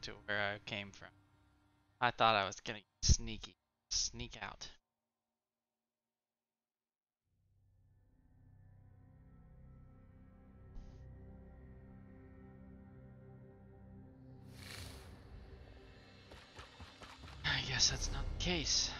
to where I came from. I thought I was gonna get sneaky. Sneak out. I guess that's not the case.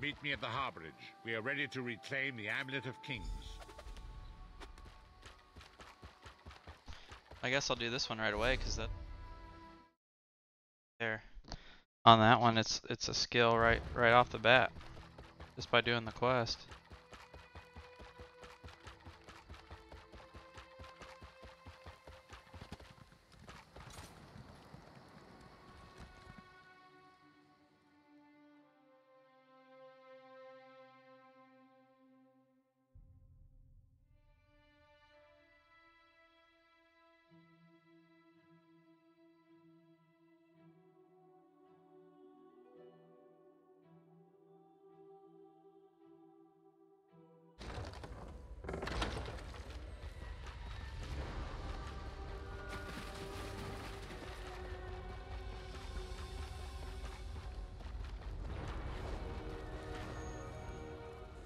Meet me at the harborage. We are ready to reclaim the Amulet of Kings. I guess I'll do this one right away because that there. On that one, it's a skill right off the bat, just by doing the quest.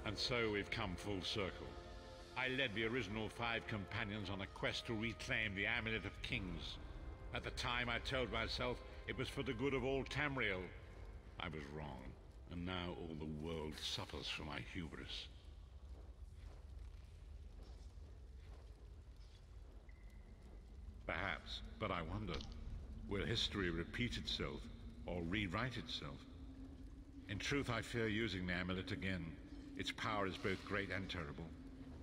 And so we've come full circle. I led the original 5 companions on a quest to reclaim the Amulet of Kings. At the time I told myself it was for the good of all Tamriel. I was wrong, and now all the world suffers for my hubris. Perhaps, but I wonder, will history repeat itself or rewrite itself? In truth, I fear using the amulet again. Its power is both great and terrible.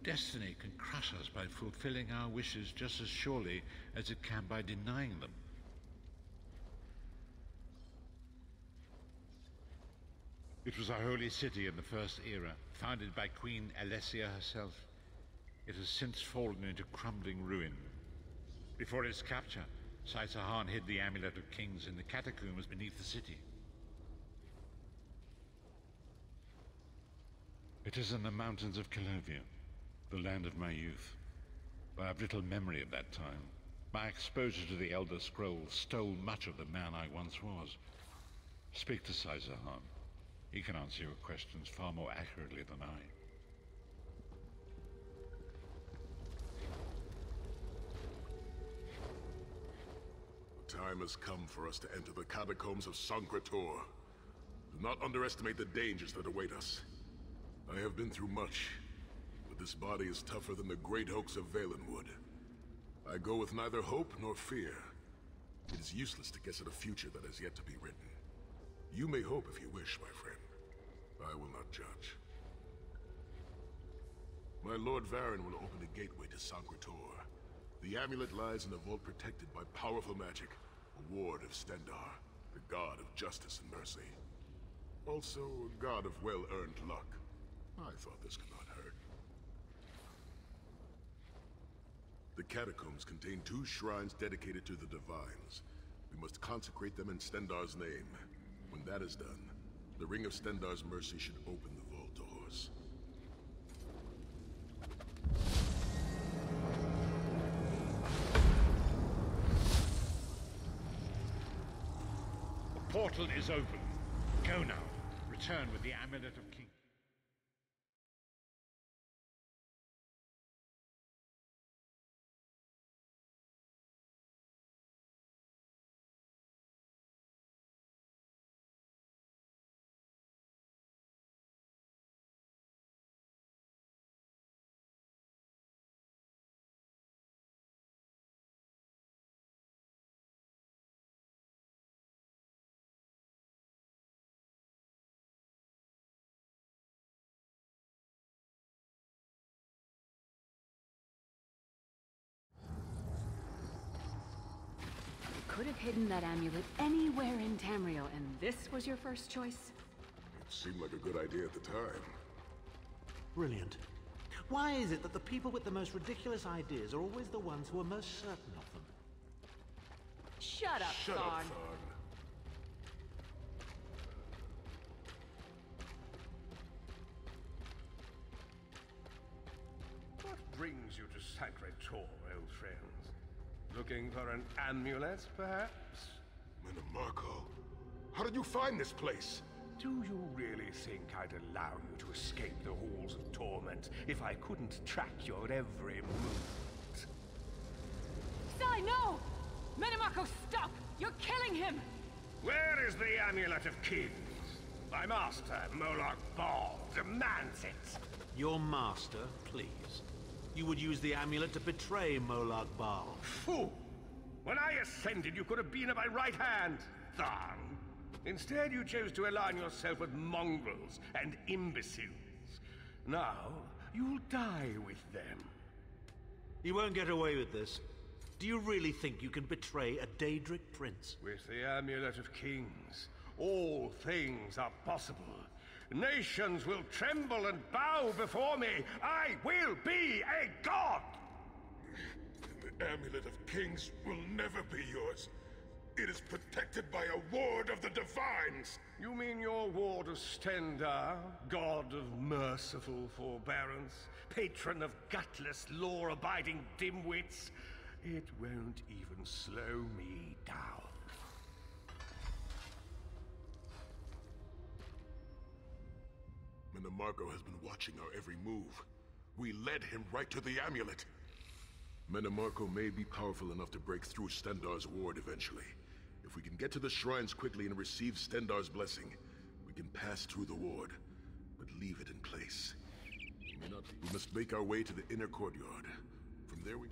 Destiny can crush us by fulfilling our wishes just as surely as it can by denying them. It was a holy city in the First Era, founded by Queen Alessia herself. It has since fallen into crumbling ruin. Before its capture, Saitahan hid the Amulet of Kings in the catacombs beneath the city. It is in the mountains of Calovia, the land of my youth. I have little memory of that time. My exposure to the Elder Scrolls stole much of the man I once was. Speak to Saitahan. He can answer your questions far more accurately than I. The time has come for us to enter the catacombs of Sancretor. Do not underestimate the dangers that await us. I have been through much, but this body is tougher than the great oaks of Valenwood. I go with neither hope nor fear. It is useless to guess at a future that has yet to be written. You may hope if you wish, my friend. I will not judge. My Lord Varen will open a gateway to Sancretor. The amulet lies in a vault protected by powerful magic, a ward of Stendarr, the god of justice and mercy. Also, a god of well-earned luck. I thought this could not hurt. The catacombs contain 2 shrines dedicated to the divines. We must consecrate them in Stendarr's name. When that is done, the Ring of Stendarr's mercy should open the vault doors. The portal is open. Go now. Return with the Amulet of King. Could have hidden that amulet anywhere in Tamriel, and this was your first choice? It seemed like a good idea at the time. Brilliant. Why is it that the people with the most ridiculous ideas are always the ones who are most certain of them? Shut up, Shut up, Thorn. Thorn. What brings you to Sancretor, old friends? Looking for an amulet, perhaps? Menomarco, how did you find this place? Do you really think I'd allow you to escape the halls of torment if I couldn't track your every move? Sai, no! Menomarco, stop! You're killing him! Where is the Amulet of Kings? My master, Molag Bal, demands it! Your master, please. You would use the amulet to betray Molag Bal. Fool! When I ascended, you could have been at my right hand, Tharn. Instead, you chose to align yourself with mongrels and imbeciles. Now, you'll die with them. You won't get away with this. Do you really think you can betray a Daedric prince? With the Amulet of Kings, all things are possible. Nations will tremble and bow before me. I will be a god! The Amulet of Kings will never be yours. It is protected by a ward of the Divines. You mean your ward of Stendarr, god of merciful forbearance, patron of gutless, law-abiding dimwits? It won't even slow me down. Menomarco has been watching our every move. We led him right to the amulet. Menomarco may be powerful enough to break through Stendarr's ward eventually. If we can get to the shrines quickly and receive Stendarr's blessing, we can pass through the ward, but leave it in place. We must make our way to the inner courtyard. From there we...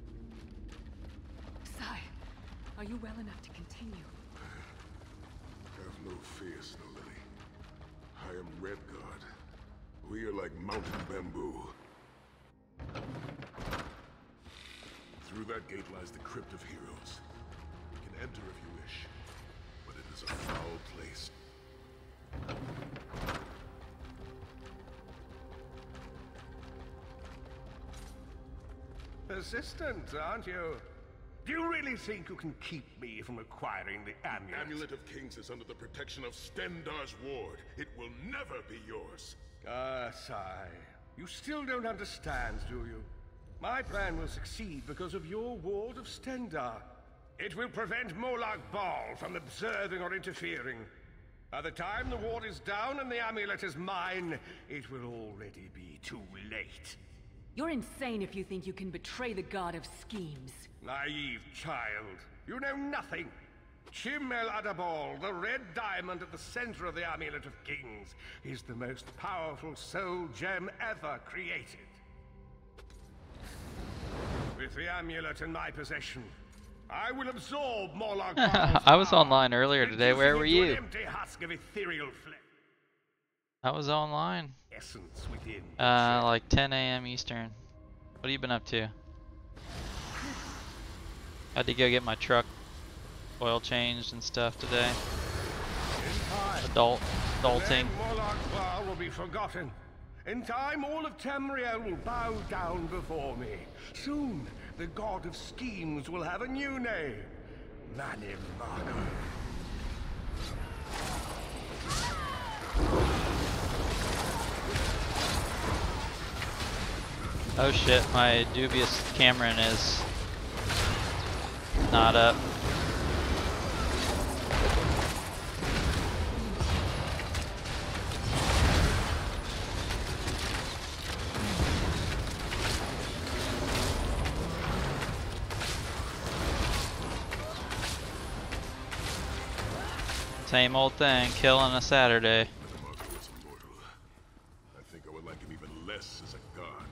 Sai, are you well enough to continue? Have no fear, Snow Lily. I am Red Guard. We are like mountain bamboo. Through that gate lies the Crypt of Heroes. You can enter if you wish, but it is a foul place. Persistent, aren't you? Do you really think you can keep me from acquiring the amulet? The Amulet of Kings is under the protection of Stendarr's ward. It will never be yours. Ah, Sai. You still don't understand, do you? My plan will succeed because of your ward of Stendarr. It will prevent Molag Bal from observing or interfering. By the time the ward is down and the amulet is mine, it will already be too late. You're insane if you think you can betray the god of schemes. Naive child. You know nothing. Chim El Adabal, the red diamond at the center of the Amulet of Kings, is the most powerful soul gem ever created. With the amulet in my possession, I will absorb Morlock Baal's I was power, online earlier today. Where were reducing it to you? an empty husk of ethereal flesh. I was online. Essence within. Like 10 a.m. Eastern. What have you been up to? Had to go get my truck oil changed and stuff today. Adulting. Then Morlock Baal will be forgotten. In time, all of Tamriel will bow down before me. Soon, the god of schemes will have a new name. Manimarco. Oh shit, my dubious Cameron is not up. Same old thing, killing a Saturday. Manimarco is immortal. I think I would like him even less as a god.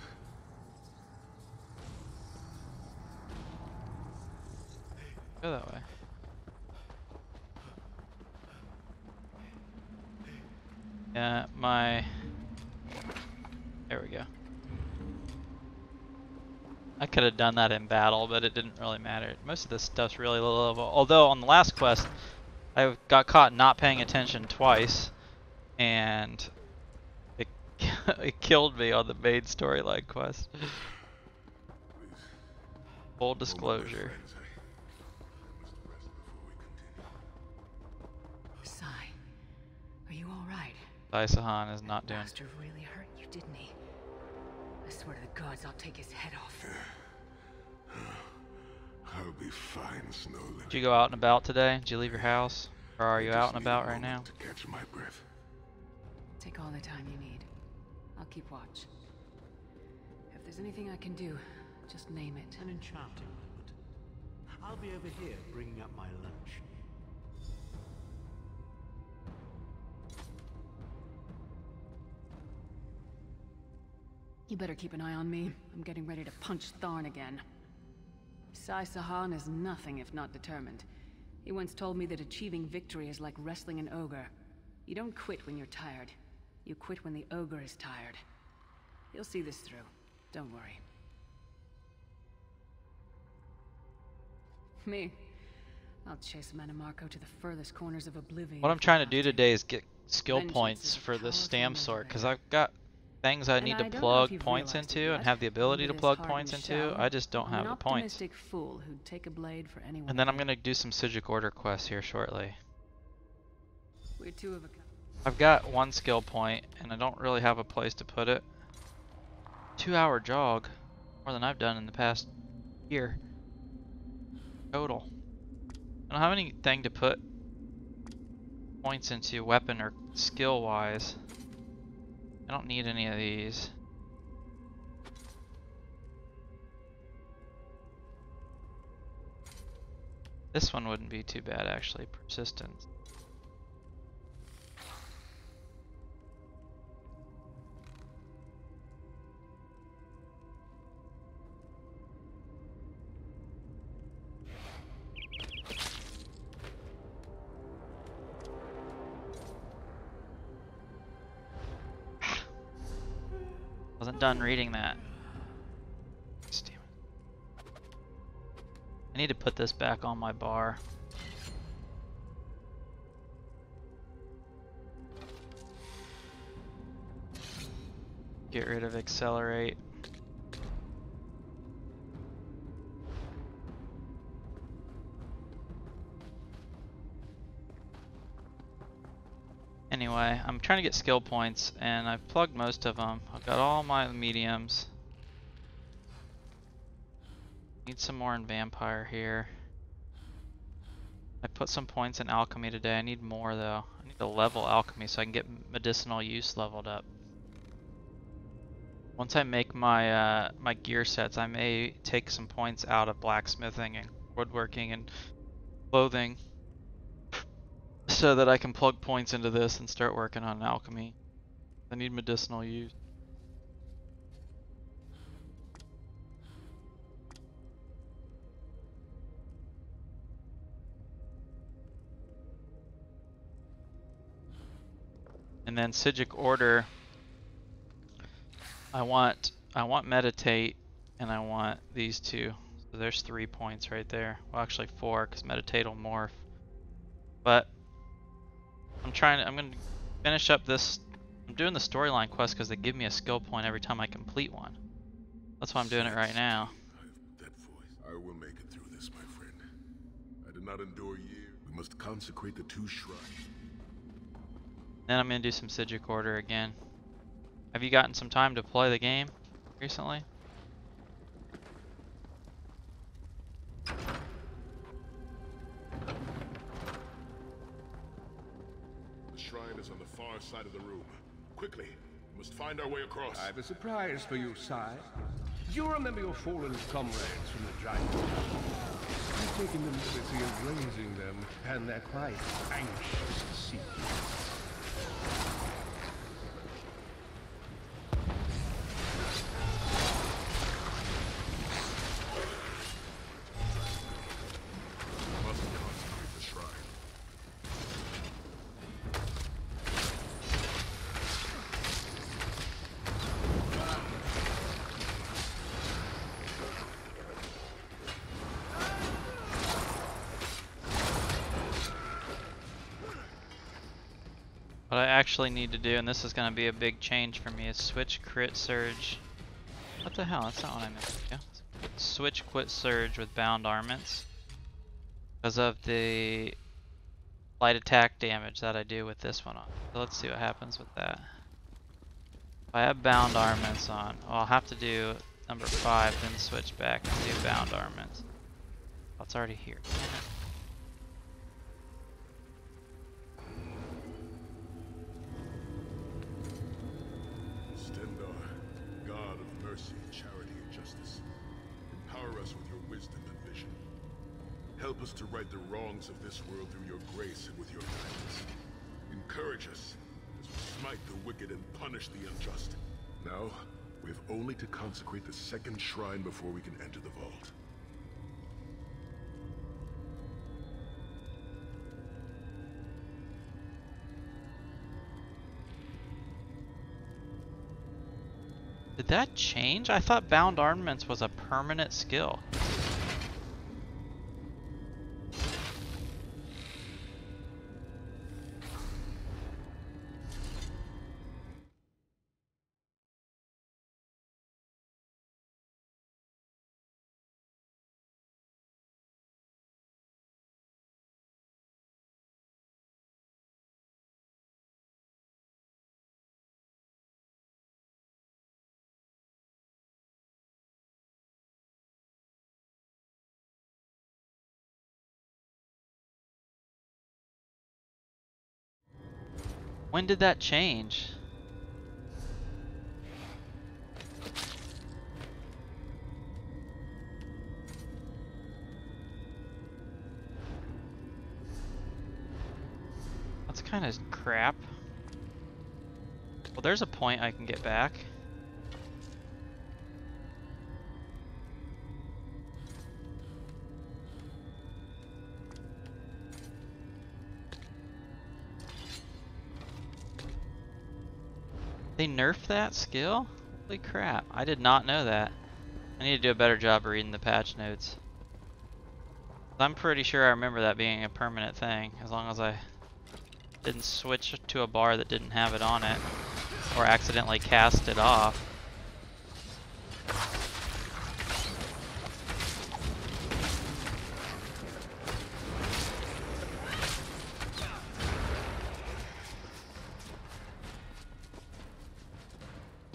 Go that way. Yeah, there we go. I could have done that in battle, but it didn't really matter. Most of this stuff's really low level. Although on the last quest, I got caught not paying attention twice, and it, it killed me on the main storyline quest. Please. Full disclosure. I must rest before we continue. Sai, are you alright? Isahan is not doing. Bastard really hurt you, didn't he? I swear to the gods, I'll take his head off. I'll be fine, Snowland. Did you go out and about today? Did you leave your house? Or are you I out just and need a about right now? moment to catch my breath. Take all the time you need. I'll keep watch. If there's anything I can do, just name it. An enchanting moment. I'll be over here bringing up my lunch. You better keep an eye on me. I'm getting ready to punch Tharn again. Sai Sahan is nothing if not determined. He once told me that achieving victory is like wrestling an ogre. You don't quit when you're tired. You quit when the ogre is tired. He'll see this through. Don't worry. Me? I'll chase Manimarco to the furthest corners of oblivion. What I'm if I trying to have do today is get skill Vengeance points is a for the powerful stam sword, because motivator. I've got things I And need I to don't know if plug you've points realized into it and yet, have the ability but to this plug hardened points into. shell, I just don't I'm have an the points. optimistic fool who'd take a blade for anyone. And then I'm gonna do some Sigil Order quests here shortly. We're two of a kind. I've got one skill point, and I don't really have a place to put it. 2-hour jog, more than I've done in the past year. Total. I don't have anything to put points into weapon or skill wise. I don't need any of these. This one wouldn't be too bad actually, persistence. Wasn't done reading that. Damn it. I need to put this back on my bar. Get rid of accelerate. Anyway, I'm trying to get skill points, and I've plugged most of them. I've got all my mediums. Need some more in Vampire here. I put some points in Alchemy today. I need more though. I need to level alchemy so I can get medicinal use leveled up. Once I make my my gear sets, I may take some points out of blacksmithing and woodworking and clothing so that I can plug points into this and start working on alchemy. I need medicinal use. And then Sigic Order, I want meditate and I want these two. So there's 3 points right there. Well, actually 4 because meditate will morph. But I'm gonna finish up this. I'm doing the storyline quest because they give me a skill point every time I complete one. That's why I'm doing it right now. That voice. I will make it through this, my friend. I did not endure years. We must consecrate the 2 shrines. Then I'm gonna do some Sigic Order again. Have you gotten some time to play the game recently? The shrine is on the far side of the room. Quickly, we must find our way across. I've a surprise for you, sire. Do you remember your fallen comrades from the giant? I've taken the liberty of raising them, and they're quite anxious to see you. We must consecrate the shrine. What I actually need to do, and this is going to be a big change for me, is switch crit surge. What the hell? That's not what I meant to do. Switch quit surge with bound armaments because of the light attack damage that I do with this one on. So let's see what happens with that. If I have bound armaments on, well, I'll have to do number 5, then switch back and do bound armaments. Oh, it's already here. God of mercy, charity, and justice, empower us with your wisdom and vision. Help us to right the wrongs of this world through your grace and with your guidance. Encourage us as we smite the wicked and punish the unjust. Now, we have only to consecrate the 2nd shrine before we can enter the vault. Did that change? I thought bound armaments was a permanent skill. When did that change? That's kind of crap. Well, there's a point I can get back. They nerfed that skill? Holy crap, I did not know that. I need to do a better job of reading the patch notes. I'm pretty sure I remember that being a permanent thing, as long as I didn't switch to a bar that didn't have it on it, or accidentally cast it off.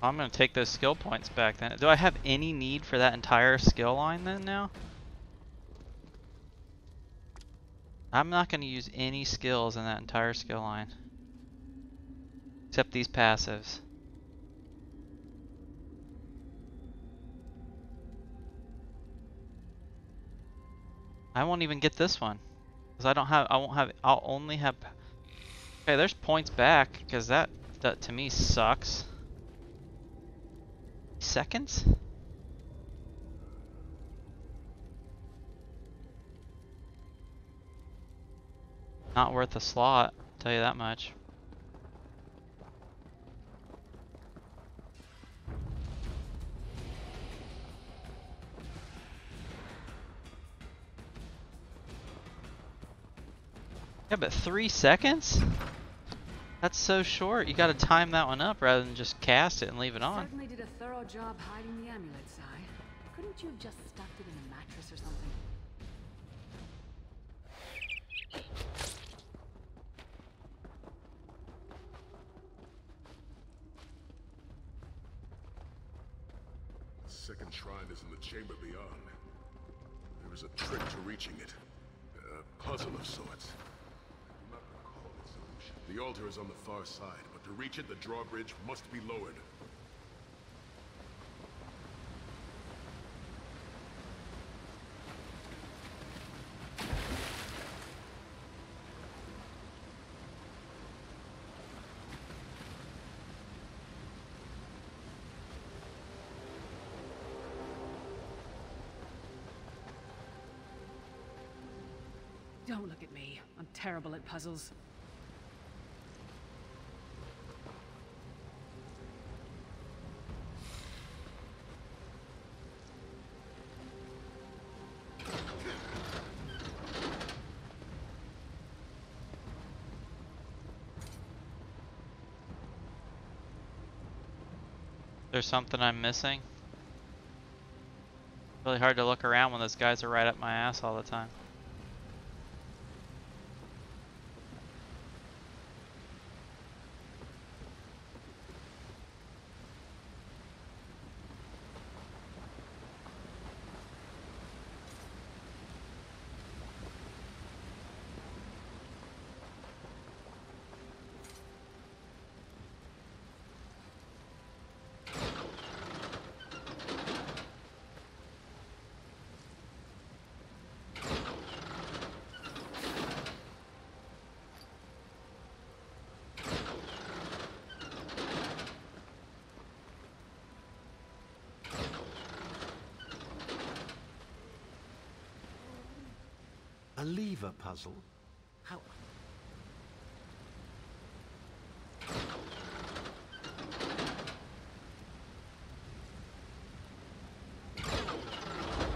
I'm gonna take those skill points back then. Do I have any need for that entire skill line then now? I'm not gonna use any skills in that entire skill line. Except these passives. I won't even get this one. Because I'll only have... Okay, there's points back, because that to me sucks. Seconds? Not worth a slot, I'll tell you that much. Yeah, but 3 seconds? That's so short. You gotta time that one up rather than just cast it and leave it on. Certainly did a thorough job hiding the amulet, Si. Couldn't you have just stuffed it in a mattress or something? The second shrine is in the chamber beyond. There is a trick to reaching it. A puzzle of sorts. I do not recall its solution. The altar is on the far side, but to reach it, the drawbridge must be lowered. Don't look at me. I'm terrible at puzzles. There's something I'm missing. Really hard to look around when those guys are right up my ass all the time. A lever puzzle? How?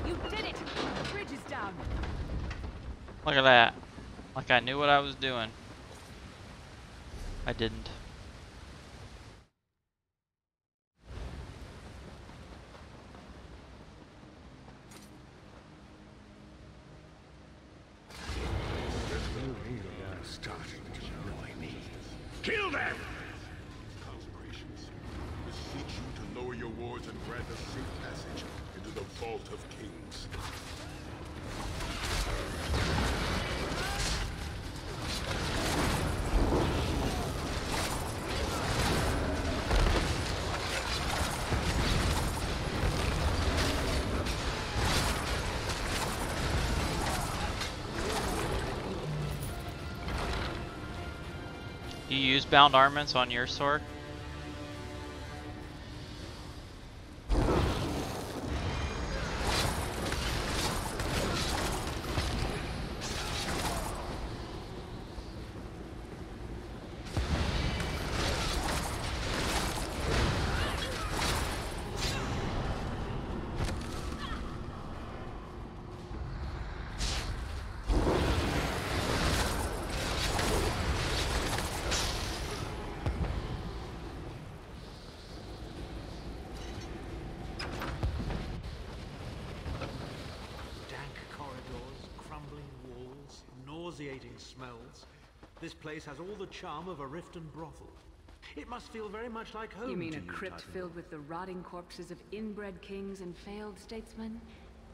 You did it! The bridge is down! Look at that. Like I knew what I was doing. I didn't. Starting to annoy me. Kill them! Consecrations. Beseech you to lower your wards and grant us safe passage into the Vault of Kings. You use bound armaments on your sword? Nauseating smells. This place has all the charm of a Riften brothel. It must feel very much like home. You mean to a crypt Titan. filled with the rotting corpses of inbred kings and failed statesmen?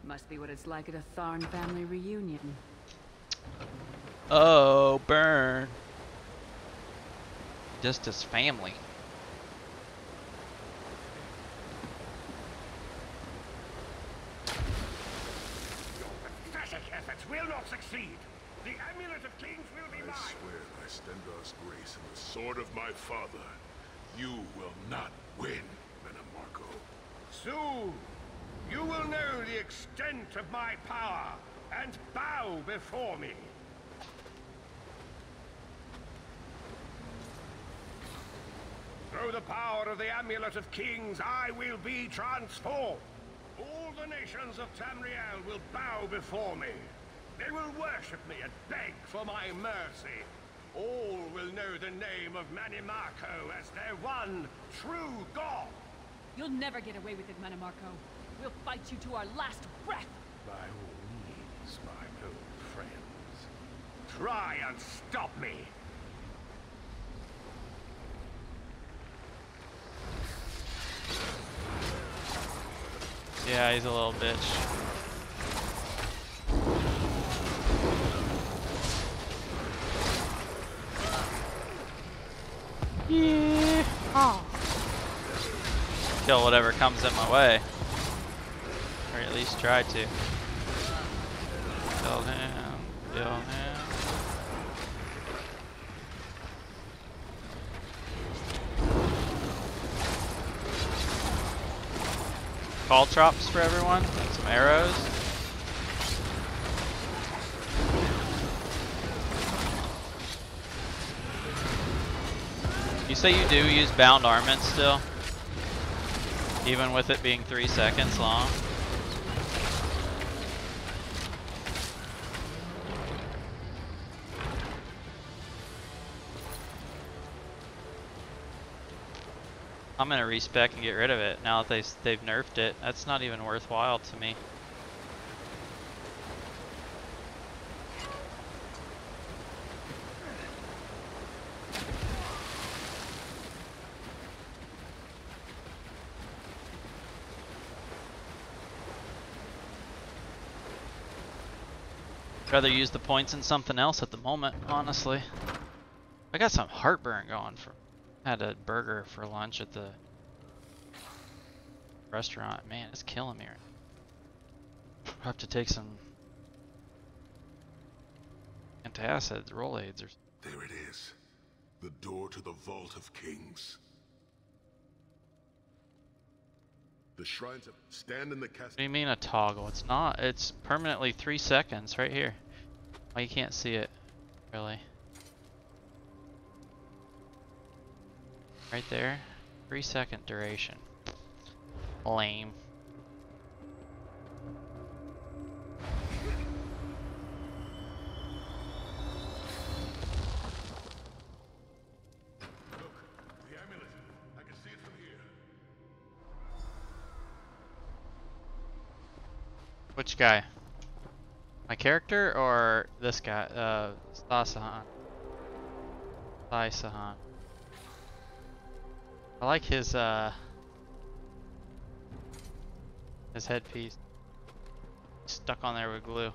Must be what it's like at a Tharn family reunion. Oh, burn. just his family. Your pathetic efforts will not succeed. The Amulet of Kings will be I mine. swear by Stendar's grace and the sword of my father, you will not win, Menamarco. Soon, you will know the extent of my power and bow before me. Through the power of the Amulet of Kings, I will be transformed. All the nations of Tamriel will bow before me. They will worship me and beg for my mercy. All will know the name of Manimarco as their one true god. You'll never get away with it, Manamarco. We'll fight you to our last breath. By all means, my old friends. Try and stop me. Yeah, he's a little bitch. Yeah. Oh. Kill whatever comes in my way. Or at least try to. Kill him. Kill him. Call drops for everyone. Some arrows. You say you do use bound armament still? Even with it being 3 seconds long? I'm gonna respec and get rid of it now that they've nerfed it. That's not even worthwhile to me. I'd rather use the points in something else at the moment, honestly. I got some heartburn going from had a burger for lunch at the restaurant. Man, it's killing me. I have to take some antacids, Rolaids, or There it is. The door to the Vault of Kings. The shrines of stand in the castle. What do you mean a toggle? It's not. It's permanently 3 seconds right here. Oh, you can't see it, really. Right there. 3-second duration. Lame. Look, the amulet. I can see it from here. Which guy? My character or this guy? Sasahan. Sasahan. I like his headpiece. Stuck on there with glue.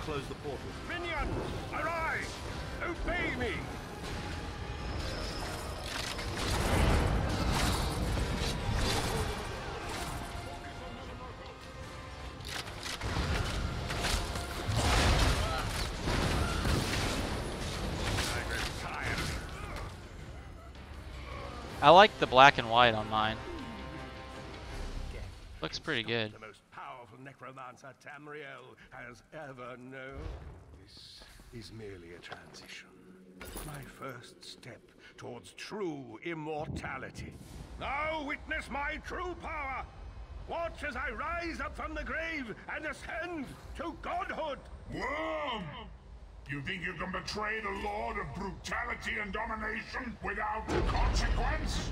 Close the portal. Minions, arise! Obey me! I like the black and white on mine. Looks pretty good. The most powerful necromancer Tamriel has ever known. This is merely a transition. My first step towards true immortality. Now witness my true power. Watch as I rise up from the grave and ascend to godhood. Worm! You think you can betray the Lord of brutality and domination without consequence?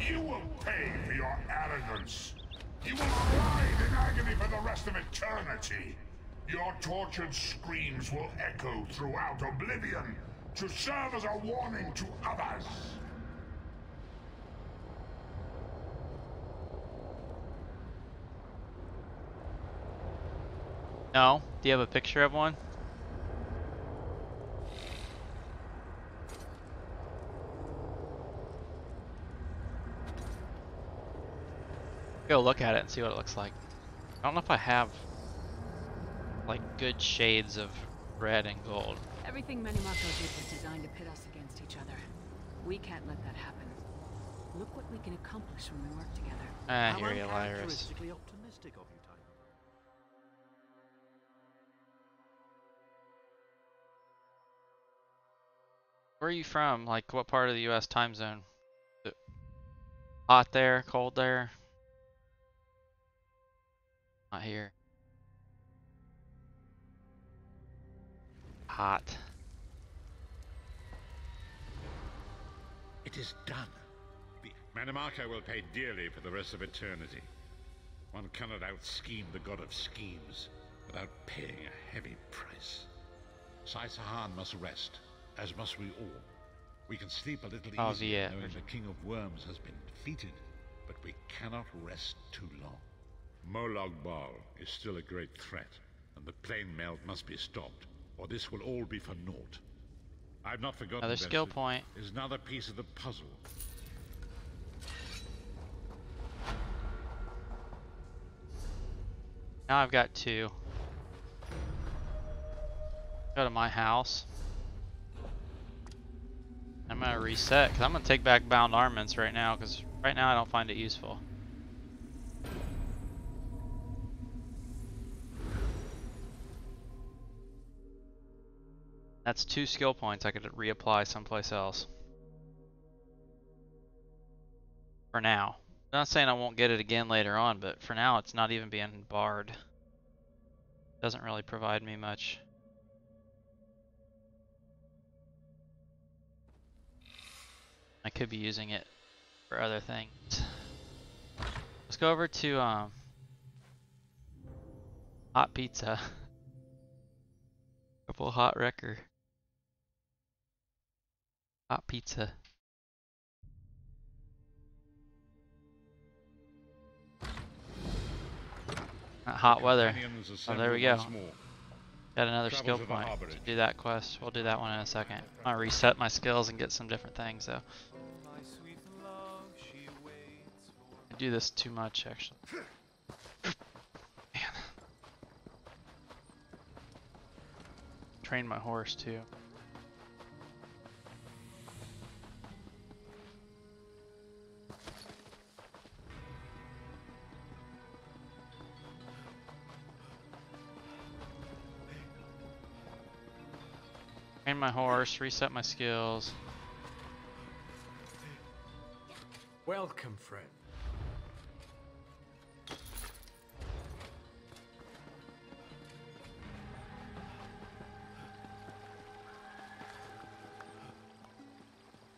You will pay for your arrogance. You will writhe in agony for the rest of eternity. Your tortured screams will echo throughout oblivion to serve as a warning to others. No? Do you have a picture of one? Go look at it and see what it looks like. I don't know if I have like good shades of red and gold. Everything Manimako did was designed to pit us against each other. We can't let that happen. Look what we can accomplish when we work together. Ah, How here you, Lyris. uncharacteristically optimistic of you, Titan. Where are you from? Like, what part of the U.S. time zone? Is it hot there? Cold there? Not here. Hot. It is done. Manamako will pay dearly for the rest of eternity. One cannot out-scheme the god of schemes without paying a heavy price. Sai-Sahan must rest, as must we all. We can sleep a little easier knowing the King of Worms has been defeated, but we cannot rest too long. Molag Bal is still a great threat, and the plane melt must be stopped, or this will all be for naught. I've not forgotten Another skill Bessie. point. Is another piece of the puzzle. Now I've got 2. Go to my house. I'm gonna reset because I'm gonna take back bound armaments right now because right now I don't find it useful. That's 2 skill points I could reapply someplace else. For now. I'm not saying I won't get it again later on, but for now it's not even being barred. Doesn't really provide me much. I could be using it for other things. Let's go over to hot pizza. Couple hot wrecker. Hot pizza. Not hot weather. Oh, there we go. Got another skill point to do that quest. We'll do that one in a second. I'll reset my skills and get some different things though. I do this too much actually. Man. Train my horse too. Train my horse, reset my skills. Welcome, friend.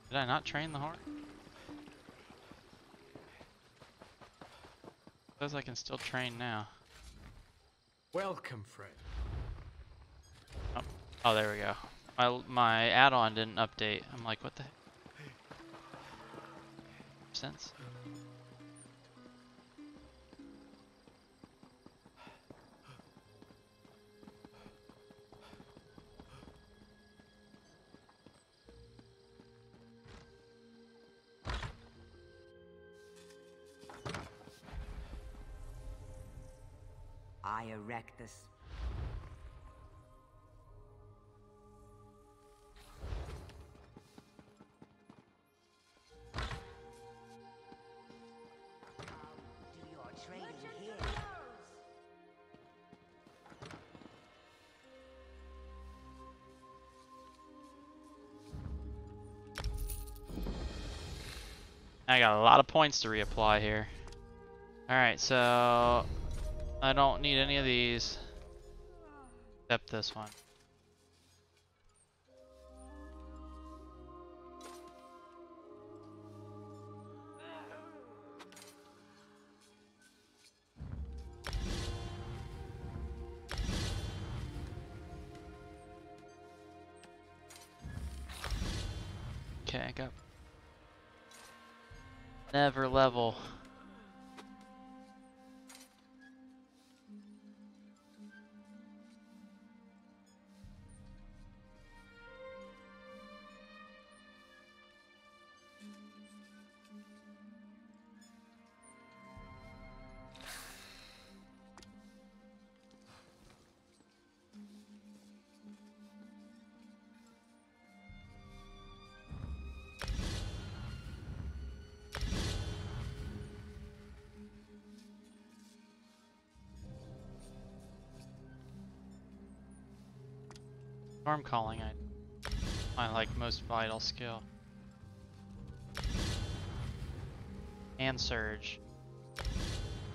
Did I not train the horse? Says I can still train now. Welcome, friend. Oh, there we go. My add-on didn't update. I'm like, what the heck? Sense. I erect this. Do your trading here. I got a lot of points to reapply here. Alright, so I don't need any of these. Except this one. Okay, I got never level. Storm calling, my like most vital skill. And surge.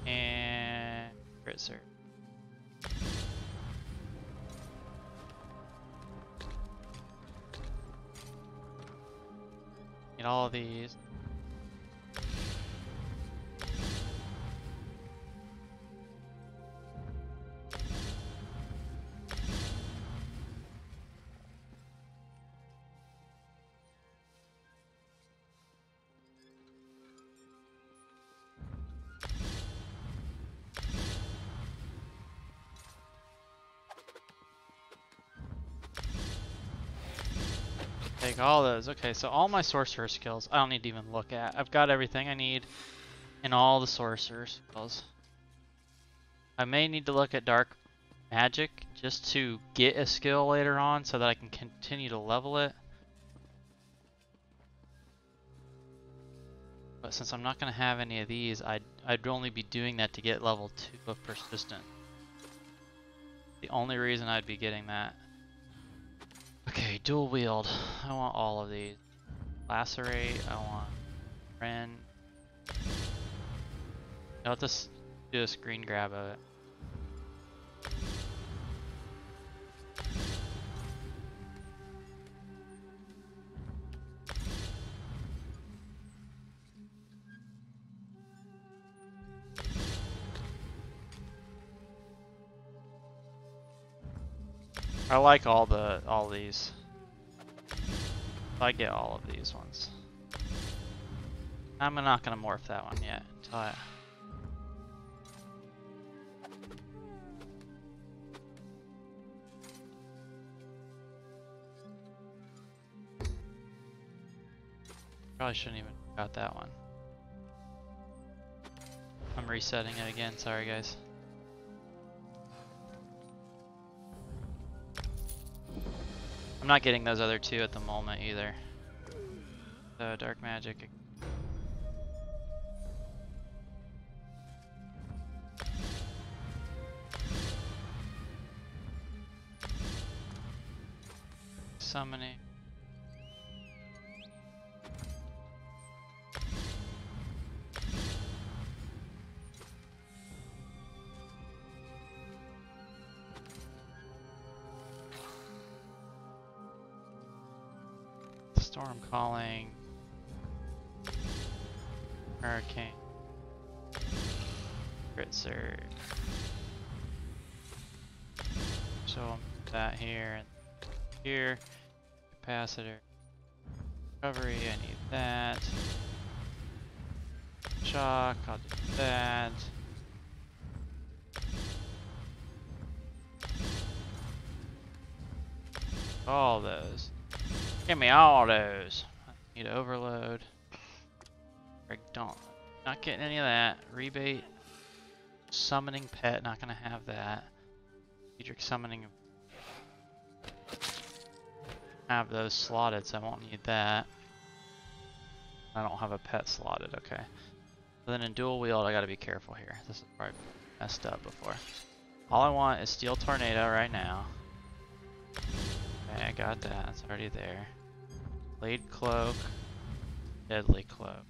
And crit surge. Need all of these. Take all those. Okay, so all my sorcerer skills I don't need to even look at. I've got everything I need in all the sorcerer skills. I may need to look at dark magic just to get a skill later on so that I can continue to level it. But since I'm not going to have any of these, I'd only be doing that to get level 2 of persistent. The only reason I'd be getting that. Okay, dual wield. I want all of these. Lacerate, I want Ren. I'll just do a screen grab of it. I like all these. I get all of these ones. I'm not gonna morph that one yet until I. Probably shouldn't even got that one. I'm resetting it again. Sorry, guys. I'm not getting those other two at the moment either. So dark magic. Summoning. Storm calling. Hurricane. Crit surge. So that here and here. Capacitor. Recovery, I need that. Shock, I'll do that. All those. Give me all those. I need overload. Not getting any of that. Rebate. Summoning pet, not gonna have that. Strategic summoning. Have those slotted, so I won't need that. I don't have a pet slotted, okay. So then in dual wield, I gotta be careful here. This is probably messed up before. All I want is Steel Tornado right now. Okay, I got that. It's already there. Blade Cloak. Deadly Cloak.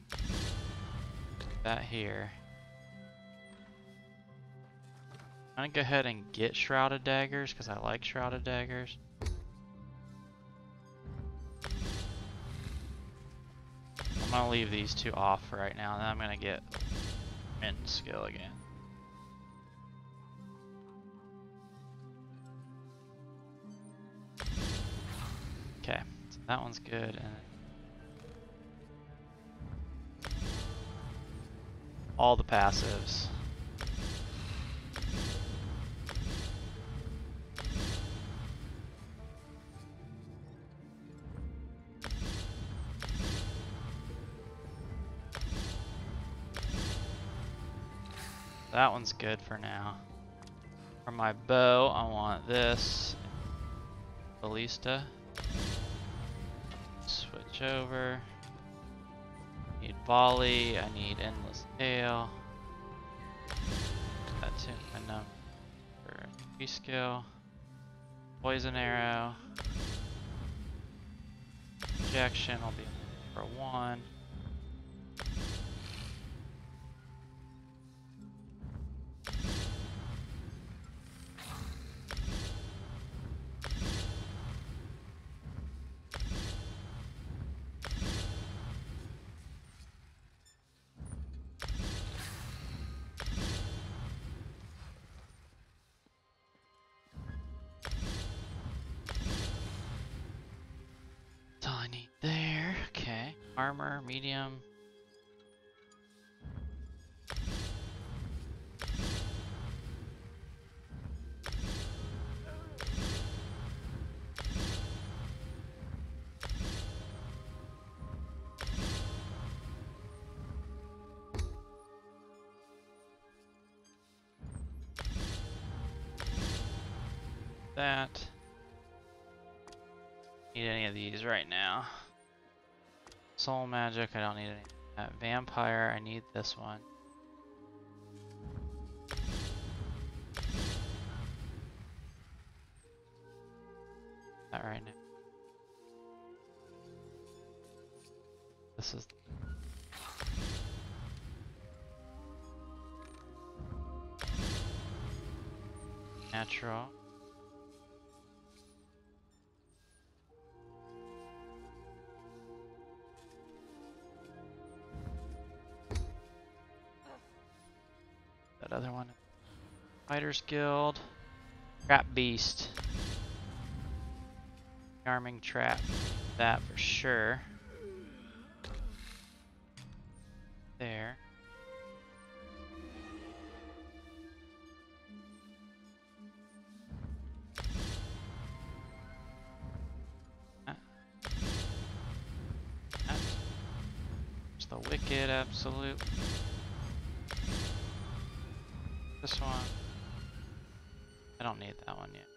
That here. I'm gonna go ahead and get Shrouded Daggers because I like Shrouded Daggers. I'm gonna leave these two off for right now, and then I'm gonna get Mint skill again. Okay, so that one's good, and all the passives. That one's good for now. For my bow, I want this. Ballista. Switch over. Need volley. I need endless tail. That's in my number for 3 skill. Poison arrow. Injection will be for 1. That's all I need there. Okay. Armor, medium. That. Need any of these right now. Soul magic, I don't need any of that. Vampire, I need this one. That right now. This is natural. That other one. Fighters Guild. Trap Beast. Charming Trap. That for sure. There. There's the Wicked, absolute. This one. I don't need that one yet.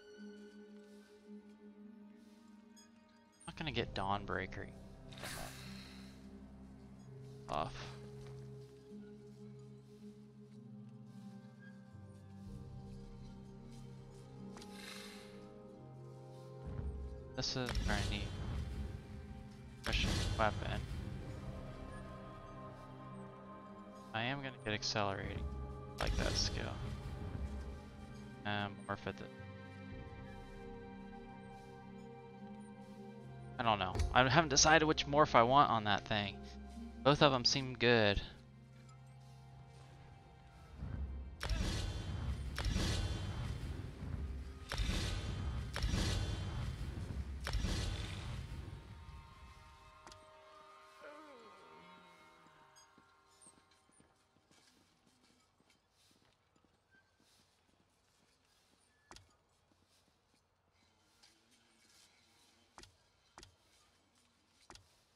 I'm not gonna get Dawnbreaker off. This is where I need pushing weapon. I am gonna get accelerating. I like that skill. Morph it. I don't know. I haven't decided which morph I want on that thing. Both of them seem good.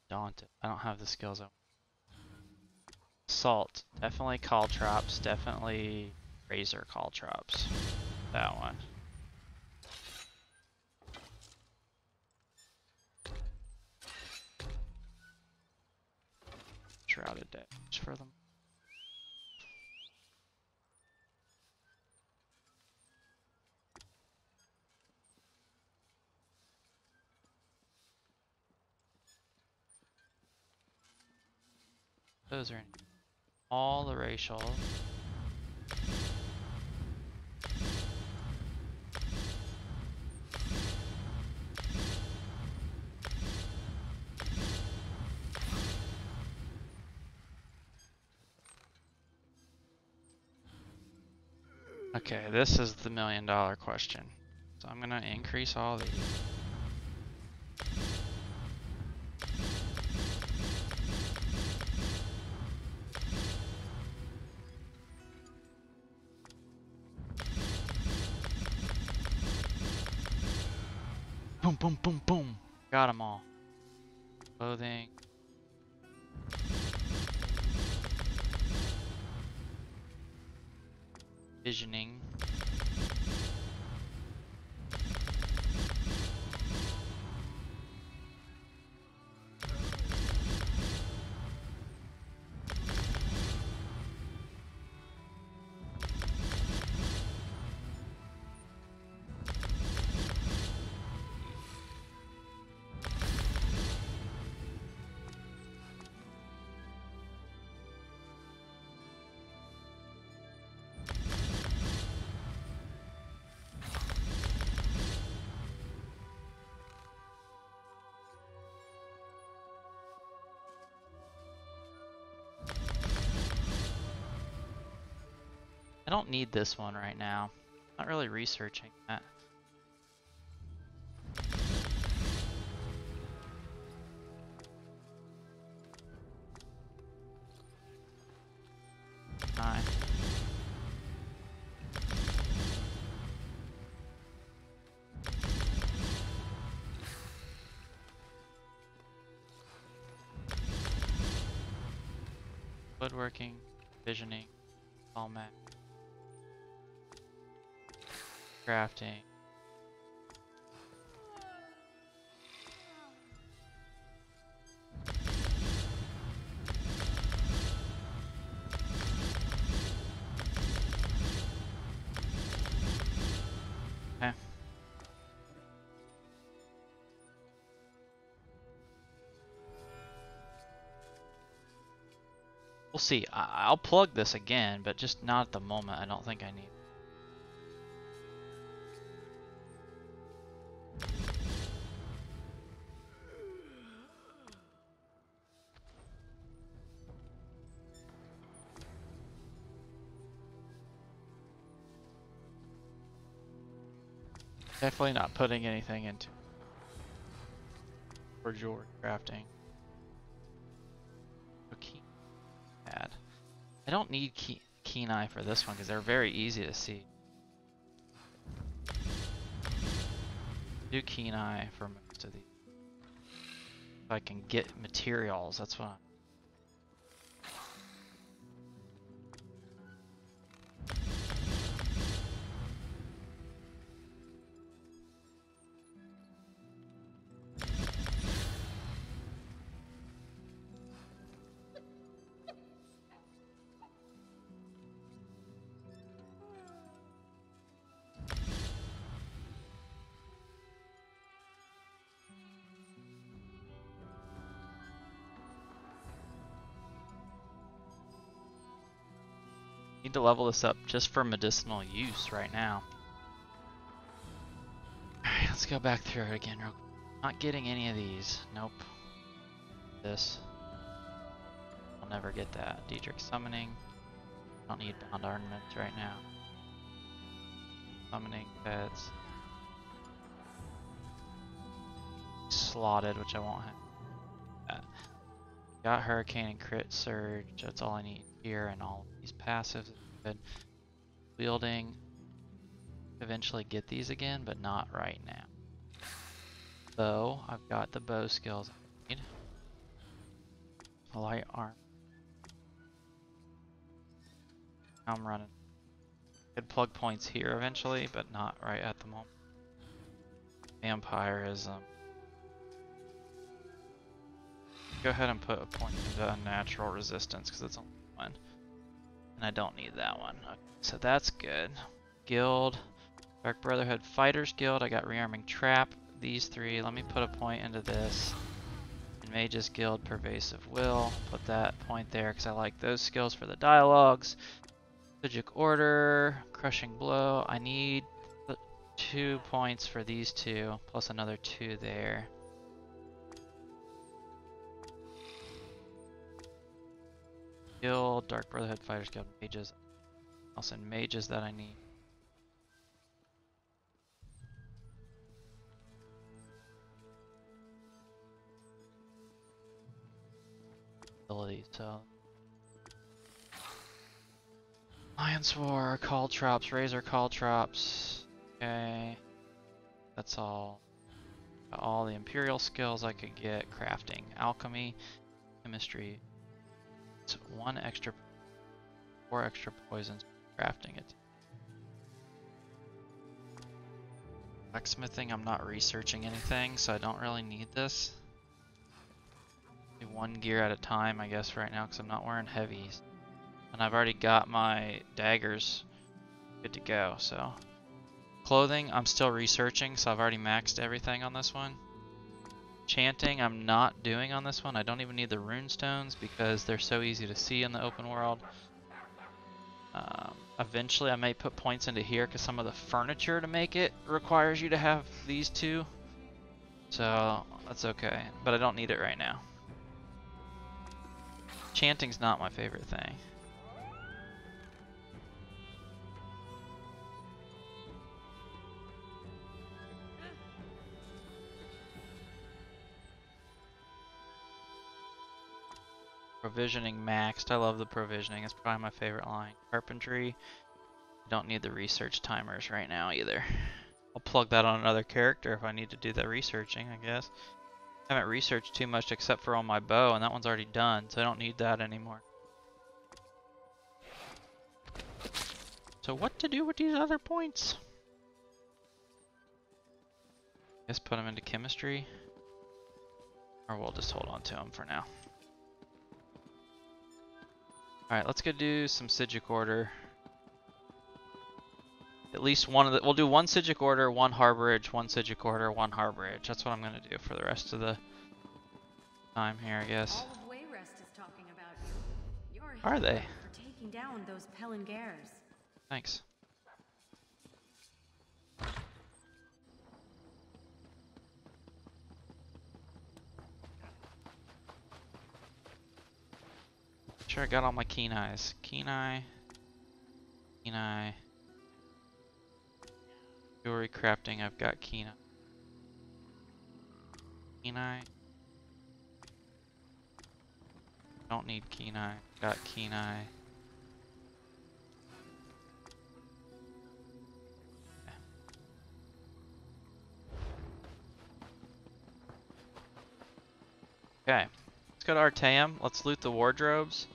Daunted. I don't have the skills. Assault. Definitely Caltrops. Definitely Razor Caltrops. That one. Shrouded damage for them. Those are in all the racial. Okay, this is the $1,000,000 question. So I'm gonna increase all these. Boom, boom, boom, boom. Got them all. Clothing. Visioning. I don't need this one right now. Not really researching that. Fine. Woodworking, visioning, all map. Crafting. Okay. We'll see. I'll plug this again, but just not at the moment. I don't think I need. Definitely not putting anything into for jewelry crafting. Okay. Bad. I don't need keen eye for this one because they're very easy to see. Do keen eye for most of these. If I can get materials, that's what I'm. Need to level this up just for medicinal use right now. Alright, let's go back through it again real quick. Not getting any of these. Nope. This. I'll never get that. Diedrich summoning. Don't need bound ornaments right now. Summoning pets. Slotted, which I won't have. That. Got Hurricane and Crit Surge. That's all I need here, and all of these passives. Good. Wielding. Eventually get these again, but not right now. Bow. I've got the bow skills I need. Light arm. I'm running. Could plug points here eventually, but not right at the moment. Vampirism. Go ahead and put a point into unnatural resistance because it's only one. And I don't need that one. Okay, so that's good. Guild. Dark Brotherhood Fighters Guild. I got Rearming Trap. These three. Let me put a point into this. And Mages Guild Pervasive Will. Put that point there because I like those skills for the dialogues. Physic Order. Crushing Blow. I need 2 points for these two. Plus another 2 there. Guild, Dark Brotherhood, Fighters Guild, Mages. Also mages that I need. abilities, so. Lion's War, Caltrops, Razor Caltrops. Okay. That's all. All the Imperial skills I could get. Crafting, Alchemy, Chemistry. It's 4 extra poisons for crafting it. Blacksmithing, I'm not researching anything, so I don't really need this. Do 1 gear at a time, I guess, right now, because I'm not wearing heavies. And I've already got my daggers good to go, so. Clothing, I'm still researching, so I've already maxed everything on this one. Chanting, I'm not doing on this one. I don't even need the rune stones because they're so easy to see in the open world. Eventually I may put points into here because some of the furniture to make it requires you to have these two. So that's okay, but I don't need it right now. Chanting's not my favorite thing. Provisioning maxed. I love the provisioning. It's probably my favorite line. Carpentry. Don't need the research timers right now either. I'll plug that on another character if I need to do the researching, I guess. I haven't researched too much except for on my bow, and that one's already done, so I don't need that anymore. So what to do with these other points? Guess put them into chemistry. Or we'll just hold on to them for now. Alright, let's go do some Sigic order. At least one of the, we'll do 1 Sigic order, 1 harborage, 1 Sigic order, 1 harborage. That's what I'm gonna do for the rest of the time here, I guess. All of Wayrest is talking about you. You're Are they? For taking down those Pelengars. Thanks. Sure, I got all my keen eyes. Keen eye. Keen eye. Jewelry crafting, I've got keen eye. Keen eye. Don't need keen eye. Got keen eye. Okay. Let's go to Artaeum. Let's loot the wardrobes.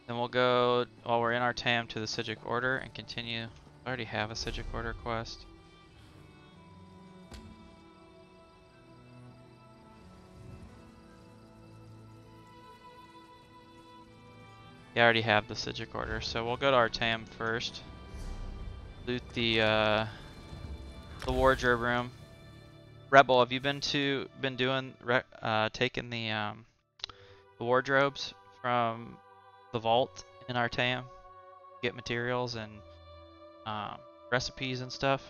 Then we'll go, while we're in Artaeum, to the Sigic Order and continue. I already have a Sigic Order quest. Yeah, I already have the Sigic Order, so we'll go to Artaeum first. Loot the wardrobe room. Rebel, have you been doing taking the wardrobes from the vault in Artaeum? Get materials and recipes and stuff.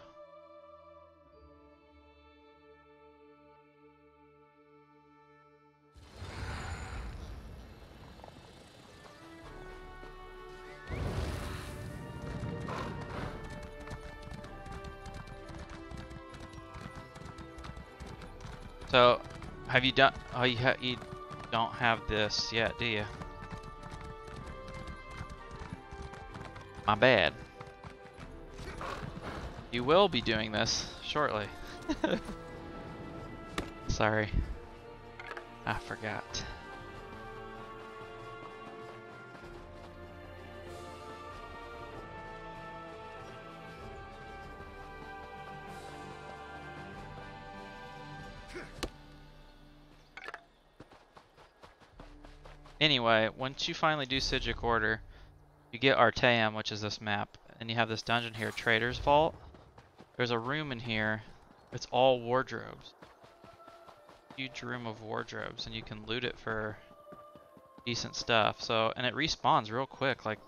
So, have you done? Oh, you don't have this yet, do you? My bad. You will be doing this shortly. Sorry, I forgot. Anyway, once you finally do Sigic Order, you get Artaeum, which is this map, and you have this dungeon here, Trader's Vault. There's a room in here. It's all wardrobes. Huge room of wardrobes, and you can loot it for decent stuff. So, and it respawns real quick, like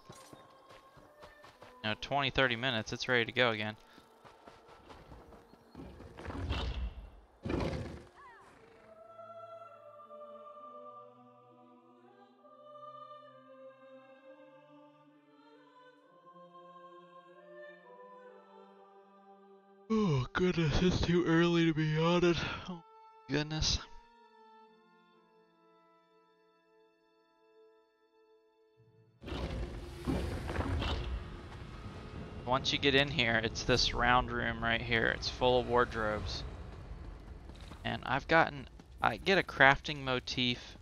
20-30 minutes, it's ready to go again. Oh goodness, it's too early to be on it. Oh goodness. Once you get in here, it's this round room right here. It's full of wardrobes. And I get a crafting motif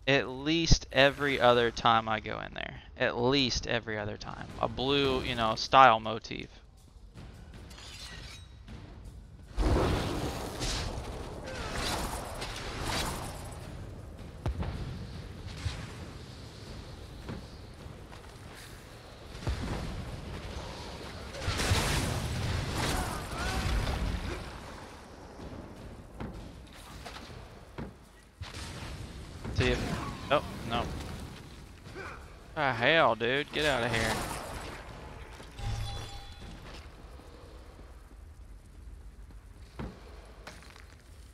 at least every other time I go in there. At least every other time. A blue, you know, style motif. See if, oh, no. Ah, hell, dude, get out of here.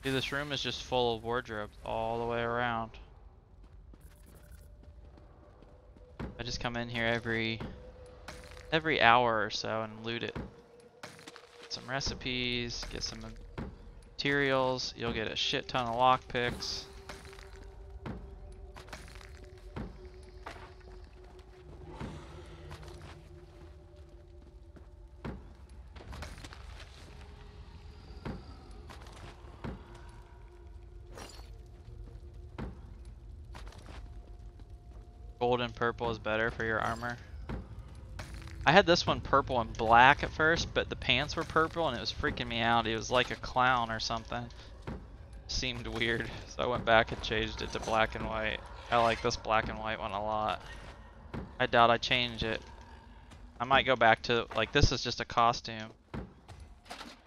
See, this room is just full of wardrobes all the way around. I just come in here every hour or so and loot it. Get some recipes, get some materials, you'll get a shit ton of lockpicks. Gold and purple is better for your armor. I had this one purple and black at first, but the pants were purple and it was freaking me out. It was like a clown or something. Seemed weird, so I went back and changed it to black and white. I like this black and white one a lot. I doubt I change it. I might go back to, like, this is just a costume.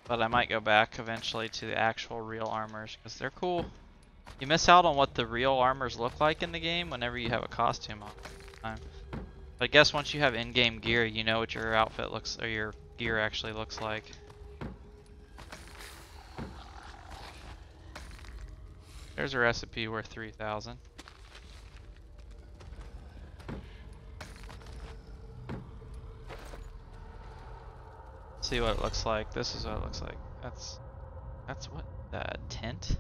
But I might go back eventually to the actual real armors, because they're cool. You miss out on what the real armors look like in the game whenever you have a costume on. But I guess once you have in-game gear, you know what your outfit looks, or your gear actually looks like. There's a recipe worth 3,000. See what it looks like. This is what it looks like. That's what, the tent?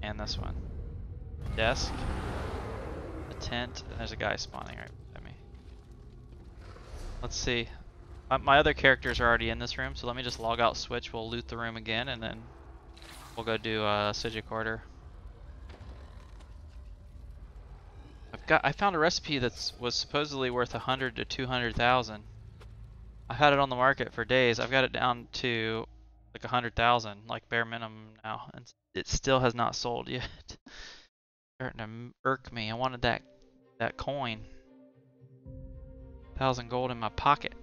And this one. Desk, a tent, and there's a guy spawning right by me. Let's see. My other characters are already in this room, so let me just log out switch, we'll loot the room again, and then we'll go do Sigil Order. I found a recipe that was supposedly worth 100 to 200,000. I had it on the market for days. I've got it down to like 100,000, like bare minimum now, and it still has not sold yet. Starting to irk me. I wanted that coin. 1,000 gold in my pocket.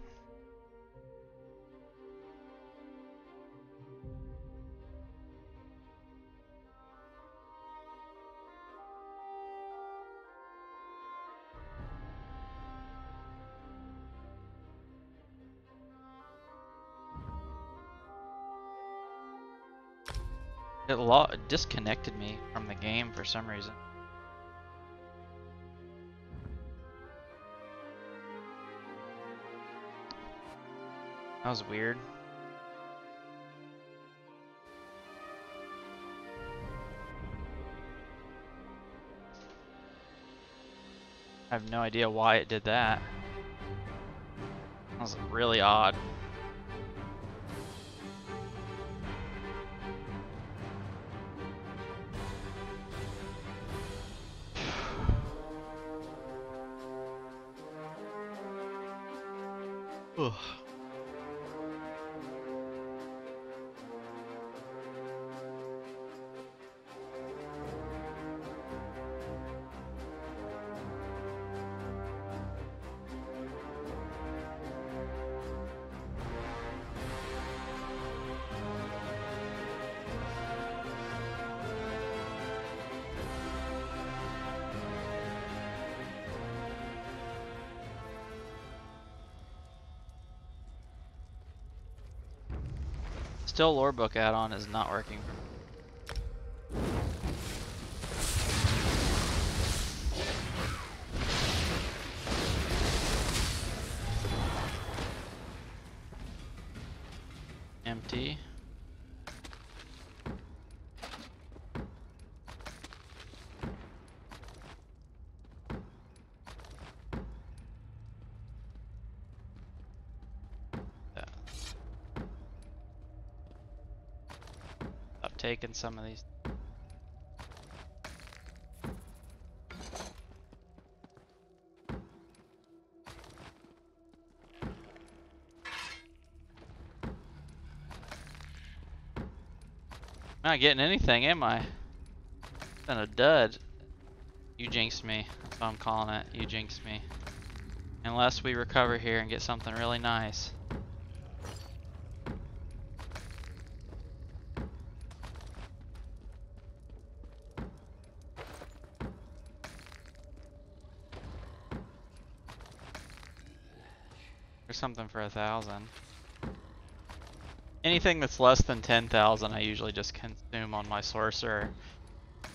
It disconnected me from the game for some reason. That was weird. I have no idea why it did that. That was really odd. Ugh. Still, lore book add-on is not working. Empty. taking some of these. Not getting anything, am I? It's been a dud. You jinxed me. That's what I'm calling it. You jinxed me. Unless we recover here and get something really nice. There's something for 1,000. Anything that's less than 10,000 I usually just consume on my sorcerer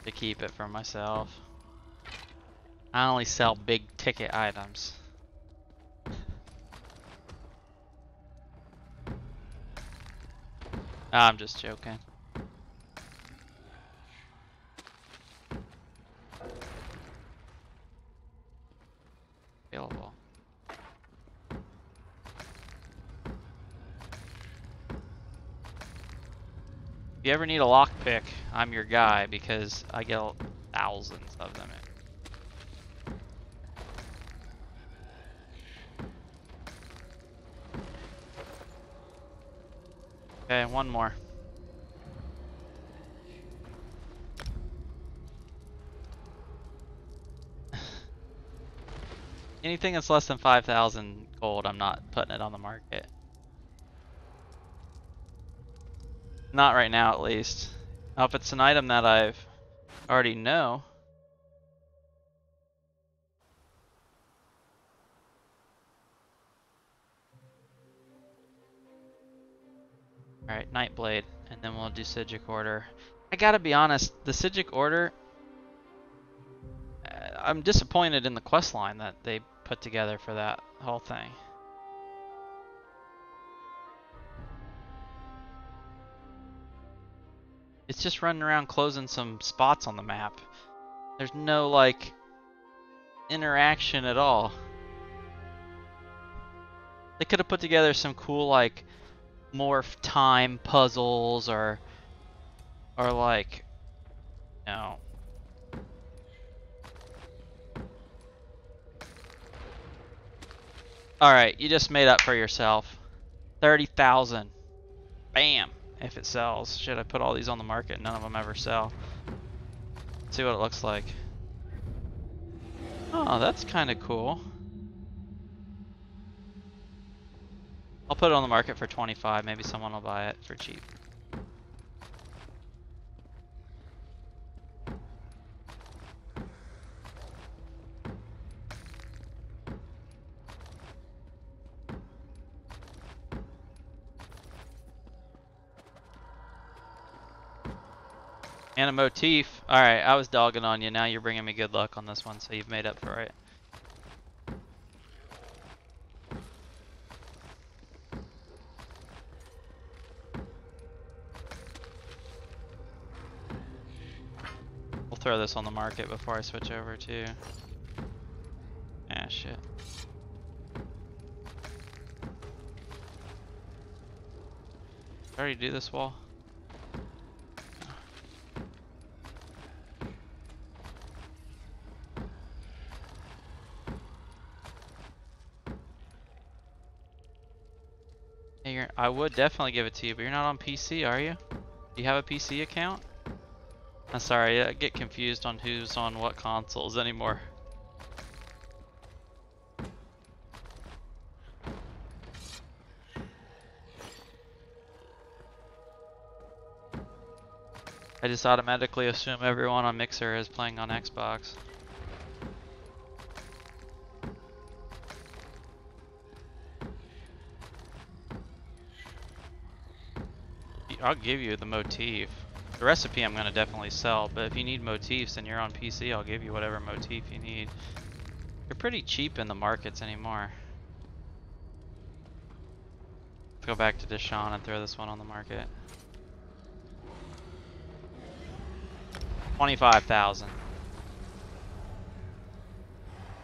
to keep it for myself. I only sell big ticket items. I'm just joking. Available. If you ever need a lockpick, I'm your guy because I get thousands of them. Okay, one more. Anything that's less than 5,000 gold, I'm not putting it on the market. Not right now, at least. Now, if it's an item that I've already know. Alright, Nightblade, and then we'll do Sigic Order. I gotta be honest, the Sigic Order, I'm disappointed in the quest line that they put together for that whole thing. It's just running around closing some spots on the map. There's no, like, interaction at all. They could have put together some cool, like, morph time puzzles or like, you know. Alright, you just made up for yourself. 30,000. Bam! If it sells. Should I put all these on the market? None of them ever sell. Let's see what it looks like. Oh, that's kind of cool. I'll put it on the market for 25. Maybe someone will buy it for cheap. And a motif. Alright, I was dogging on you. Now you're bringing me good luck on this one, so you've made up for it. We'll throw this on the market before I switch over to... Ah, shit. Did I already do this wall? Hey, I would definitely give it to you, but you're not on PC, are you? Do you have a PC account? I'm sorry, I get confused on who's on what consoles anymore. I just automatically assume everyone on Mixer is playing on Xbox. I'll give you the motif. The recipe I'm gonna definitely sell, but if you need motifs and you're on PC, I'll give you whatever motif you need. You're pretty cheap in the markets anymore. Let's go back to Deshaun and throw this one on the market. 25,000.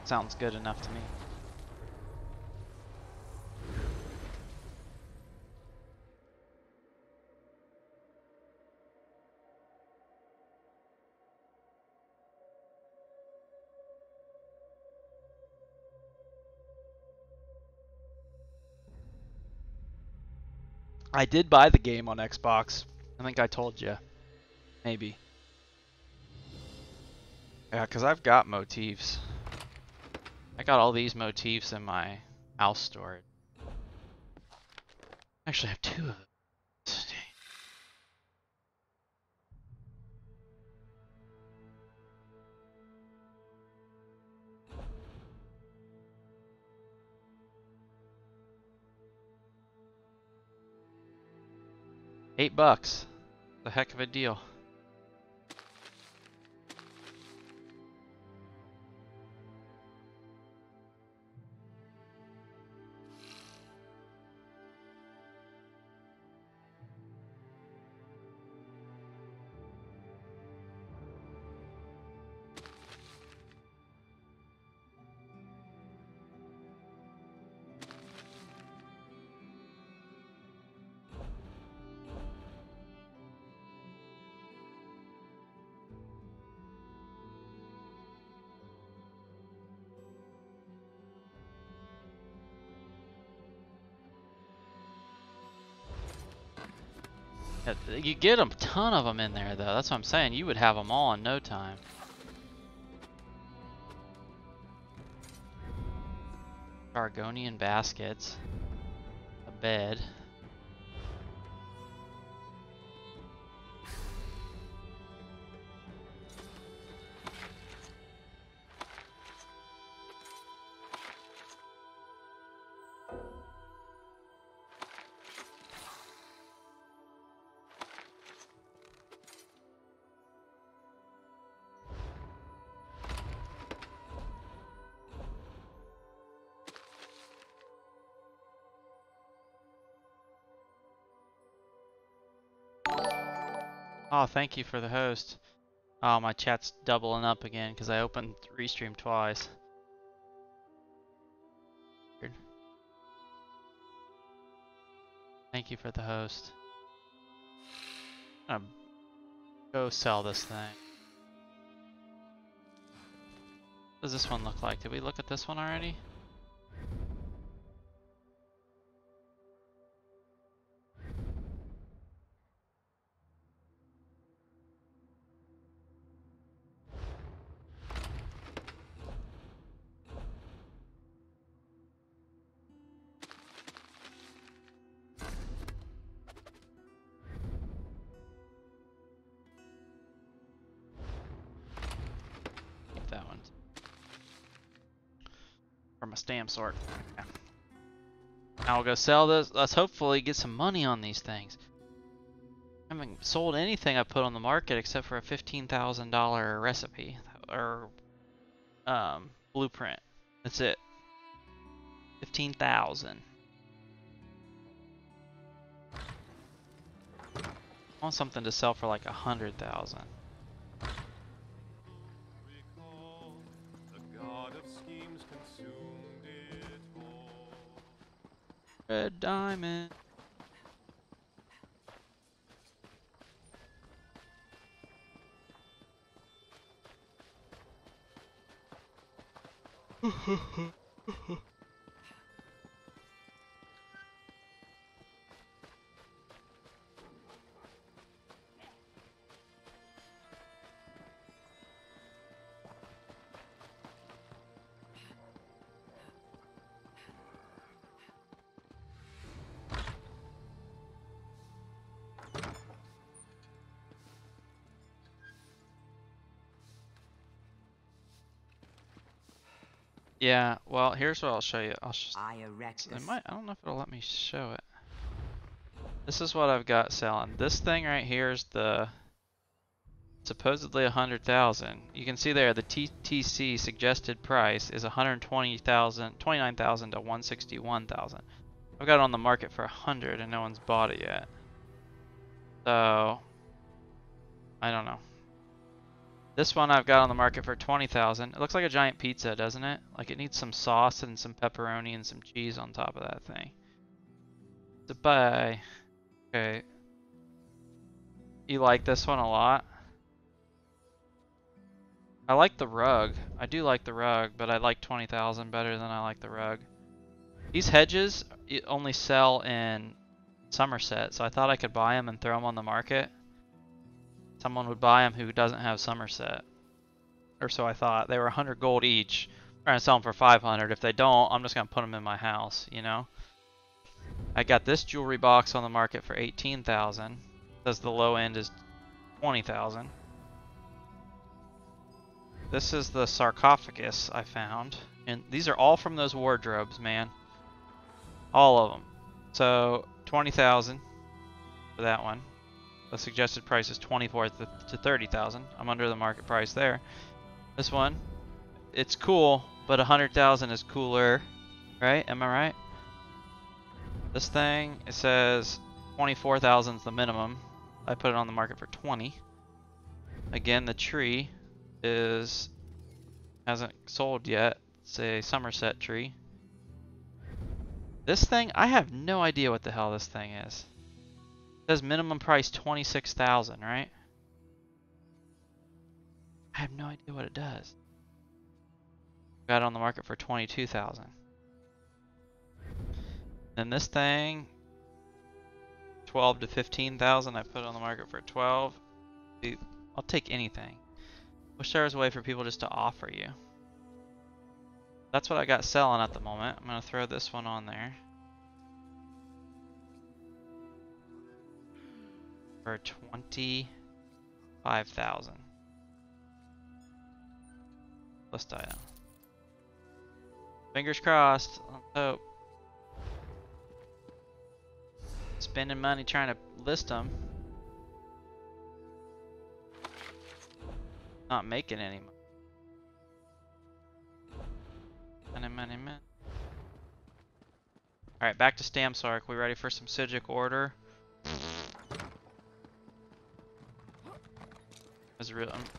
Sounds good enough to me. I did buy the game on Xbox. I think I told you. Maybe. Yeah, because I've got motifs. I got all these motifs in my house storage. Actually, I have 2 of them. $8. A heck of a deal. You get a ton of them in there, though. That's what I'm saying. You would have them all in no time. Argonian baskets. A bed. Oh, thank you for the host. Oh, my chat's doubling up again because I opened Restream twice. Weird. Thank you for the host. I'm gonna go sell this thing. What does this one look like? Did we look at this one already? Keep that one. From a stamp sort. Yeah. Now we'll go sell this. Let's hopefully get some money on these things. I haven't sold anything I put on the market except for a $15,000 recipe or blueprint. That's it. 15,000. I want something to sell for like 100,000. Red diamond. Yeah, well, here's what I'll show you. I erect I don't know if it'll let me show it. This is what I've got selling. This thing right here is the supposedly 100,000. You can see there the TTC suggested price is 120,000, 29,000 to 161,000. I've got it on the market for 100 and no one's bought it yet. So I don't know. This one I've got on the market for 20,000. It looks like a giant pizza, doesn't it? Like it needs some sauce and some pepperoni and some cheese on top of that thing. To buy. Okay. You like this one a lot? I like the rug. I do like the rug, but I like 20,000 better than I like the rug. These hedges only sell in Somerset, so I thought I could buy them and throw them on the market. Someone would buy them who doesn't have Somerset. Or so I thought. They were 100 gold each. I'm trying to sell them for 500. If they don't, I'm just going to put them in my house, you know? I got this jewelry box on the market for 18,000. Says the low end is 20,000. This is the sarcophagus I found. And these are all from those wardrobes, man. All of them. So 20,000 for that one. The suggested price is 24,000 to 30,000. I'm under the market price there. This one, it's cool, but 100,000 is cooler, right? Am I right? This thing, it says 24,000 is the minimum. I put it on the market for 20. Again, the tree hasn't sold yet. It's a Somerset tree. This thing, I have no idea what the hell this thing is. It says minimum price 26,000, right? I have no idea what it does. Got it on the market for 22,000. Then this thing, 12 to 15,000. I put it on the market for 12. I'll take anything. Wish there was a way for people just to offer you. That's what I got selling at the moment. I'm gonna throw this one on there for 25,000. List item. Fingers crossed. Let's hope. Spending money trying to list them. Not making any money. Money. Alright, back to Stamsark. We ready for some Sigic order?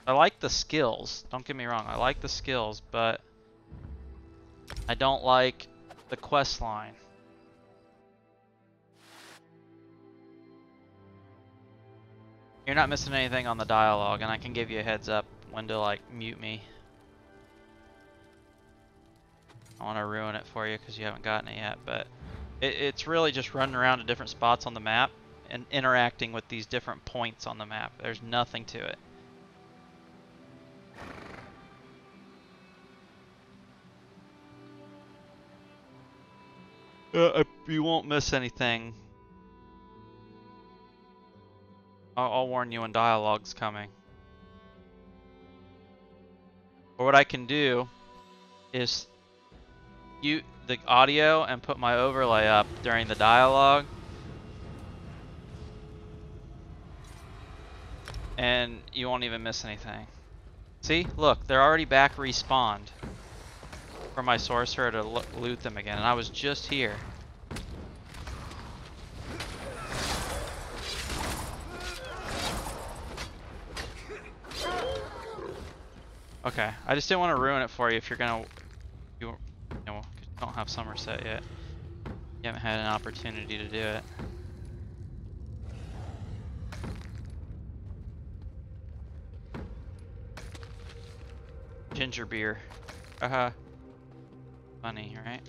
I like the skills. Don't get me wrong. I like the skills, but I don't like the quest line. You're not missing anything on the dialogue, and I can give you a heads up when to like mute me. I want to ruin it for you because you haven't gotten it yet, but it's really just running around to different spots on the map and interacting with these different points on the map. There's nothing to it. You won't miss anything. I'll warn you when dialogue's coming. Or what I can do is mute the audio and put my overlay up during the dialogue. And you won't even miss anything. See? Look, they're already back respawned for my sorcerer to loot them again. And I was just here. Okay, I just didn't want to ruin it for you if you're gonna, you don't have Somerset yet. You haven't had an opportunity to do it. Ginger beer. Funny, right?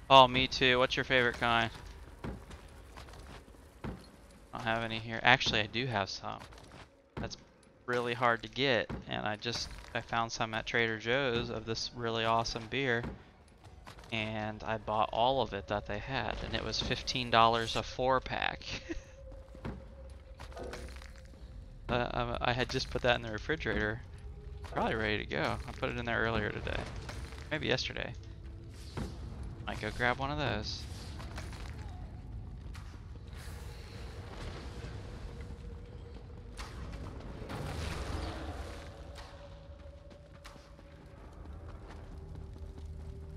Oh, me too. What's your favorite kind? I don't have any here. Actually, I do have some. That's really hard to get, and I found some at Trader Joe's of this really awesome beer. and I bought all of it that they had, and it was $15 a 4-pack. I had just put that in the refrigerator, probably ready to go. I put it in there earlier today, maybe yesterday. Might go grab one of those.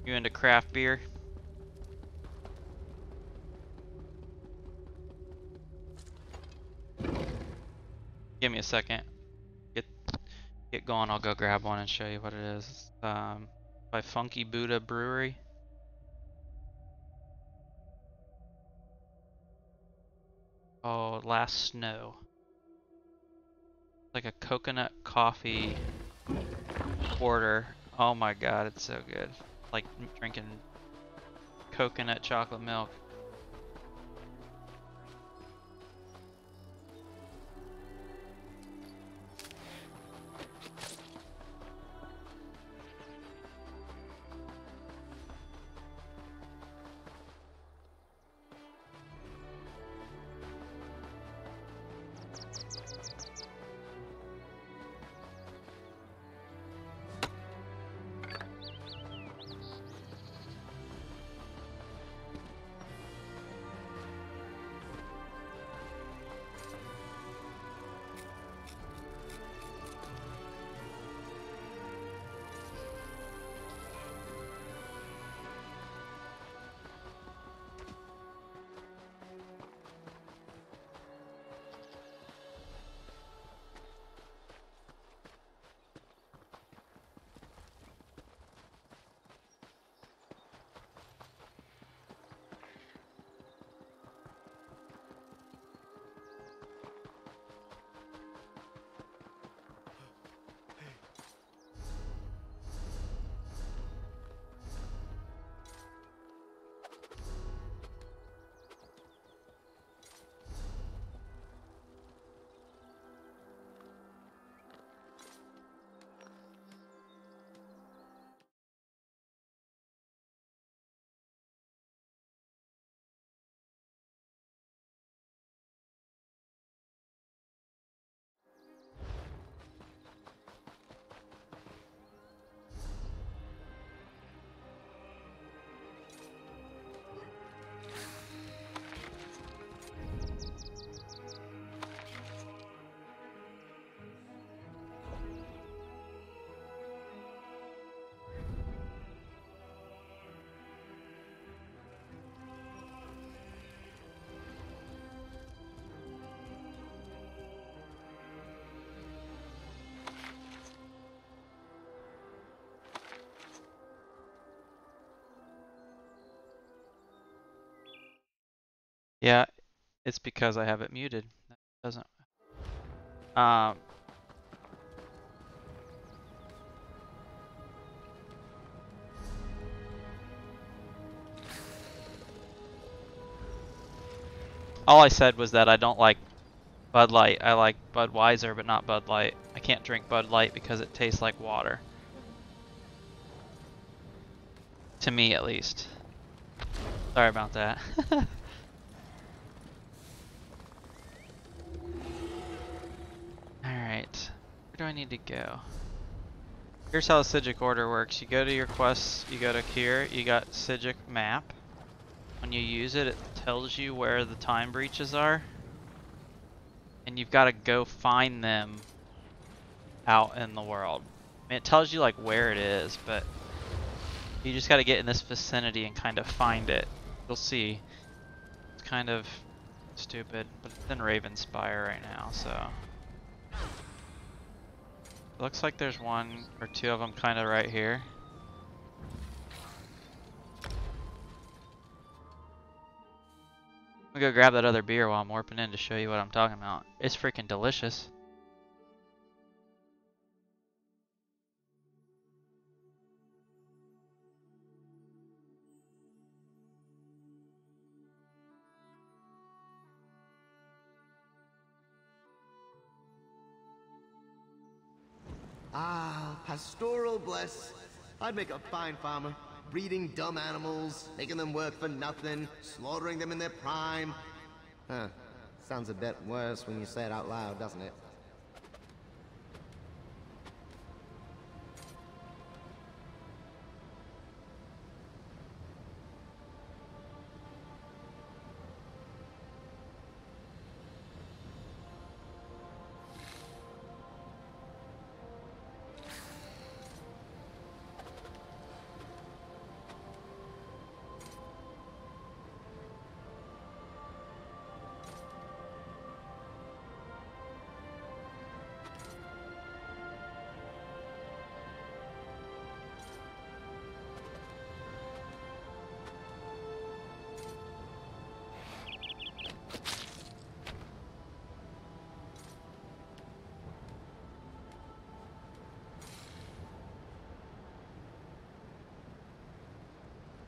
You into craft beer? Give me a second. Get going. I'll go grab one and show you what it is. It's, by Funky Buddha Brewery. Oh, Last Snow. It's like a coconut coffee porter. Oh my god, it's so good. Like drinking coconut chocolate milk. Yeah, it's because I have it muted. It doesn't. All I said was that I don't like Bud Light. I like Budweiser, but not Bud Light. I can't drink Bud Light because it tastes like water. To me, at least. Sorry about that. Alright. Where do I need to go? Here's how the Psijic order works. You go to your quests, you go to here, you got Psijic map. When you use it, it tells you where the time breaches are. And you've got to go find them out in the world. I mean, it tells you like where it is, but you just got to get in this vicinity and kind of find it. You'll see. It's kind of stupid, but it's in Ravenspire right now, so. It looks like there's one or two of them kind of right here. I'm gonna go grab that other beer while I'm warping in to show you what I'm talking about. It's freaking delicious. Ah, pastoral bliss. I'd make a fine farmer. Breeding dumb animals, making them work for nothing, slaughtering them in their prime. Huh. Sounds a bit worse when you say it out loud, doesn't it?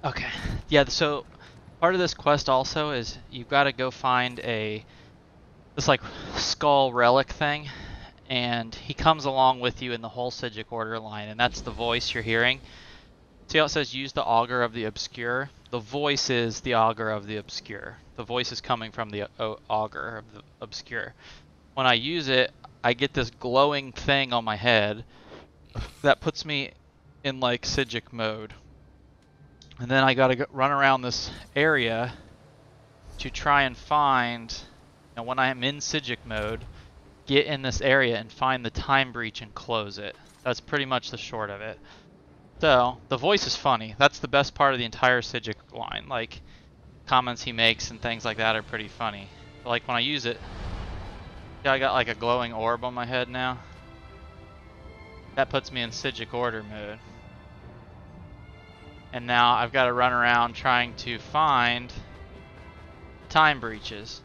Okay. Yeah, so part of this quest also is you've got to go find this like skull relic thing, and he comes along with you in the whole Psijic Order line, and that's the voice you're hearing. See how it says use the Augur of the Obscure? The voice is the Augur of the Obscure. The voice is coming from the Augur of the Obscure. When I use it, I get this glowing thing on my head that puts me in like Psijic mode. And then I gotta run around this area to try and find, when I'm in Psijic mode, get in this area and find the time breach and close it. That's pretty much the short of it. So, the voice is funny. That's the best part of the entire Psijic line. Like, comments he makes and things like that are pretty funny. But like when I use it, yeah, I got like a glowing orb on my head now. That puts me in Psijic Order mode. And now I've got to run around trying to find time breaches.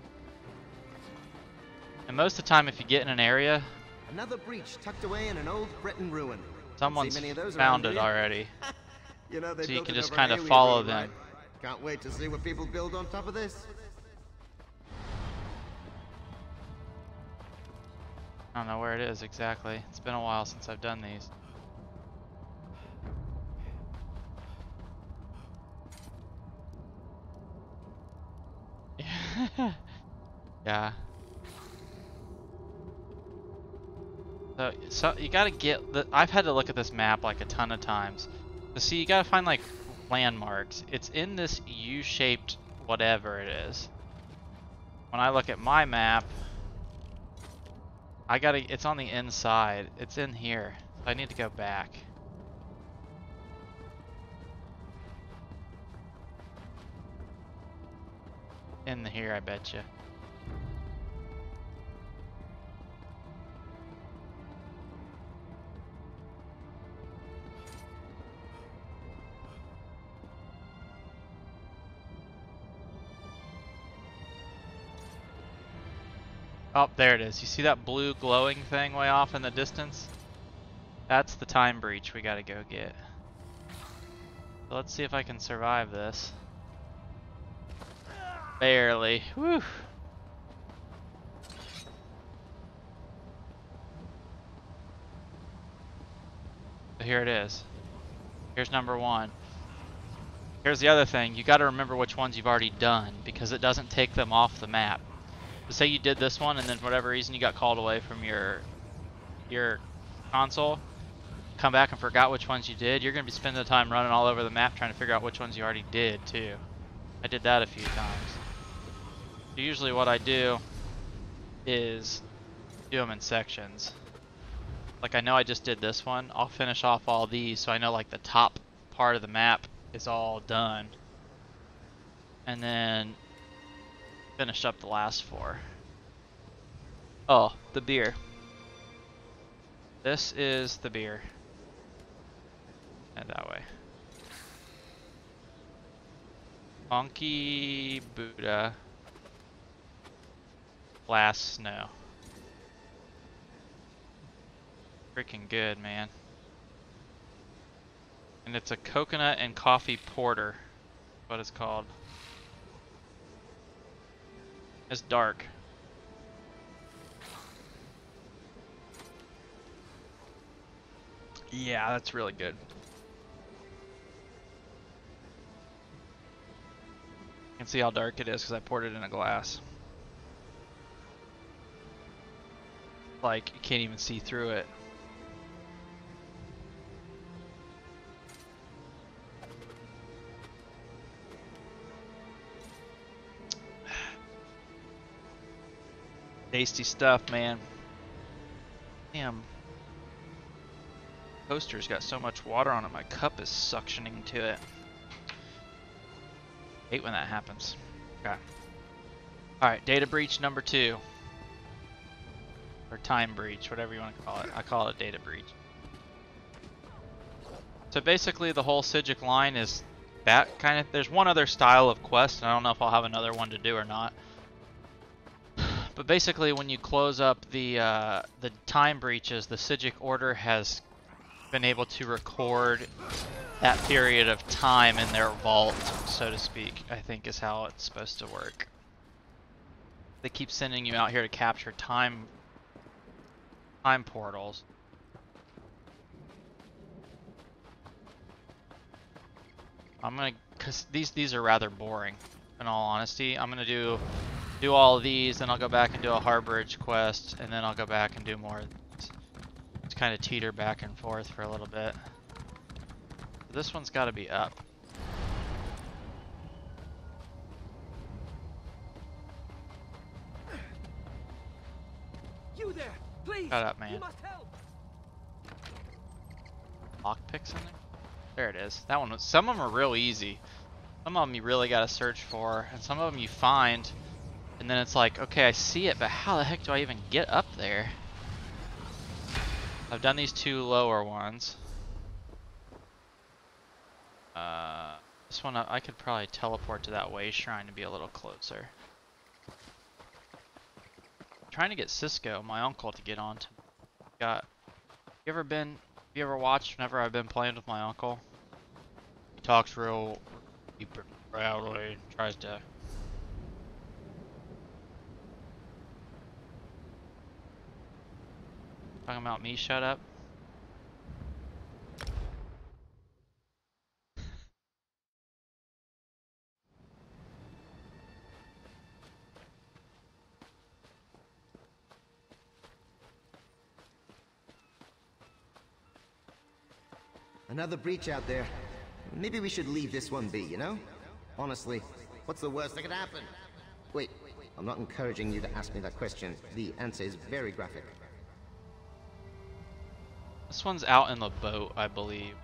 And most of the time if you get in an area, another breach tucked away in an old Breton ruin. Someone's found it already. You know, so you can just kind of follow them. Right? Can't wait to see what people build on top of this. I don't know where it is exactly. It's been a while since I've done these. Yeah. So you gotta get the. I've had to look at this map like a ton of times. To see, you gotta find like landmarks. It's in this U-shaped whatever it is. When I look at my map, it's on the inside. It's in here. I need to go back. In here, I betcha. Oh, there it is. You see that blue glowing thing way off in the distance? That's the time breach we gotta go get. So let's see if I can survive this. Barely. Whew. So here it is. Here's number 1. Here's the other thing. You gotta remember which ones you've already done, because it doesn't take them off the map. So say you did this one and then for whatever reason you got called away from your console, come back and forgot which ones you did, you're going to be spending the time running all over the map trying to figure out which ones you already did too. I did that a few times. Usually what I do is do them in sections. Like I know I just did this one, I'll finish off all these so I know like the top part of the map is all done. And then finish up the last 4. Oh, the beer. This is the beer. And that way. Funky Buddha. Last snow. Freaking good, man. And it's a coconut and coffee porter. What it's called. It's dark. Yeah, that's really good. can see how dark it is because I poured it in a glass. Like, you can't even see through it. Tasty stuff, man. Damn. Coaster's got so much water on it, my cup is suctioning to it. Hate when that happens. Okay. Alright, data breach number 2. Or time breach, whatever you want to call it. I call it a data breach. So basically the whole Sigic line is that kind of... There's one other style of quest, and I don't know if I'll have another one to do or not. But basically when you close up the time breaches, the Sigic Order has been able to record that period of time in their vault, so to speak, I think is how it's supposed to work. They keep sending you out here to capture time portals. I'm gonna, cause these are rather boring, in all honesty. I'm gonna do all of these, then I'll go back and do a Harborage quest, and then I'll go back and do more. It's kind of teeter back and forth for a little bit. This one's got to be up. You there, please. Shut up, man. You must help. Lockpicks in there? There it is. That one was, some of them are real easy. Some of them you really got to search for, and some of them you find, and then it's like, okay, I see it, but how the heck do I even get up there? I've done these 2 lower ones. This one I could probably teleport to that way shrine to be a little closer. I'm trying to get Cisco, my uncle, to get on to me. You ever watched whenever I've been playing with my uncle? He talks real deep and proudly, tries to... Talking about me, shut up. Another breach out there. Maybe we should leave this one be, you know? Honestly, what's the worst that could happen? Wait, I'm not encouraging you to ask me that question. The answer is very graphic. This one's out in the boat, I believe.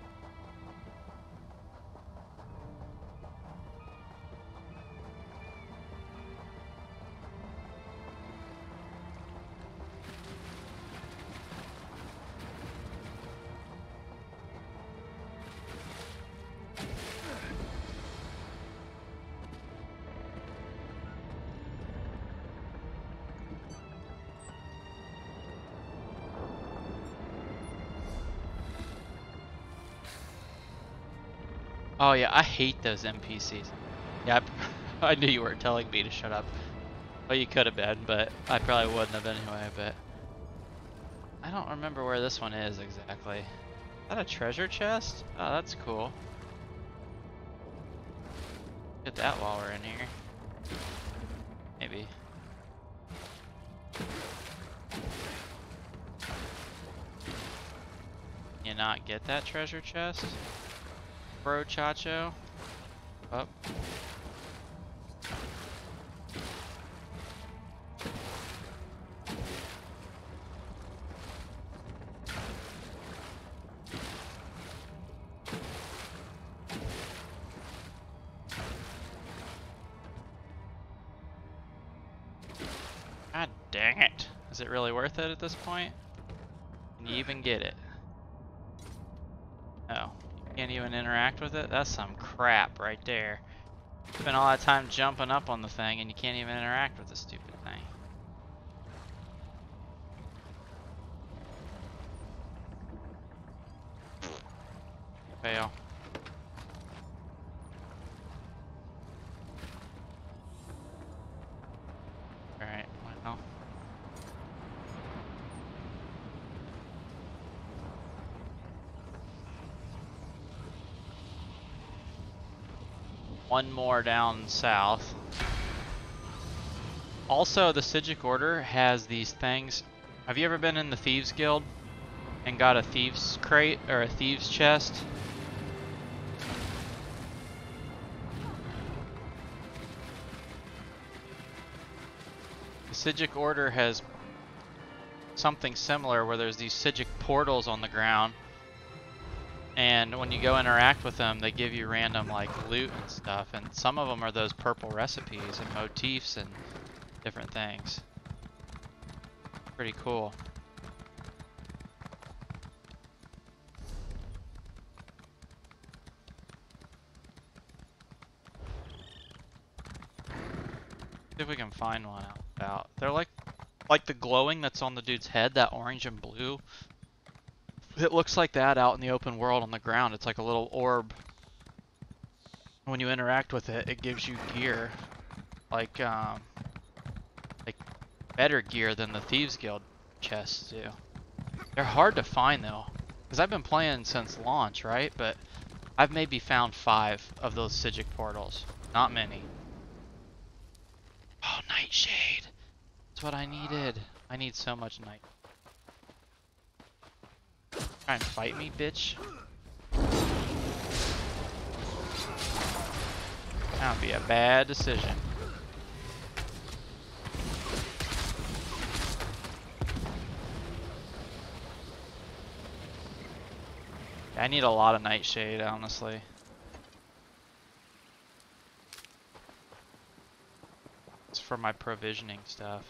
Oh yeah, I hate those NPCs. Yeah, I knew you weren't telling me to shut up. Well, you could have been, but I probably wouldn't have anyway, but... I don't remember where this one is exactly. Is that a treasure chest? Oh, that's cool. Get that while we're in here. Maybe. You not get that treasure chest? Bro Chacho. Up. God dang it. Is it really worth it at this point? Can you even get it? Oh. Can't even interact with it? That's some crap right there. Spend all that time jumping up on the thing and you can't even interact with the stupid thing. Fail. Alright, well. one more down south. Also, the Psijic Order has these things. Have you ever been in the Thieves Guild and got a Thieves Crate or a Thieves Chest? The Psijic Order has something similar where there's these Psijic portals on the ground, and when you go interact with them, they give you random like loot and stuff, and some of them are those purple recipes and motifs and different things. Pretty cool. See if we can find one out about. They're like the glowing that's on the dude's head, that orange and blue. It looks like that out in the open world on the ground. It's like a little orb. When you interact with it, it gives you gear, like better gear than the Thieves Guild chests do. They're hard to find though, because I've been playing since launch, right? But I've maybe found 5 of those Psijic portals. Not many. Oh, Nightshade. That's what I needed. I need so much night. Try and fight me, bitch. That would be a bad decision. I need a lot of Nightshade, honestly. It's for my provisioning stuff.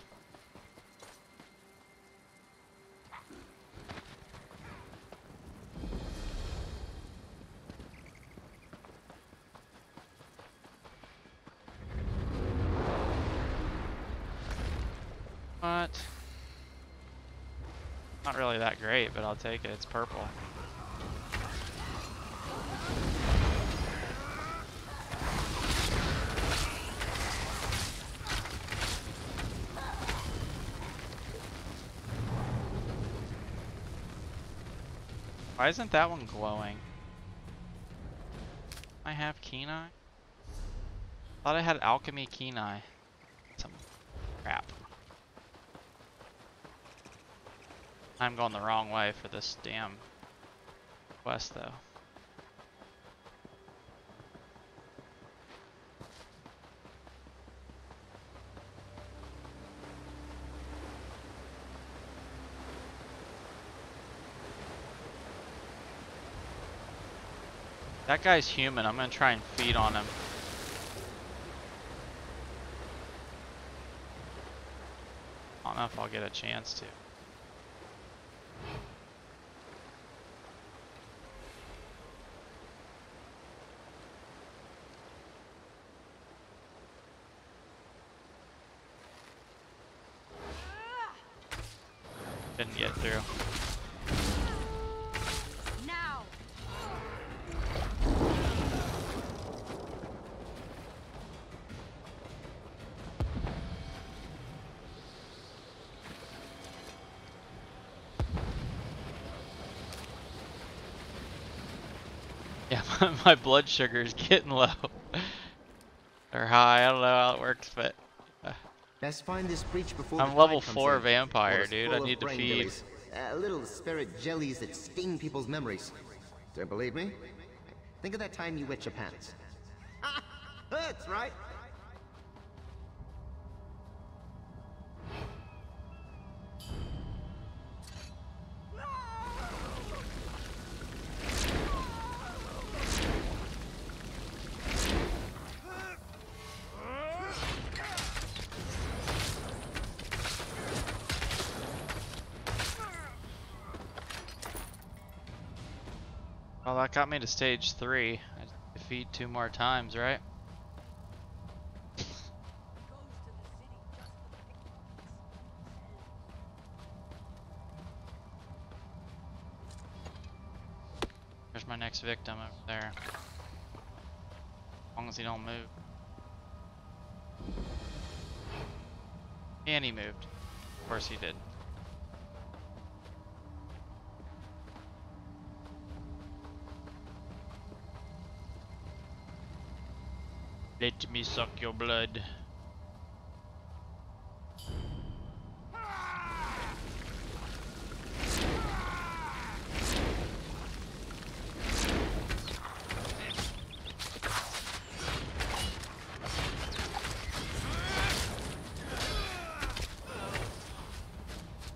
What? Not really that great, but I'll take it. It's purple. Why isn't that one glowing? I have Kenai? Thought I had Alchemy Kenai. Some crap. I'm going the wrong way for this damn quest though. That guy's human. I'm gonna try and feed on him. I don't know if I'll get a chance to. Didn't get through. Now. Yeah, my blood sugar is getting low. Or high, I don't know how it works, but Best find this breach before I'm the level tide comes 4 in, vampire, or it's dude. full I of need to brain feed. jellies. Little spirit jellies that sting people's memories. Don't believe me? Think of that time you wet your pants. Hurts, right? Well, that got me to stage 3. I defeat 2 more times, right? There's my next victim over there. As long as he don't move. And he moved. Of course he did. Let me suck your blood.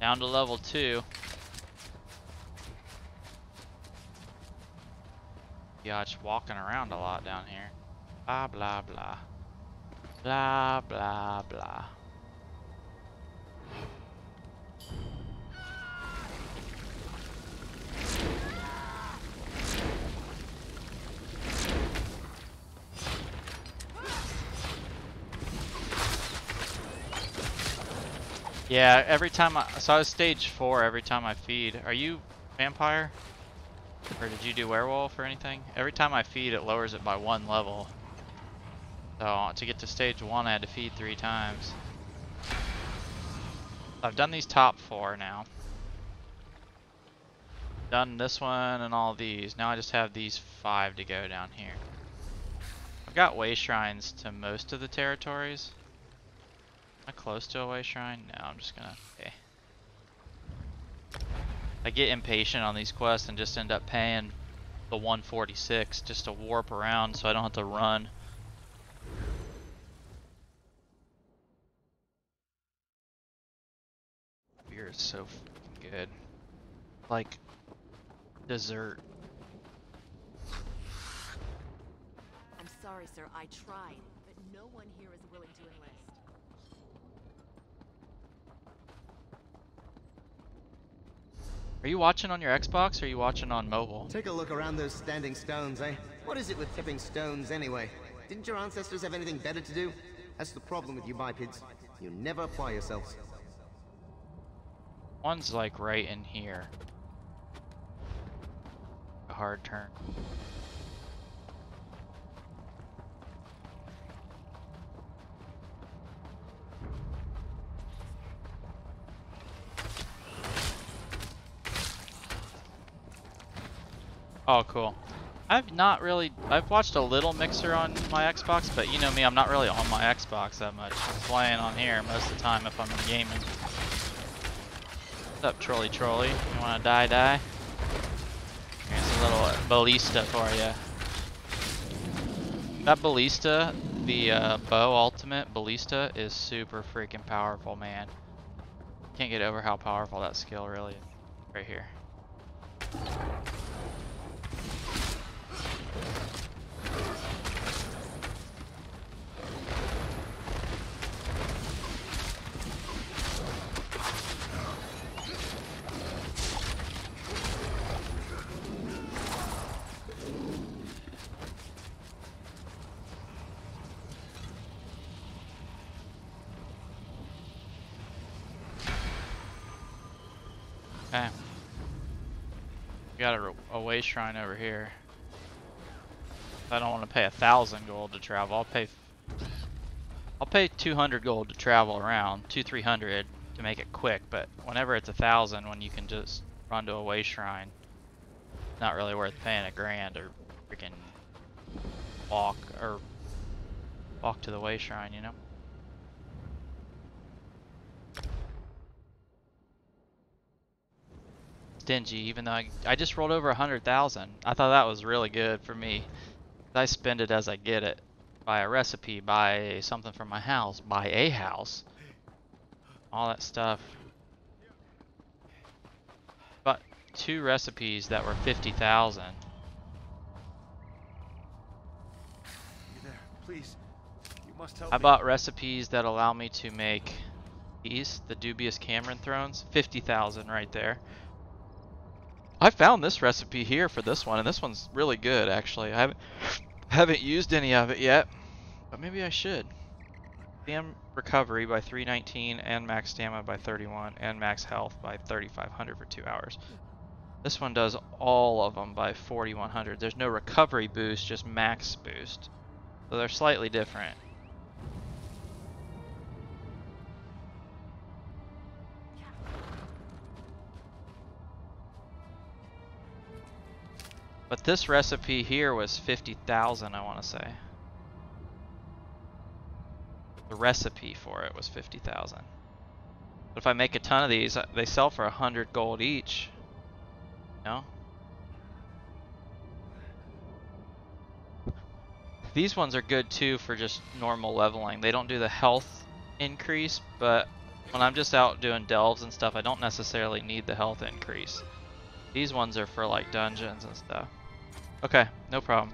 Down to level 2. Yeah, it's walking around a lot down here. Blah blah blah. Blah blah blah. Yeah, every time so I was stage 4 every time I feed. Are you vampire? Or did you do werewolf or anything? Every time I feed, it lowers it by 1 level. So to get to stage 1, I had to feed 3 times. I've done these top 4 now. Done this one and all these. Now I just have these 5 to go down here. I've got way shrines to most of the territories. Am I close to a way shrine? No, I'm just gonna. Okay. I get impatient on these quests and just end up paying the 146 just to warp around so I don't have to run. Beer is so fucking good. Like dessert. I'm sorry, sir. I tried, but no one here is willing to enlist. Are you watching on your Xbox or are you watching on mobile? Take a look around those standing stones, eh? What is it with tipping stones anyway? Didn't your ancestors have anything better to do? That's the problem with you bipeds. You never apply yourselves. One's like right in here. A hard turn. Oh, cool. I've watched a little Mixer on my Xbox, but you know me, I'm not really on my Xbox that much. I'm playing on here most of the time if I'm gaming. What's up, Trolley? You wanna die? Here's a little ballista for you. That ballista, the bow ultimate ballista, is super freaking powerful, man. Can't get over how powerful that skill really is. Right here. Okay. We got a way shrine over here. I don't want to pay 1,000 gold to travel. I'll pay 200 gold to travel around, 200-300 to make it quick. But whenever it's 1,000, when you can just run to a way shrine, not really worth paying $1,000 or freaking walk to the way shrine, you know. Stingy, even though I just rolled over 100,000. I thought that was really good for me. I spend it as I get it. Buy a recipe, buy something for my house, buy a house, all that stuff. But 2 recipes that were 50,000. Please, you must help I me. bought recipes that allow me to make these, the dubious Cameron thrones, 50,000 right there. I found this recipe here for this one, and this one's really good actually. I haven't used any of it yet, but maybe I should. Stam recovery by 319 and max stamina by 31 and max health by 3,500 for 2 hours. This one does all of them by 4,100. There's no recovery boost, just max boost. So they're slightly different. But this recipe here was 50,000, I want to say. The recipe for it was 50,000. But if I make a ton of these, they sell for 100 gold each. You know? These ones are good too for just normal leveling. They don't do the health increase, but when I'm just out doing delves and stuff, I don't necessarily need the health increase. These ones are for like dungeons and stuff. Okay, no problem.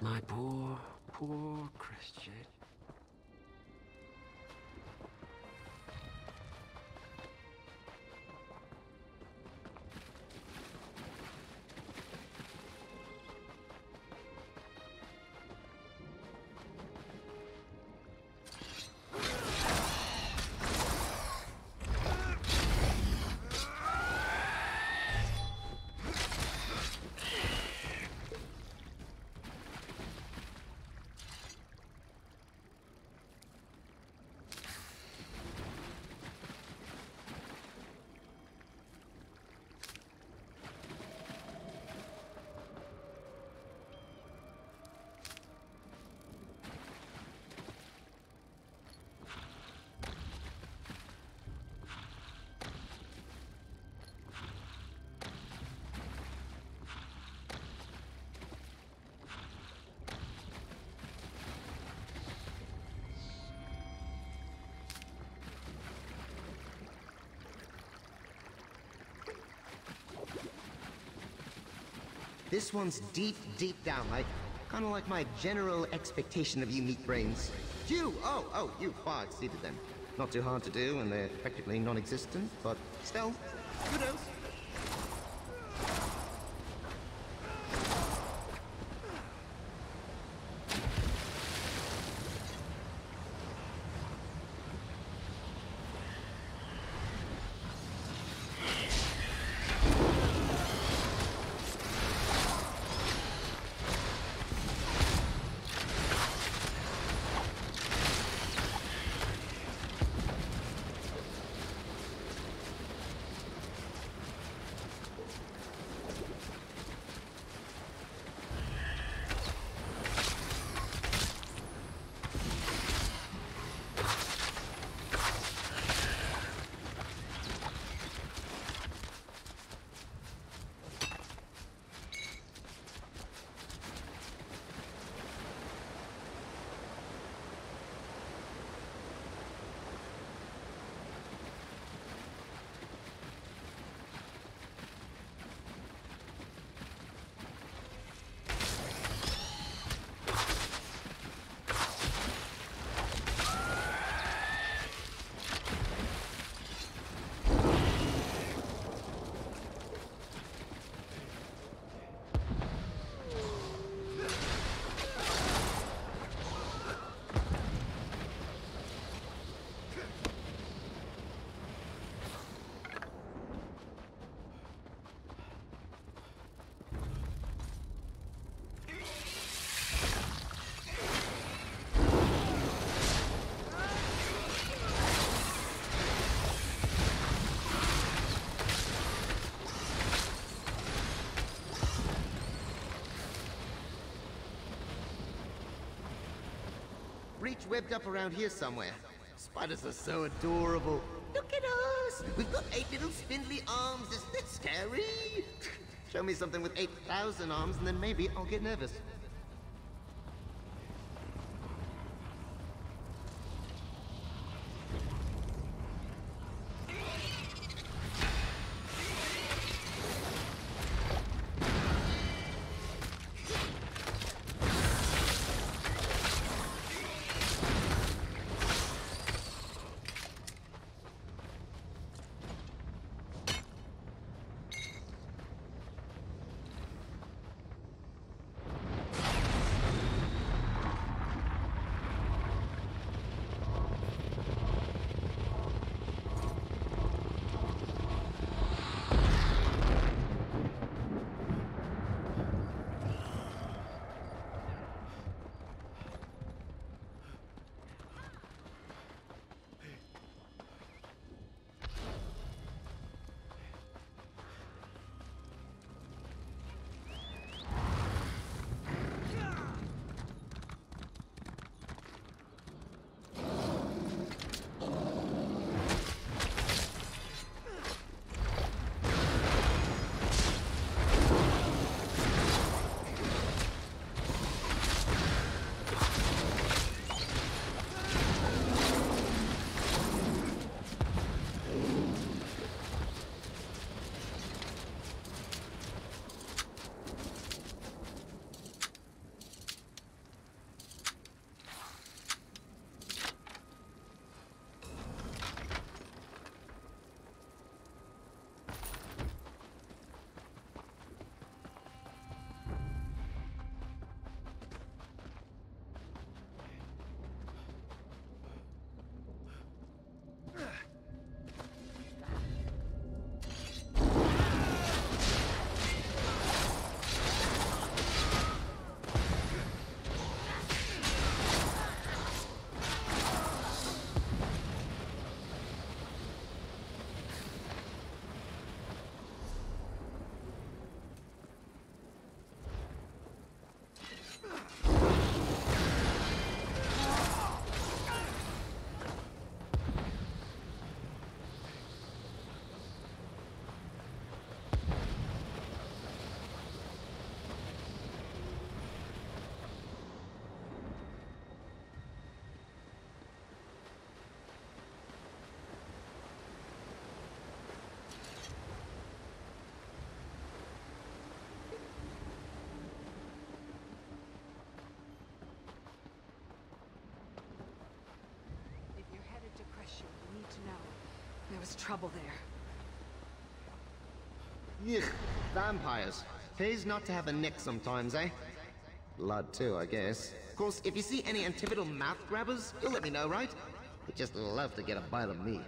My poor, poor Christian. This one's deep, deep down, like, kind of like my general expectation of you meat brains. You! Oh, you far exceeded them. Not too hard to do, and they're practically non-existent, but still, kudos. It's webbed up around here somewhere. Spiders are so adorable. Look at us! We've got 8 little spindly arms. Isn't that scary? Show me something with 8,000 arms and then maybe I'll get nervous. There was trouble there. Ugh, vampires. Pays not to have a nick sometimes, eh? Blood too, I guess. Of course, if you see any antipodal mouth grabbers, you'll let me know, right? I'd just love to get a bite of me.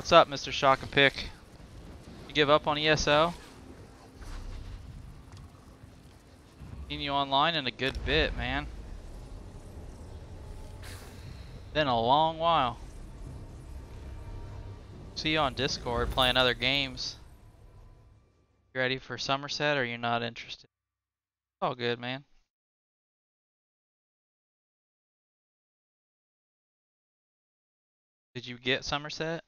What's up, Mr. Shock and Pick? You give up on ESO? Seen you online in a good bit, man. Been a long while. See you on Discord playing other games. You ready for Somerset or you're not interested? It's all good, man. Did you get Somerset?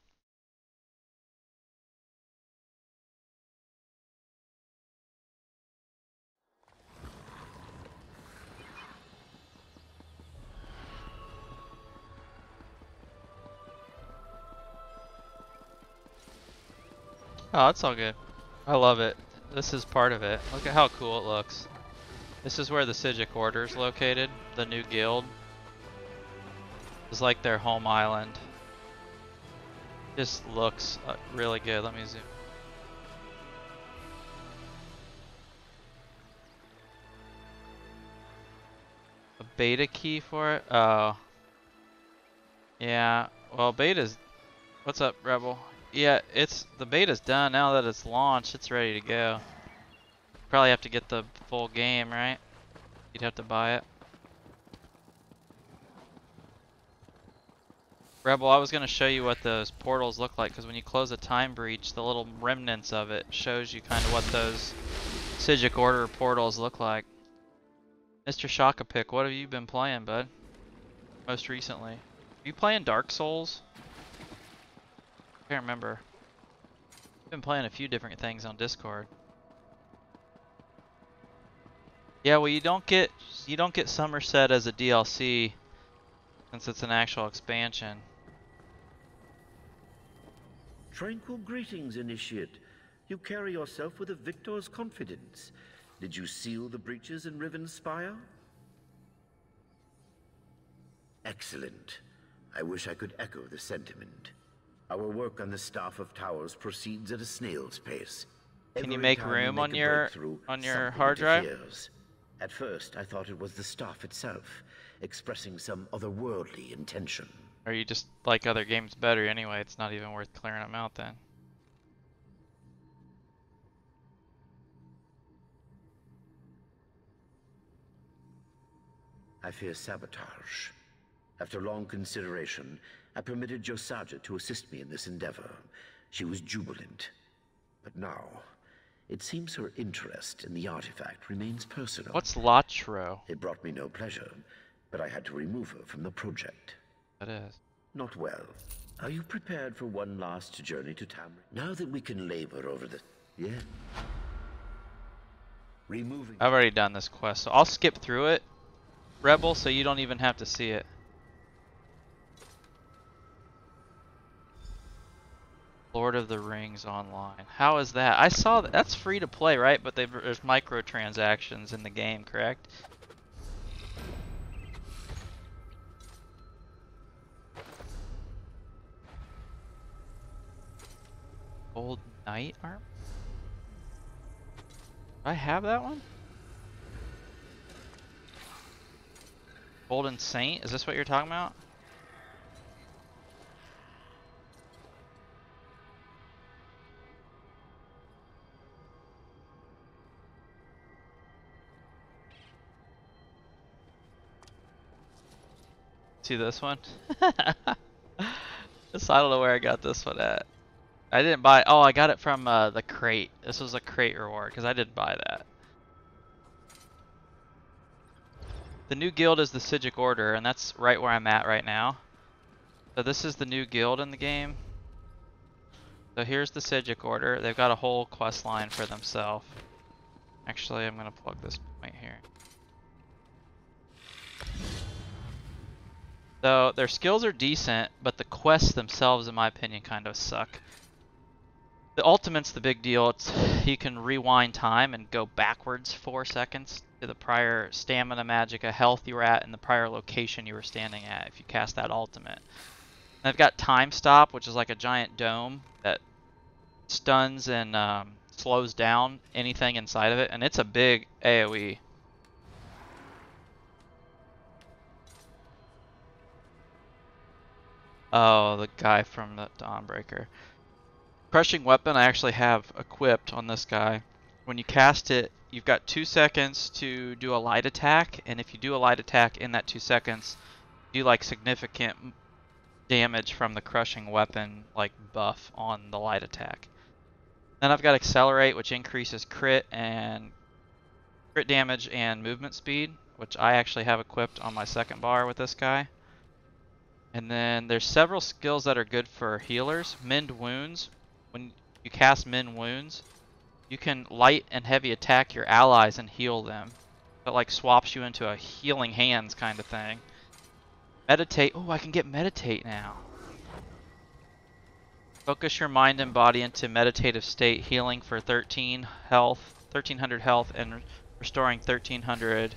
Oh, it's all good. I love it. This is part of it. Look at how cool it looks. This is where the Psijic Order is located, the new guild. It's like their home island. Just looks really good. Let me zoom. A beta key for it? Oh. Yeah, well beta's... What's up, Rebel? Yeah, the beta's done. Now that it's launched, it's ready to go. Probably have to get the full game, right? You'd have to buy it. Rebel, I was going to show you what those portals look like, because when you close a time breach, the little remnants of it shows you kind of what those Psijic Order portals look like. Mr. Shakapic, what have you been playing, bud? Most recently. Are you playing Dark Souls? I can't remember. I've been playing a few different things on Discord. Yeah, well you don't get Somerset as a DLC since it's an actual expansion. Tranquil greetings, Initiate. You carry yourself with a victor's confidence. Did you seal the breaches in Riven's spire? Excellent. I wish I could echo the sentiment. Our work on the Staff of Towers proceeds at a snail's pace. Can you make room on your hard drive? Interferes. At first, I thought it was the staff itself, expressing some otherworldly intention. Or you just like other games better anyway, it's not even worth clearing them out then. I fear sabotage. After long consideration, I permitted Josaja to assist me in this endeavor. She was jubilant. But now, it seems her interest in the artifact remains personal. What's Latro? It brought me no pleasure, but I had to remove her from the project. That is. Not well. Are you prepared for one last journey to Tamriel? Now that we can labor over the... Yeah. Removing... I've already done this quest, so I'll skip through it, Rebel, so you don't even have to see it. Lord of the Rings Online. How is that? I saw that. That's free to play, right? But there's microtransactions in the game, correct? Old Knight arm? Do I have that one? Golden Saint? Is this what you're talking about? See this one? Just, I don't know where I got this one at. I didn't buy. Oh, I got it from the crate. This was a crate reward because I didn't buy that. The new guild is the Psijic Order, and that's right where I'm at right now. So this is the new guild in the game. So here's the Psijic Order. They've got a whole quest line for themselves. Actually, I'm gonna plug this point here. So their skills are decent, but the quests themselves, in my opinion, kind of suck. The ultimate's the big deal. It's you can rewind time and go backwards 4 seconds to the prior stamina magic, a health you were at, and the prior location you were standing at if you cast that ultimate. And they've got time stop, which is like a giant dome that stuns and slows down anything inside of it, and it's a big AoE. Oh, the guy from the Dawnbreaker. Crushing Weapon I actually have equipped on this guy. When you cast it, you've got 2 seconds to do a light attack, and if you do a light attack in that 2 seconds, do like significant damage from the crushing weapon like buff on the light attack. Then I've got Accelerate, which increases crit damage and movement speed, which I actually have equipped on my second bar with this guy. And then there's several skills that are good for healers. Mend Wounds. When you cast Mend Wounds, you can light and heavy attack your allies and heal them. It like swaps you into a healing hands kind of thing. Meditate. Oh, I can get Meditate now. Focus your mind and body into meditative state, healing for 1300 health, and restoring 1300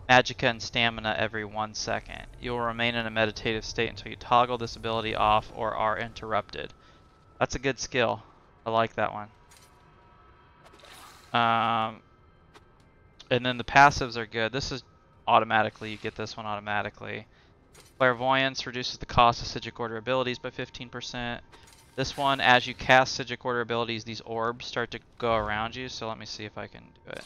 magicka and stamina every 1 second. You will remain in a meditative state until you toggle this ability off or are interrupted. That's a good skill. I like that one. And then the passives are good. This is automatically, you get this one automatically. Clairvoyance reduces the cost of Psijic Order abilities by 15%. This one, as you cast Psijic Order abilities, these orbs start to go around you. So let me see if I can do it.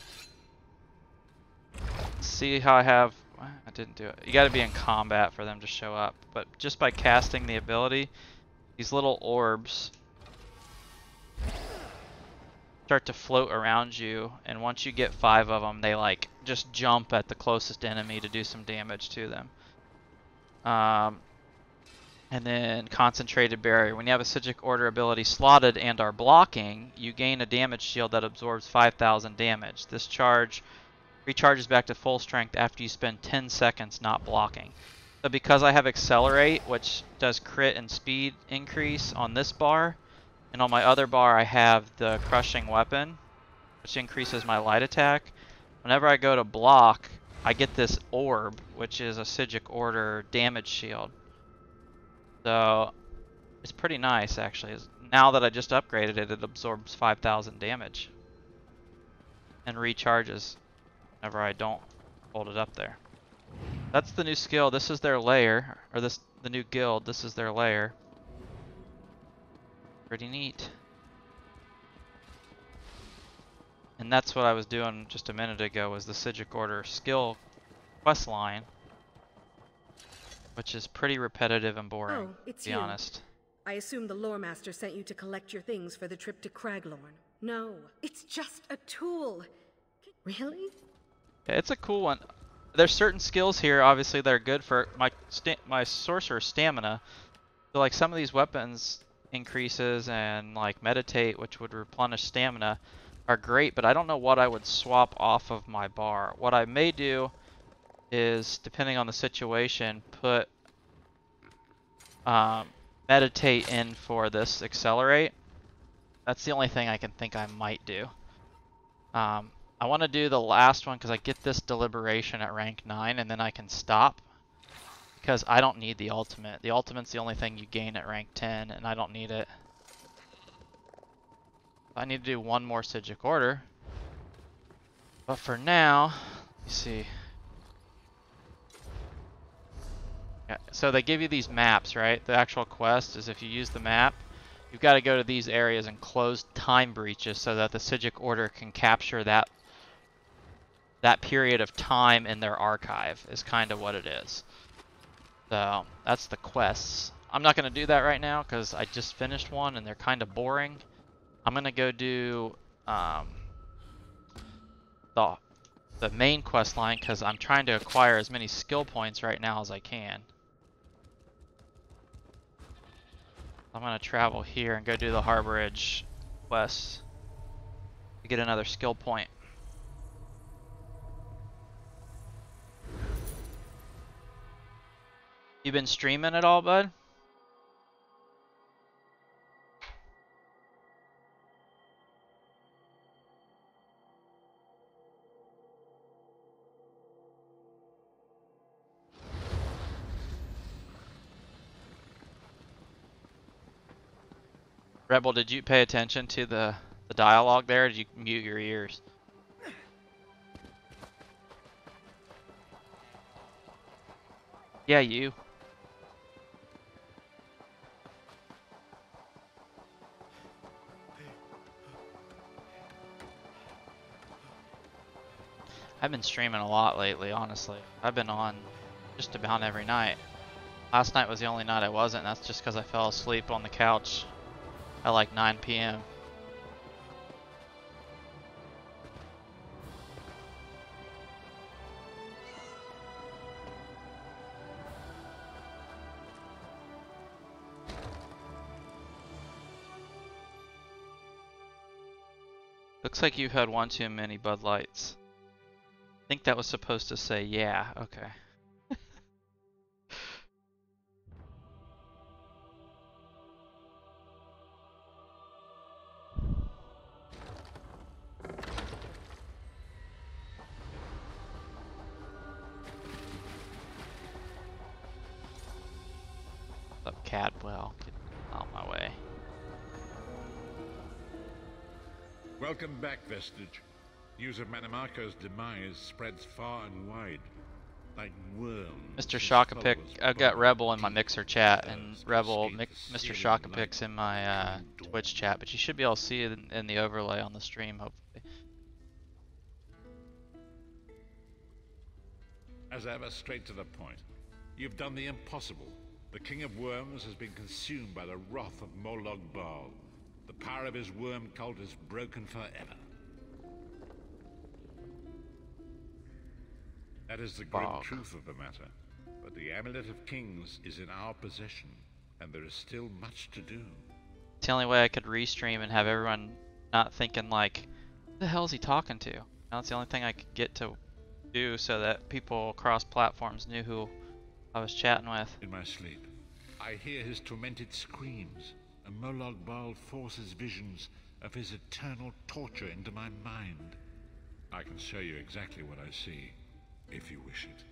See how I have... I didn't do it. You got to be in combat for them to show up. But just by casting the ability, these little orbs start to float around you. And once you get 5 of them, they like just jump at the closest enemy to do some damage to them. And then Concentrated Barrier. When you have a Psijic Order ability slotted and are blocking, you gain a damage shield that absorbs 5,000 damage. This charge recharges back to full strength after you spend 10 seconds not blocking. So because I have Accelerate, which does crit and speed increase on this bar, and on my other bar I have the Crushing Weapon, which increases my light attack. Whenever I go to block, I get this orb, which is a Psijic Order damage shield. So it's pretty nice actually. Now that I just upgraded it, it absorbs 5,000 damage and recharges whenever I don't hold it up there. That's the new skill. This is their lair, or the new guild. This is their lair. Pretty neat. And that's what I was doing just a minute ago, was the Psijic Order skill quest line, which is pretty repetitive and boring, oh, it's to be honest. I assume the Lore Master sent you to collect your things for the trip to Craglorn. No, it's just a tool. Really? Yeah, it's a cool one. There's certain skills here, obviously, that are good for my sorcerer stamina. So like some of these weapons increases and like Meditate, which would replenish stamina, are great, but I don't know what I would swap off of my bar. What I may do is, depending on the situation, put Meditate in for this Accelerate. That's the only thing I can think I might do. I want to do the last one because I get this Deliberation at rank 9 and then I can stop. Because I don't need the ultimate. The ultimate's the only thing you gain at rank 10 and I don't need it. I need to do one more Psijic Order. But for now, let me see. Yeah, so they give you these maps, right? The actual quest is if you use the map, you've got to go to these areas and close time breaches so that the Psijic Order can capture that period of time in their archive, is kind of what it is. So that's the quests. I'm not going to do that right now because I just finished one and they're kind of boring. I'm going to go do the main quest line because I'm trying to acquire as many skill points right now as I can. I'm going to travel here and go do the Harborage quest to get another skill point. You been streaming at all, bud? Rebel, did you pay attention to the dialogue there? Or did you mute your ears? Yeah, you. I've been streaming a lot lately, honestly. I've been on just about every night. Last night was the only night I wasn't, and that's just because I fell asleep on the couch at like 9 p.m. Looks like you've had one too many Bud Lights. I think that was supposed to say yeah, okay. What's up, Cadwell? Get out my way. Welcome back, Vestige. News of Manimarco's demise spreads far and wide, like worms. Mr. Shakapic, I've got Rebel in my Mixer chat, and Rebel, Mr. Shakapic's in my Twitch chat, but you should be able to see it in the overlay on the stream, hopefully. As ever, straight to the point. You've done the impossible. The King of Worms has been consumed by the wrath of Molog Bal. The power of his worm cult is broken forever. That is the grim truth of the matter. But the Amulet of Kings is in our possession, and there is still much to do. It's the only way I could restream and have everyone not thinking like, who the hell is he talking to? That's the only thing I could get to do so that people across platforms knew who I was chatting with. In my sleep, I hear his tormented screams, and Molog Bal forces visions of his eternal torture into my mind. I can show you exactly what I see, if you wish it.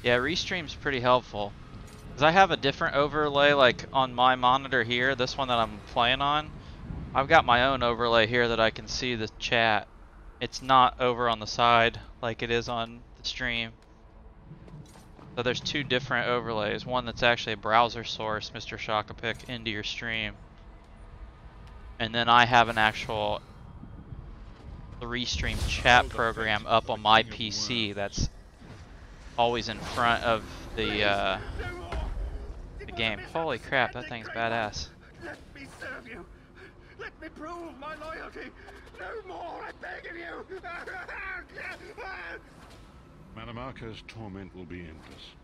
Yeah, restream's pretty helpful. Because I have a different overlay, like on my monitor here, this one that I'm playing on. I've got my own overlay here that I can see the chat. It's not over on the side like it is on the stream. So there's two different overlays. One that's actually a browser source, Mr. Shakapic, into your stream. And then I have an actual restream chat program up on my PC that's always in front of the game. Holy crap, that thing's badass. Let me serve you. Let me prove my loyalty. No more, I beg of you. Manimarco's torment will be endless.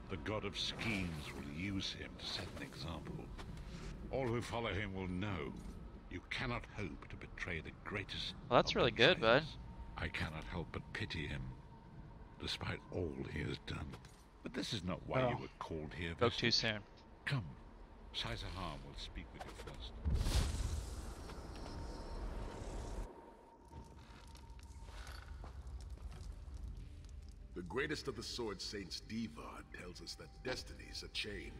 The god of schemes will use him to set an example. All who follow him will know you cannot hope to betray the greatest. Well, that's really good, bud. I cannot help but pity him, despite all he has done. But this is not why you were called here. Spoke too soon. Come, Caesar will speak with you first. The greatest of the Sword Saints, Divad, tells us that destiny's a chain,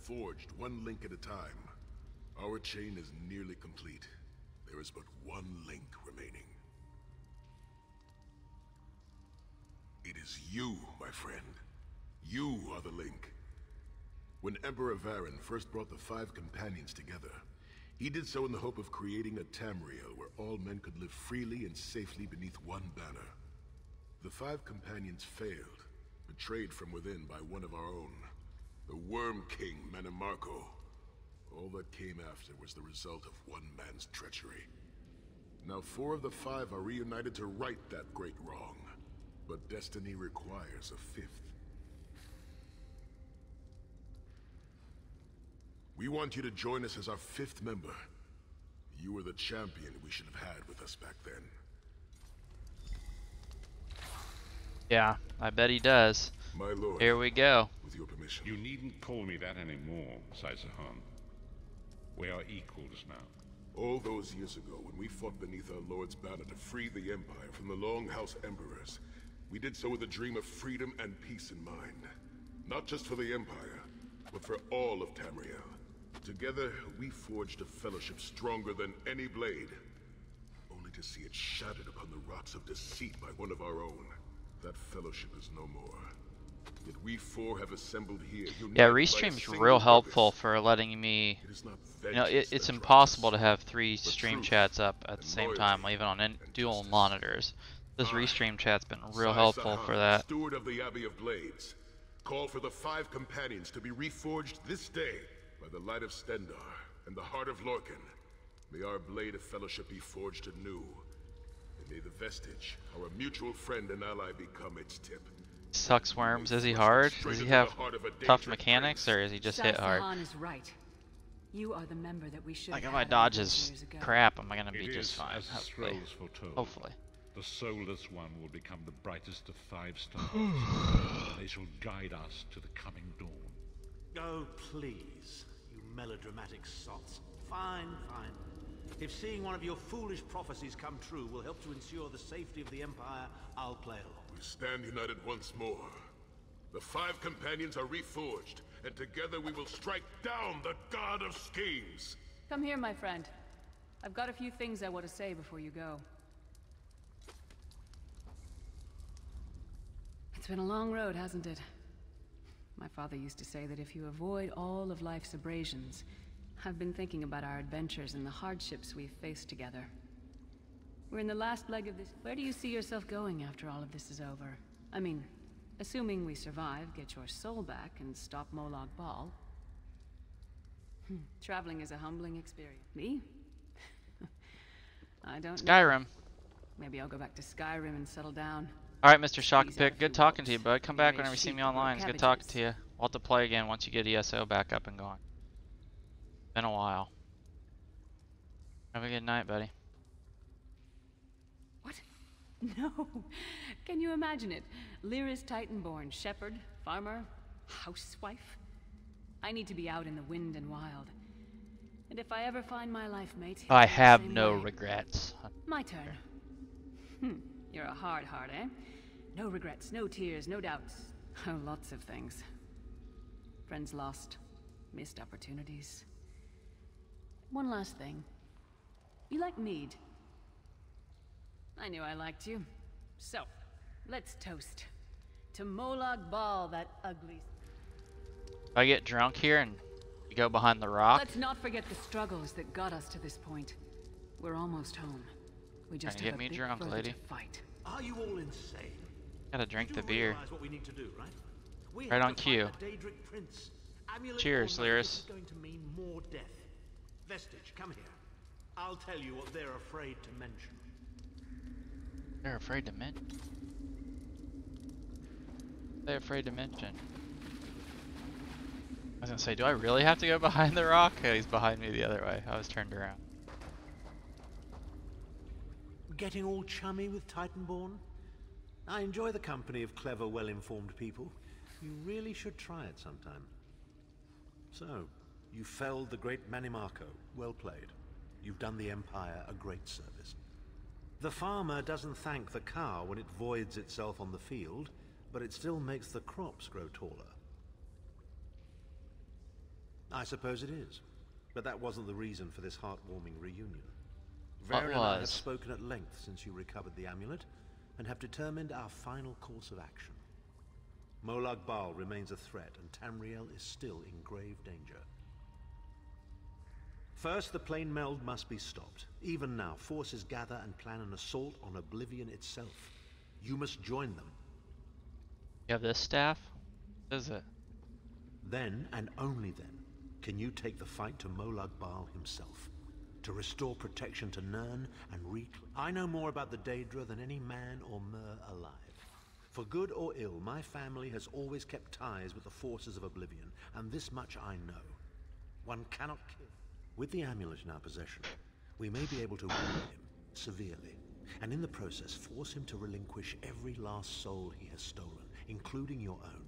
forged one link at a time. Our chain is nearly complete. There is but one link remaining. It is you, my friend. You are the link. When Emperor Varen first brought the 5 companions together, he did so in the hope of creating a Tamriel where all men could live freely and safely beneath one banner. The 5 companions failed, betrayed from within by one of our own, the Worm King Manimarco. All that came after was the result of one man's treachery. Now 4 of the 5 are reunited to right that great wrong, but destiny requires a 5th. We want you to join us as our 5th member. You were the champion we should have had with us back then. Yeah, I bet he does. My lord. Here we go. With your permission. You needn't call me that anymore, Caesar. We are equals now. All those years ago, when we fought beneath our Lord's banner to free the Empire from the Longhouse Emperors, we did so with a dream of freedom and peace in mind. Not just for the Empire, but for all of Tamriel. Together, we forged a fellowship stronger than any blade, only to see it shattered upon the rocks of deceit by one of our own. That fellowship is no more. Yet we four have assembled here. Yeah, united by a restream's single real helpful purpose. for letting me. It is not You know, vengeance it's that impossible drives to us, have three but stream truth chats up at the and same loyalty time, even on and dual justice. monitors. This I, restream chat's been real Sai helpful Sahan, for that. Steward of the Abbey of Blades, call for the 5 companions to be reforged this day by the light of Stendarr and the heart of Lorcan. May our blade of fellowship be forged anew, and may the vestige, our mutual friend and ally, become its tip. Sucks worms. Is he hard? Does he have tough mechanics, or is he just hit hard? Sahan is right. You are the member that we should Like if have my had dodge years is ago. crap, am I gonna be It just is fine? as Hopefully. scrolls foretold. Hopefully. The soulless one will become the brightest of 5 stars. They shall guide us to the coming dawn. Oh, please, you melodramatic sots. Fine, fine. If seeing one of your foolish prophecies come true will help to ensure the safety of the Empire, I'll play along. We stand united once more. The 5 companions are reforged, and together we will strike down the God of Schemes. Come here, my friend. I've got a few things I want to say before you go. It's been a long road, hasn't it? My father used to say that if you avoid all of life's abrasions, I've been thinking about our adventures and the hardships we've faced together. We're in the last leg of this. Where do you see yourself going after all of this is over? I mean, assuming we survive, get your soul back, and stop Molag Bal. Traveling is a humbling experience. Me? I don't know. Skyrim. Maybe I'll go back to Skyrim and settle down. Alright, Mr. Squeeze out a Shockpick, few good talking to you, ropes. bud. Come Maybe back a whenever you see sheep me to grow online. It's good talking cabbages. to you. We'll have to play again once you get ESO back up and going. Been a while. Have a good night, buddy. What? No. Can you imagine it? Lyra's Titanborn, shepherd, farmer, housewife. I need to be out in the wind and wild. And if I ever find my life mate, I it'll be the have same no way. regrets. My turn. You're a hard heart, eh? No regrets, no tears, no doubts. Oh, lots of things. Friends lost, missed opportunities. One last thing. You like mead? I knew I liked you. So, let's toast. To Molag Bal, that ugly... If I get drunk here and you go behind the rock, Let's not forget the struggles that got us to this point. We're almost home. We just Trying to have get a me bit drunk, further lady. to fight. Are you all insane? gotta drink You the do beer. realize what we need to do, right? We Right have on to cue. find the Daedric Prince. Amulet Cheers, or not, this Lyris. is going to mean more death. Vestige, come here. I'll tell you what they're afraid to mention. They're afraid to mention. They're afraid to mention. I was gonna say, do I really have to go behind the rock? Oh, he's behind me the other way. I was turned around. Getting all chummy with Titanborn? I enjoy the company of clever, well-informed people. You really should try it sometime. So, you felled the great Manimarco. Well played. You've done the Empire a great service. The farmer doesn't thank the cow when it voids itself on the field, but it still makes the crops grow taller. I suppose it is, but that wasn't the reason for this heartwarming reunion. What Varen and I have was? spoken at length since you recovered the amulet, and have determined our final course of action. Molag Bal remains a threat, and Tamriel is still in grave danger. First, the plane meld must be stopped. Even now, forces gather and plan an assault on Oblivion itself. You must join them. You have this staff? What is it? Then, and only then, can you take the fight to Molag Bal himself. To restore protection to Nirn and reclaim. I know more about the Daedra than any man or mer alive. For good or ill, my family has always kept ties with the forces of Oblivion, and this much I know. One cannot kill. With the amulet in our possession, we may be able to wound him severely, and in the process force him to relinquish every last soul he has stolen, including your own.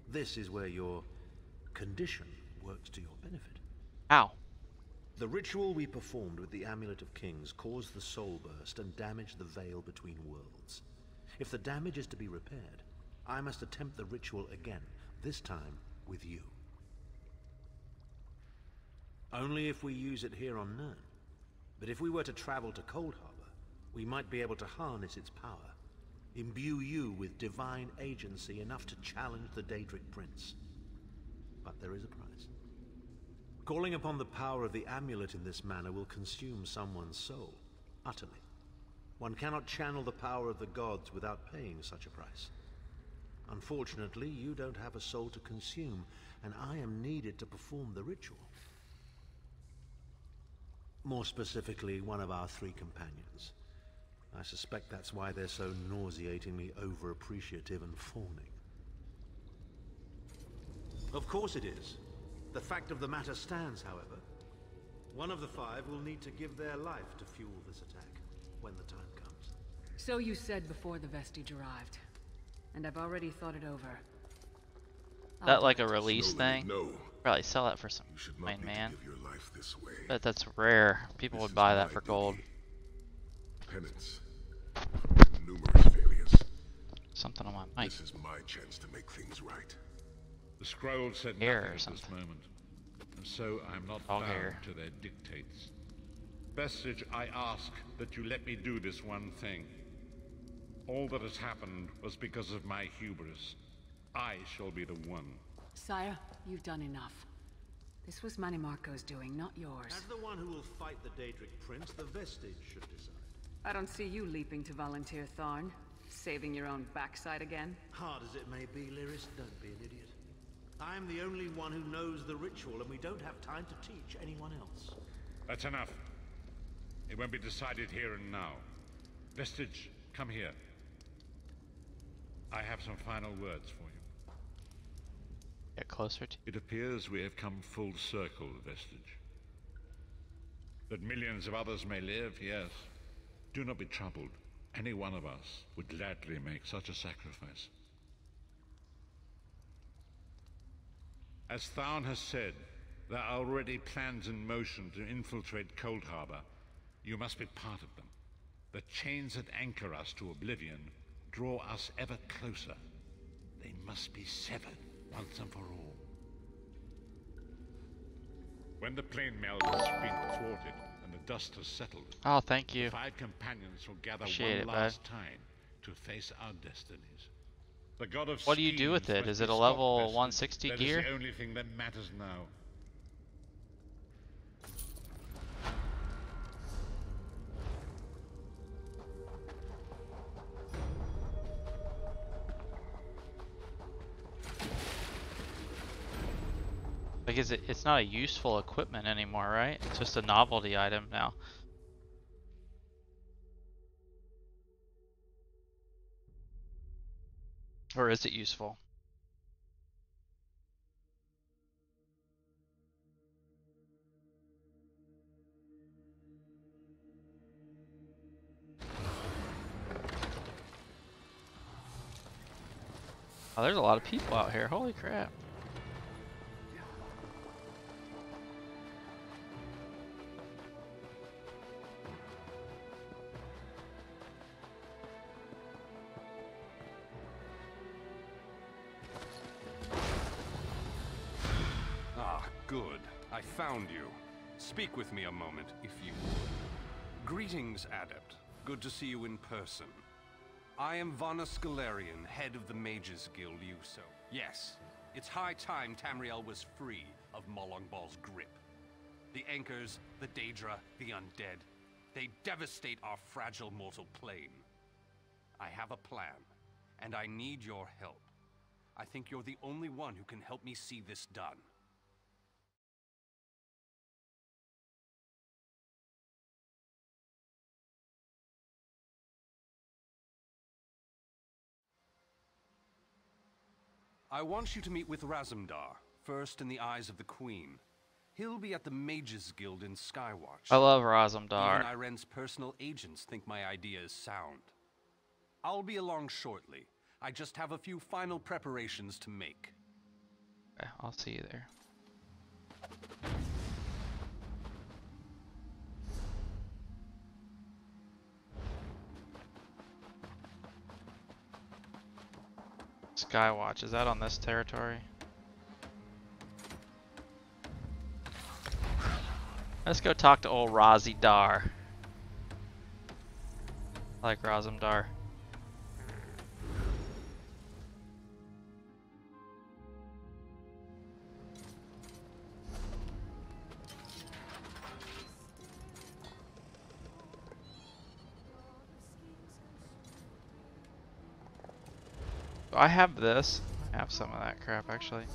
This is where your condition works to your benefit. Ow. The ritual we performed with the Amulet of Kings caused the soul burst and damaged the veil between worlds. If the damage is to be repaired, I must attempt the ritual again, this time with you. Only if we use it here on Nirn. But if we were to travel to Cold Harbor, we might be able to harness its power. imbue you with divine agency enough to challenge the Daedric Prince. But there is a price. Calling upon the power of the amulet in this manner will consume someone's soul, utterly. One cannot channel the power of the gods without paying such a price. Unfortunately, you don't have a soul to consume, and I am needed to perform the ritual. More specifically, one of our 3 companions. I suspect that's why they're so nauseatingly over-appreciative and fawning. Of course it is. The fact of the matter stands, however. One of the 5 will need to give their life to fuel this attack, when the time comes. So you said before the vestige arrived. And I've already thought it over. That like a release Slowly, thing? no. Probably sell that for some You should not coin, need man. to give your life this way. But that's rare. People This would is buy that my for gold. duty. Penance. For numerous failures. Something on my mic. This is my chance to make things right. The scroll said Hair nothing or at this something. moment, and so I am not Dog bound hair. to their dictates. Vestige, I ask that you let me do this one thing. All that has happened was because of my hubris. I shall be the one. Sire, you've done enough. This was Manimarco's doing, not yours. As the one who will fight the Daedric Prince, the Vestige should decide. I don't see you leaping to volunteer, Tharn. Saving your own backside again? Hard as it may be, Lyris, don't be an idiot. I'm the only one who knows the ritual, and we don't have time to teach anyone else. That's enough. It won't be decided here and now. Vestige, come here. I have some final words for you. Get closer to. It appears we have come full circle, Vestige. That millions of others may live, yes. Do not be troubled. Any one of us would gladly make such a sacrifice. As Tharn has said, there are already plans in motion to infiltrate Cold Harbor. You must be part of them. The chains that anchor us to oblivion draw us ever closer. They must be severed once and for all. When the plane meld has been thwarted and the dust has settled, Oh, thank you. the 5 companions will gather Appreciate one it, last time to face our destinies. The god of What do you do with schemes it? must Is be it a stopped, level Vestige. 160 That gear? is the only thing that matters now. Like, is it? It's not a useful equipment anymore, right? It's just a novelty item now. Or is it useful? Oh, there's a lot of people out here. Holy crap. Ah, good. I found you. Speak with me a moment, if you would. Greetings, Adept. Good to see you in person. I am Vana Scalarian, head of the Mages Guild USO. Yes, it's high time Tamriel was free of Molongbal's grip. The Anchors, the Daedra, the Undead, they devastate our fragile mortal plane. I have a plan, and I need your help. I think you're the only one who can help me see this done. I want you to meet with Razumdar, first in the eyes of the Queen. He'll be at the Mages Guild in Skywatch. I love Razumdar. Even Iren's personal agents think my idea is sound. I'll be along shortly. I just have a few final preparations to make. Okay, I'll see you there. Skywatch, is that on this territory? Let's go talk to old Razumdar. I like Razumdar. I have this. I have some of that crap actually.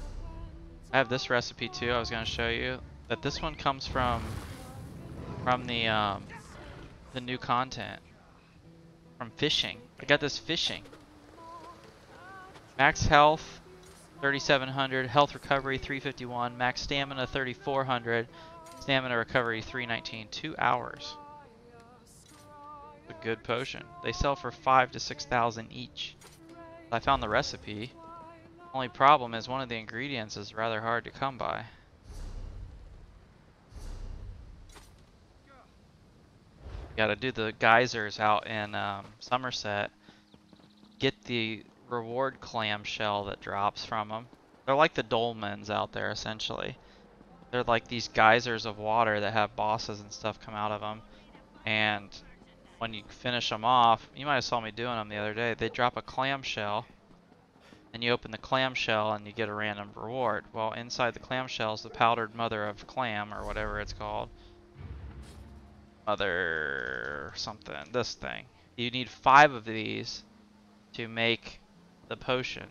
I have this recipe too. I was gonna show you that this one comes from the new content from fishing. I got this fishing. Max health 3700, health recovery 351, max stamina 3400, stamina recovery 319. 2 hours. A good potion. They sell for 5,000 to 6,000 each. I found the recipe. Only problem is one of the ingredients is rather hard to come by. Gotta do the geysers out in Somerset. Get the reward clamshell that drops from them. They're like the dolmens out there essentially. They're like these geysers of water that have bosses and stuff come out of them. And when you finish them off, you might have saw me doing them the other day. They drop a clamshell, and you open the clamshell and you get a random reward. Well, inside the clamshell is the powdered mother of clam, or whatever it's called. Mother something. This thing. You need 5 of these to make the potion.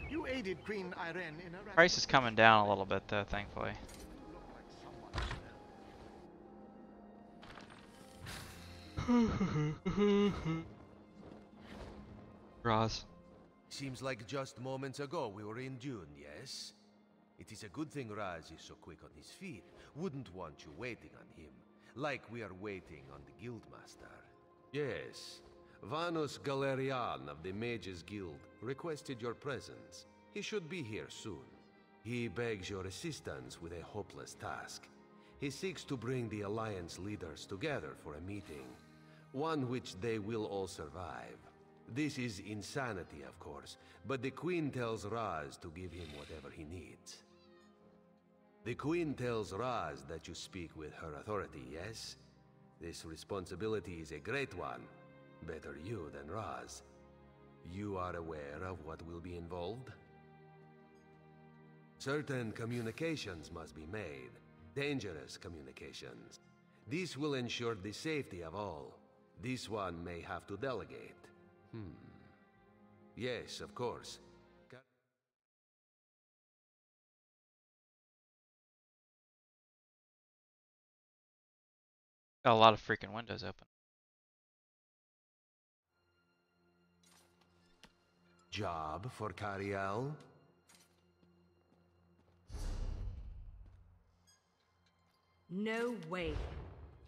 You aided Queen Irene in her... Price is coming down a little bit though, thankfully. Roz. Seems like just moments ago we were in Dune, yes? It is a good thing Raz is so quick on his feet. Wouldn't want you waiting on him, like we are waiting on the Guildmaster. Yes, Vanus Galerian of the Mages Guild requested your presence. He should be here soon. He begs your assistance with a hopeless task. He seeks to bring the Alliance leaders together for a meeting, one which they will all survive. This is insanity, of course, but the Queen tells Raz to give him whatever he needs. The Queen tells Raz that you speak with her authority, yes? This responsibility is a great one. Better you than Raz. You are aware of what will be involved? Certain communications must be made. Dangerous communications. This will ensure the safety of all. This one may have to delegate. Yes, of course. Got a lot of freaking windows open. Job for Cariel? No way.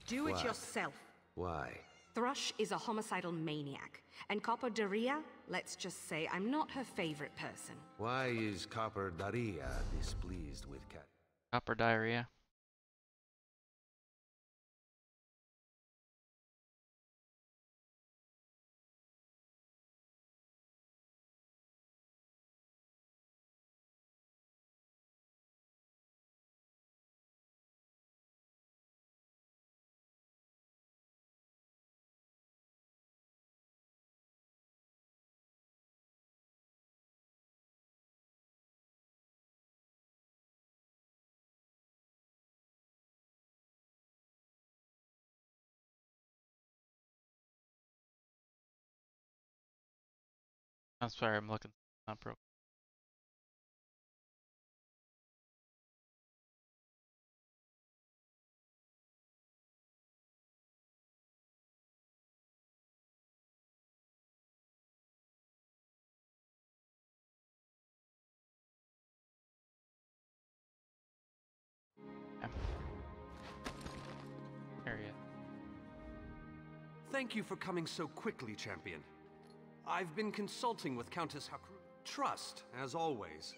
Do it What? yourself. Why? Thrush is a homicidal maniac, and Copper Daria, let's just say I'm not her favorite person. Why is Copper Daria displeased with Cat? Copper diarrhea. I'm sorry, I'm looking up real. Yeah. There he is. Thank you for coming so quickly, champion. I've been consulting with Countess Hakru. Trust, as always.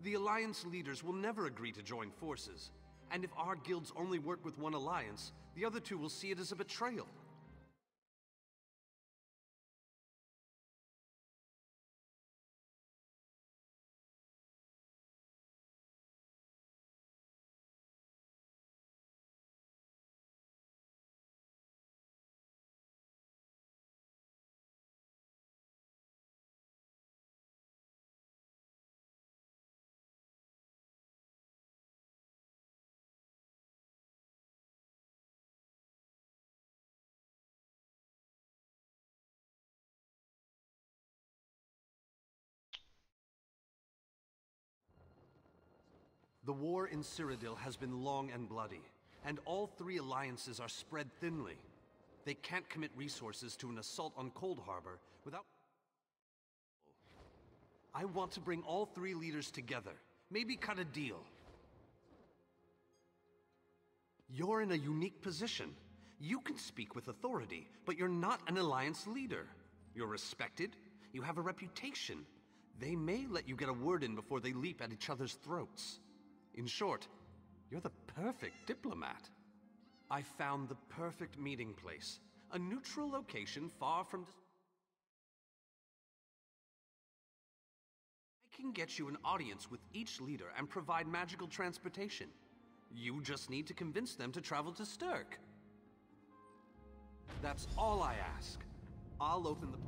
The Alliance leaders will never agree to join forces, and if our guilds only work with one alliance, the other two will see it as a betrayal. The war in Cyrodiil has been long and bloody, and all three alliances are spread thinly. They can't commit resources to an assault on Cold Harbor without... I want to bring all three leaders together. Maybe cut a deal. You're in a unique position. You can speak with authority, but you're not an alliance leader. You're respected. You have a reputation. They may let you get a word in before they leap at each other's throats. In short, you're the perfect diplomat. I found the perfect meeting place. A neutral location far from... I can get you an audience with each leader and provide magical transportation. You just need to convince them to travel to Stirk. That's all I ask. I'll open the...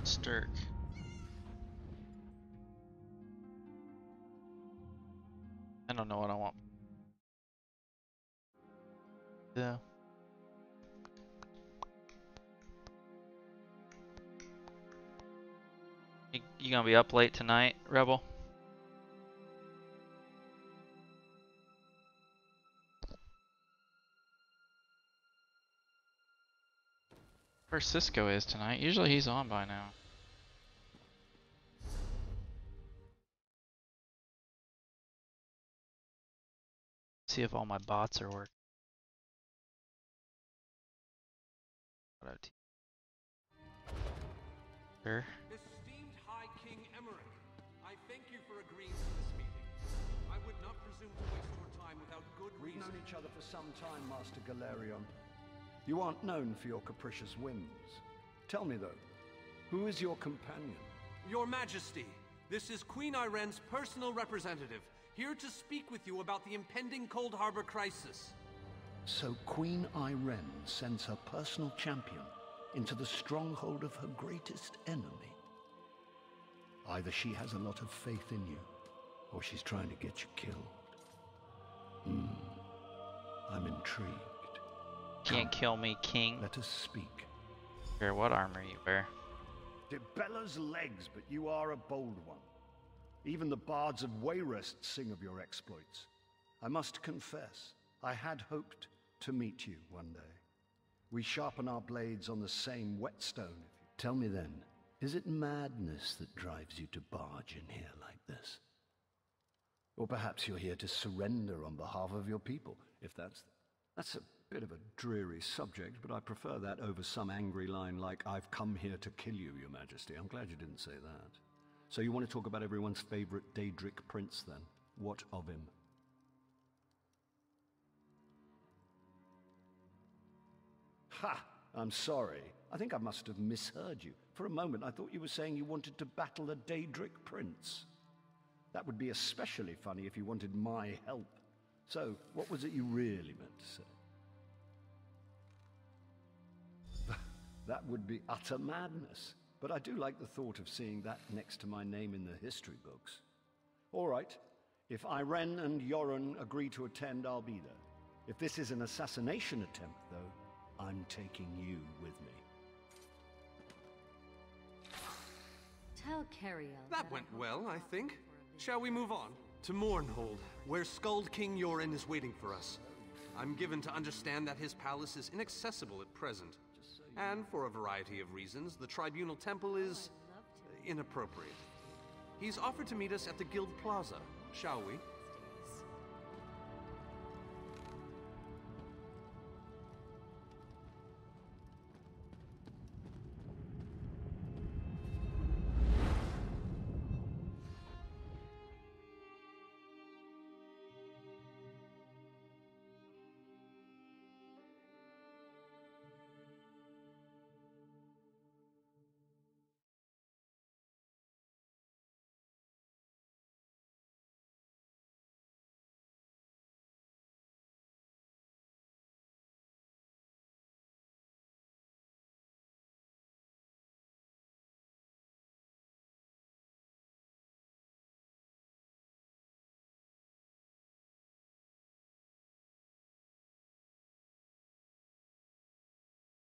Stirk. I don't know what I want. Yeah. You gonna be up late tonight, Rebel? Where Cisco is tonight. Usually he's on by now. See if all my bots are working. Sure. Esteemed High King Emmerich, I thank you for agreeing to this meeting. I would not presume to waste your time without good reason. We've known each other for some time, Master Galerion. You aren't known for your capricious whims. Tell me, though, who is your companion? Your Majesty, this is Queen Iren's personal representative, here to speak with you about the impending Cold Harbor crisis. So Queen Iren sends her personal champion into the stronghold of her greatest enemy. Either she has a lot of faith in you, or she's trying to get you killed. I'm intrigued. Can't kill me, King. Let us speak. Sure, what armor you wear? Dibella's legs, but you are a bold one. Even the bards of Wayrest sing of your exploits. I must confess, I had hoped to meet you one day. We sharpen our blades on the same whetstone. Tell me then, is it madness that drives you to barge in here like this? Or perhaps you're here to surrender on behalf of your people, if that's a bit of a dreary subject, but I prefer that over some angry line like, "I've come here to kill you, Your Majesty." I'm glad you didn't say that. So you want to talk about everyone's favorite Daedric prince, then? What of him? Ha! I'm sorry. I think I must have misheard you. For a moment, I thought you were saying you wanted to battle a Daedric prince. That would be especially funny if you wanted my help. So, what was it you really meant to say? That would be utter madness. But I do like the thought of seeing that next to my name in the history books. All right. If Iren and Yoren agree to attend, I'll be there. If this is an assassination attempt, though, I'm taking you with me. Tell Cariel. That went well, I think. Shall we move on? To Mournhold, where Skald King Yoren is waiting for us. I'm given to understand that his palace is inaccessible at present. And for a variety of reasons, the Tribunal Temple is inappropriate. He's offered to meet us at the Guild Plaza. Shall we?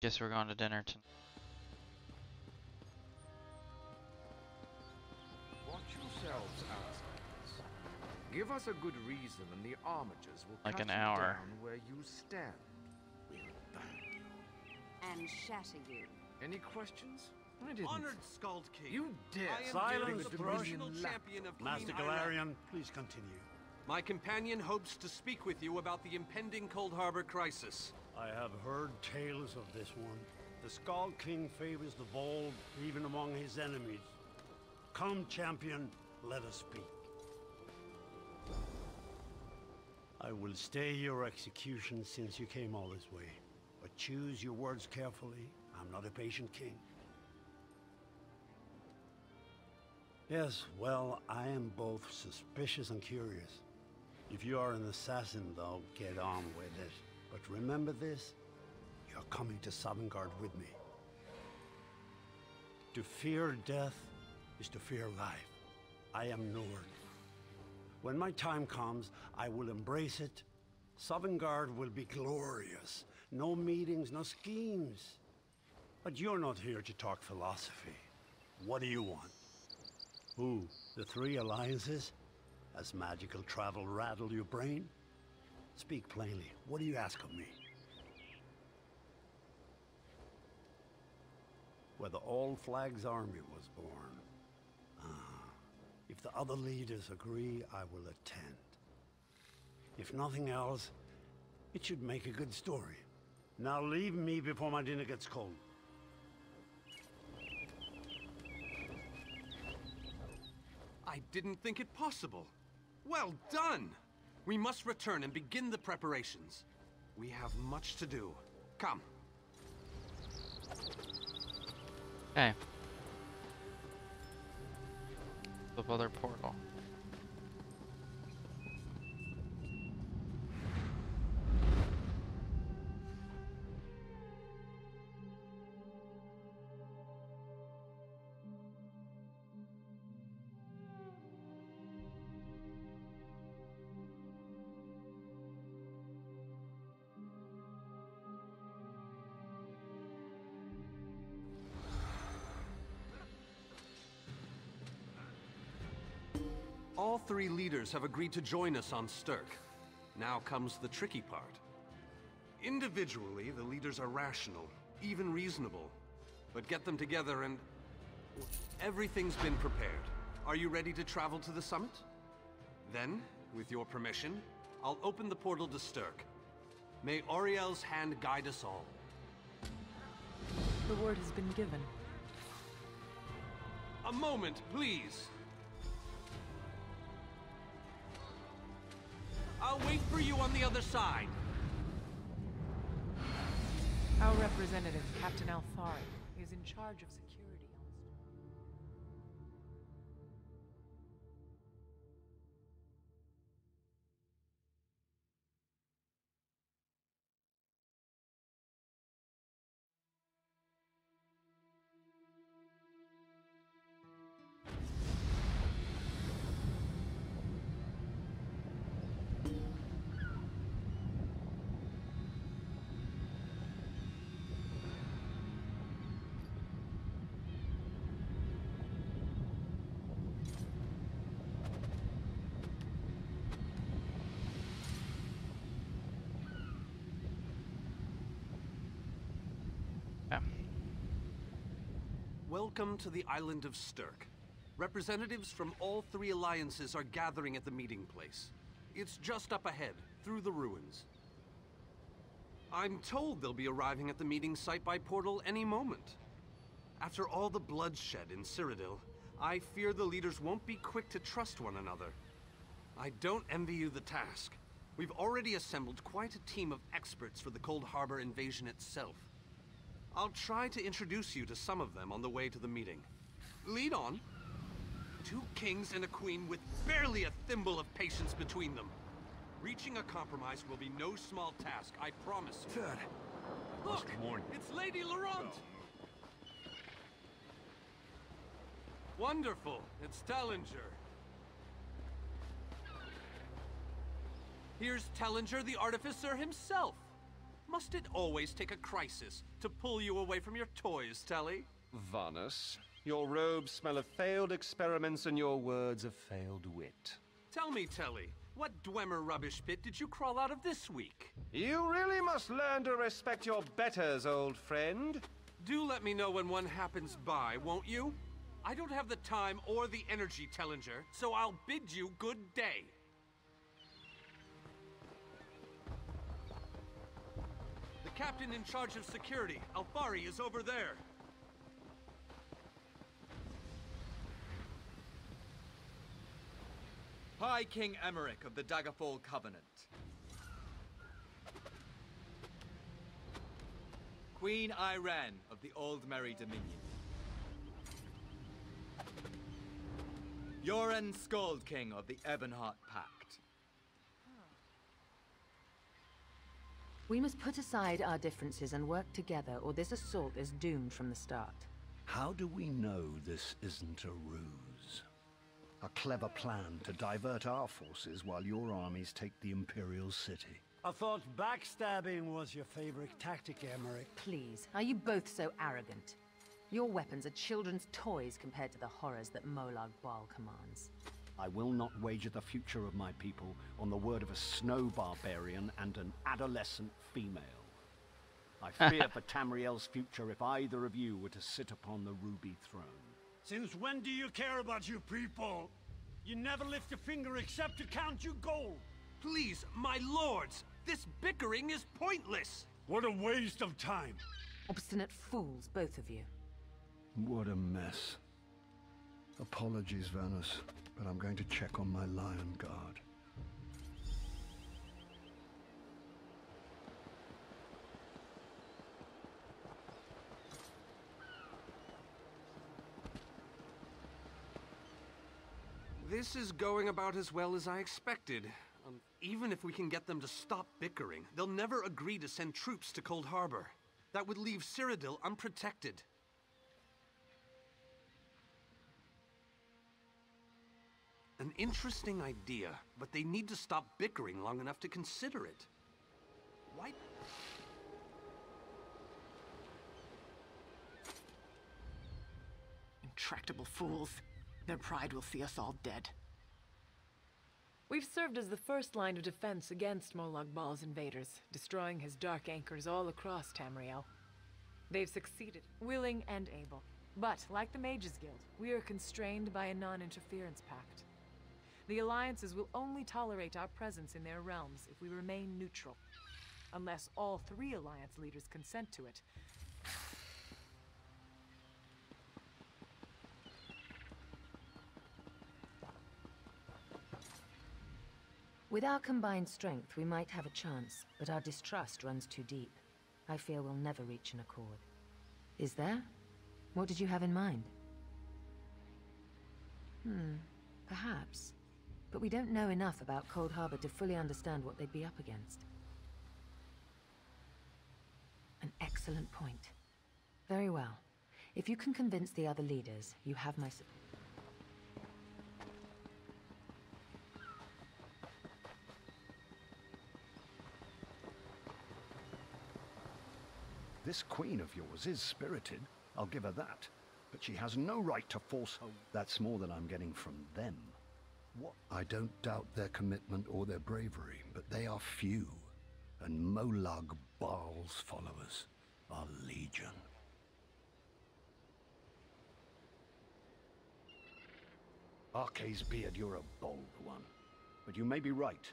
Guess we're going to dinner tonight. Give us a good reason and the armatures will Like cut an you hour. down where you stand. We'll burn you. And shatter you. Any questions? I didn't. Honored Skald King. You dare. Silence, the Thrush. original champion of Master Queen Irene. Galarian, please continue. My companion hopes to speak with you about the impending Cold Harbor crisis. I have heard tales of this one. The Skald King favors the bold, even among his enemies. Come, champion, let us speak. I will stay your execution since you came all this way. But choose your words carefully. I'm not a patient king. Yes, well, I am both suspicious and curious. If you are an assassin, though, get on with it. But remember this, you're coming to Sovngarde with me. To fear death is to fear life. I am Nord. When my time comes, I will embrace it. Sovngarde will be glorious. No meetings, no schemes. But you're not here to talk philosophy. What do you want? Who? The three alliances? Has magical travel rattled your brain? Speak plainly. What do you ask of me? Where the All Flags Army was born. If the other leaders agree, I will attend. If nothing else, it should make a good story. Now leave me before my dinner gets cold. I didn't think it possible. Well done! We must return and begin the preparations. We have much to do. Come. Okay. The other portal. All three leaders have agreed to join us on Stirk. Now comes the tricky part. Individually, the leaders are rational, even reasonable. But get them together and... everything's been prepared. Are you ready to travel to the summit? Then, with your permission, I'll open the portal to Stirk. May Auriel's hand guide us all. The word has been given. A moment, please. I'll wait for you on the other side. Our representative, Captain Alfari, is in charge of security on this. Welcome to the island of Stirk. Representatives from all three alliances are gathering at the meeting place. It's just up ahead, through the ruins. I'm told they'll be arriving at the meeting site by portal any moment. After all the bloodshed in Cyrodiil, I fear the leaders won't be quick to trust one another. I don't envy you the task. We've already assembled quite a team of experts for the Cold Harbor invasion itself. I'll try to introduce you to some of them on the way to the meeting. Lead on. 2 kings and a queen with barely a thimble of patience between them. Reaching a compromise will be no small task, I promise you. Look, it's Lady Laurent. Wonderful, it's Tellinger. Here's Tellinger, the artificer himself. Must it always take a crisis to pull you away from your toys, Telly? Vanus, your robes smell of failed experiments and your words of failed wit. Tell me, Telly, what Dwemer rubbish pit did you crawl out of this week? You really must learn to respect your betters, old friend. Do let me know when one happens by, won't you? I don't have the time or the energy, Tellinger, so I'll bid you good day. The captain in charge of security, Alfari, is over there. High King Emmerich of the Daggerfall Covenant. Queen Irene of the Old Merry Dominion. Yoren Skald King of the Ebonheart Pact. We must put aside our differences and work together, or this assault is doomed from the start. How do we know this isn't a ruse? A clever plan to divert our forces while your armies take the Imperial City. I thought backstabbing was your favorite tactic, Emmerich. Please, are you both so arrogant? Your weapons are children's toys compared to the horrors that Molag Bal commands. I will not wager the future of my people on the word of a snow barbarian and an adolescent female. I fear for Tamriel's future if either of you were to sit upon the Ruby Throne. Since when do you care about your people? You never lift a finger except to count your gold. Please, my lords, this bickering is pointless. What a waste of time. Obstinate fools, both of you. What a mess. Apologies, Vanus, but I'm going to check on my Lion Guard. This is going about as well as I expected. Even if we can get them to stop bickering, they'll never agree to send troops to Cold Harbor. That would leave Cyrodiil unprotected. An interesting idea, but they need to stop bickering long enough to consider it. Why? Intractable fools. Their pride will see us all dead. We've served as the first line of defense against Molag Bal's invaders, destroying his dark anchors all across Tamriel. They've succeeded, willing and able. But, like the Mages Guild, we are constrained by a non-interference pact. The alliances will only tolerate our presence in their realms if we remain neutral. Unless all three alliance leaders consent to it. With our combined strength, we might have a chance, but our distrust runs too deep. I fear we'll never reach an accord. Is there? What did you have in mind? Perhaps. But we don't know enough about Cold Harbor to fully understand what they'd be up against. An excellent point. Very well. If you can convince the other leaders, you have my support. This queen of yours is spirited, I'll give her that. But she has no right to force her. That's more than I'm getting from them. What? I don't doubt their commitment or their bravery, but they are few. And Molag Bal's followers are legion. Arce's beard, you're a bold one. But you may be right.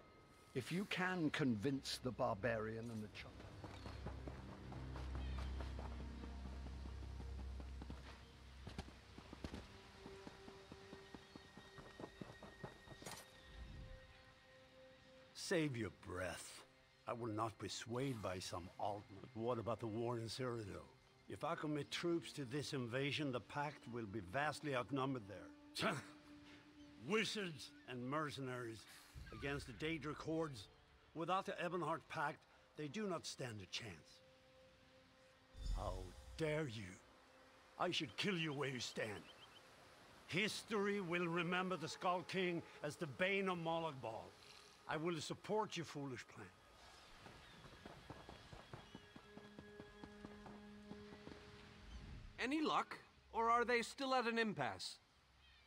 If you can convince the barbarian and the child... Save your breath. I will not be swayed by some altman. What about the war in Cyrodiil? If I commit troops to this invasion, the Pact will be vastly outnumbered there. Wizards and mercenaries against the Daedric hordes. Without the Ebonheart Pact, they do not stand a chance. How dare you? I should kill you where you stand. History will remember the Skull King as the bane of Molag Bal. I will support your foolish plan. Any luck? Or are they still at an impasse?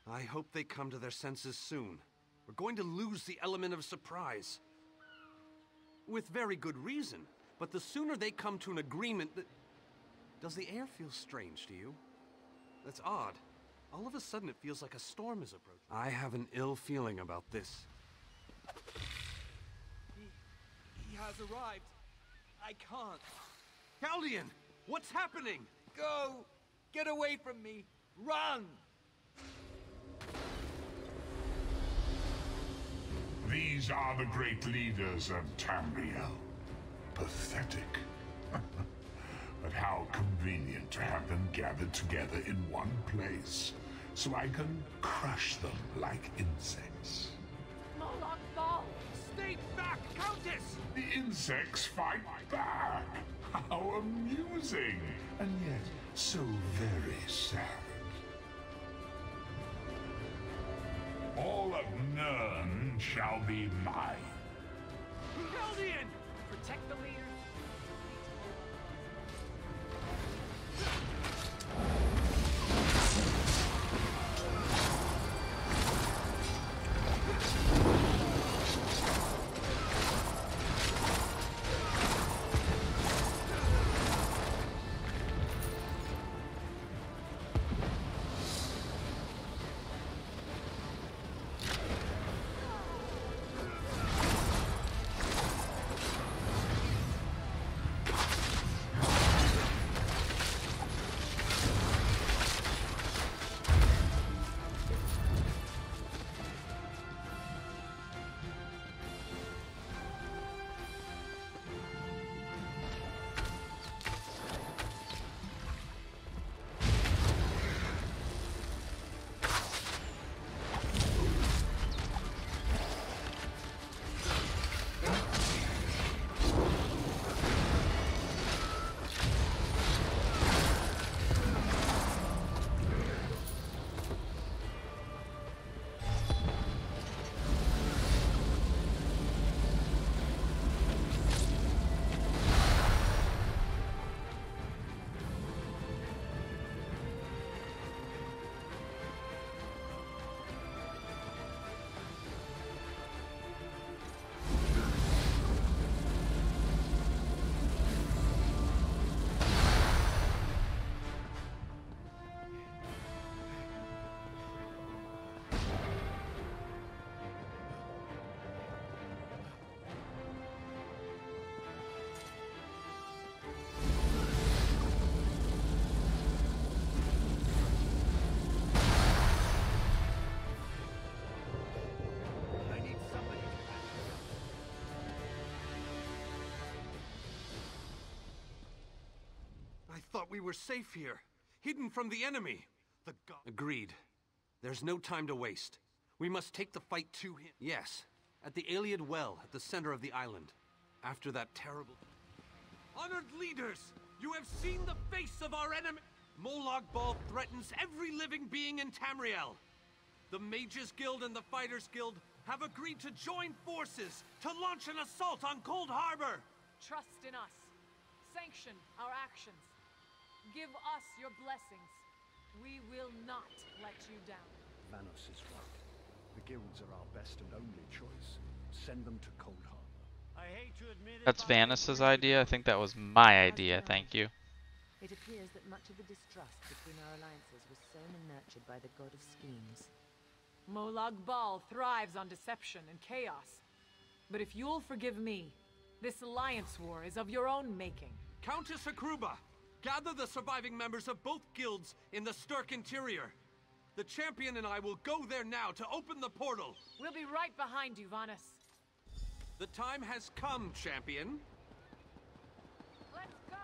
I hope they come to their senses soon. we're going to lose the element of surprise. With very good reason, but the sooner they come to an agreement that... Does the air feel strange to you? That's odd. All of a sudden it feels like a storm is approaching. I have an ill feeling about this. He has arrived. I can't. Chaldean! What's happening? Go! Get away from me! Run! These are the great leaders of Tamriel. Pathetic. But how convenient to have them gathered together in one place, so I can crush them like insects. Moloch Ball! Stay back, Countess! The insects fight back! How amusing! And yet, so very sad. All of Nirn shall be mine. Chaldean! Protect the leader. I thought we were safe here, hidden from the enemy. The god... Agreed. There's no time to waste. We must take the fight to him. Yes, at the Iliad Well at the center of the island. After that terrible... Honored leaders, you have seen the face of our enemy. Molag Bal threatens every living being in Tamriel. The Mages Guild and the Fighters Guild have agreed to join forces to launch an assault on Cold Harbor. Trust in us. Sanction our actions. Give us your blessings. We will not let you down. Vanos is right. The guilds are our best and only choice. Send them to Cold Harbor. I hate to admit it. That's Vanis's idea. I think that was my idea. Thank you. It appears that much of the distrust between our alliances was sown and nurtured by the god of schemes. Molag Bal thrives on deception and chaos. But if you'll forgive me, this alliance war is of your own making. Countess Akruba, gather the surviving members of both guilds in the Sturk interior. The champion and I will go there now to open the portal. We'll be right behind you, Vanis. The time has come, champion. Let's go!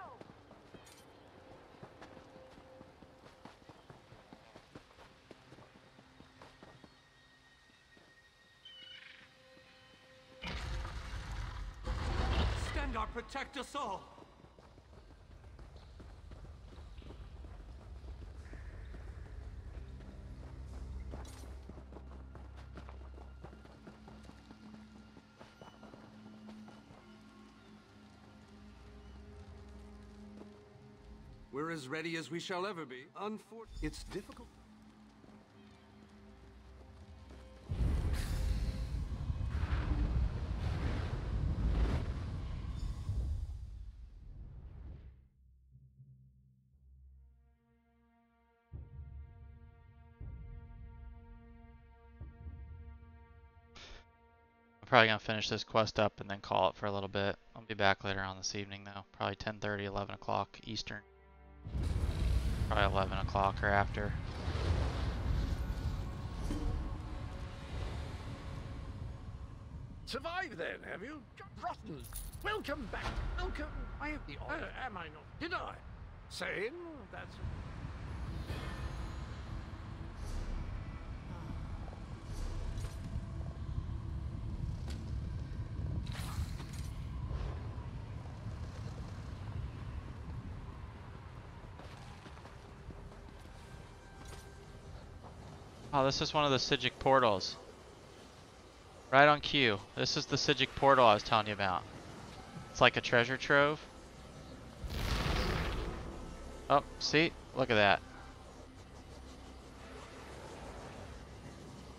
Stendarr, protect us all. We're as ready as we shall ever be. It's difficult. probably gonna finish this quest up and then call it for a little bit. I'll be back later on this evening though, probably 10:30, 11 o'clock Eastern. Probably 11 o'clock or after. Survived then, have you? Rotten. Welcome back. Welcome. I have the honor. Am I not? Did I? Sane? That's... Oh, this is one of the Sigic portals. Right on cue. This is the Sigic portal I was telling you about. It's like a treasure trove. Oh, see? Look at that.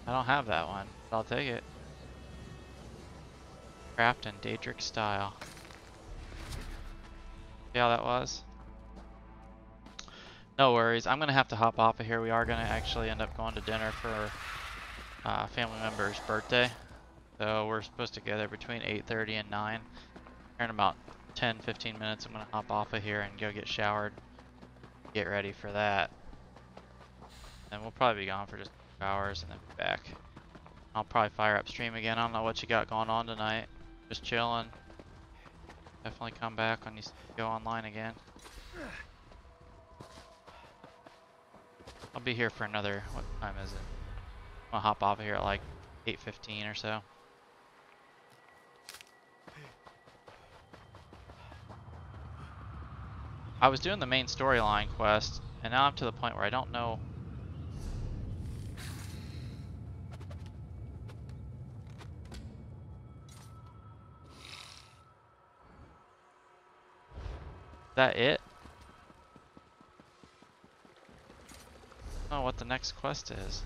I don't have that one, but I'll take it. Craft in Daedric style. See how that was? No worries. I'm going to have to hop off of here. We are going to actually end up going to dinner for a family member's birthday. So we're supposed to get there between 8:30 and 9. In about 10-15 minutes, I'm going to hop off of here and go get showered. Get ready for that. And we'll probably be gone for just 2 hours and then be back. I'll probably fire up stream again. I don't know what you got going on tonight. Just chilling. Definitely come back when you go online again. I'll be here for another, what time is it? I'll hop off of here at like 8:15 or so. I was doing the main storyline quest, and now I'm to the point where I don't know. Is that it? I don't know what the next quest is.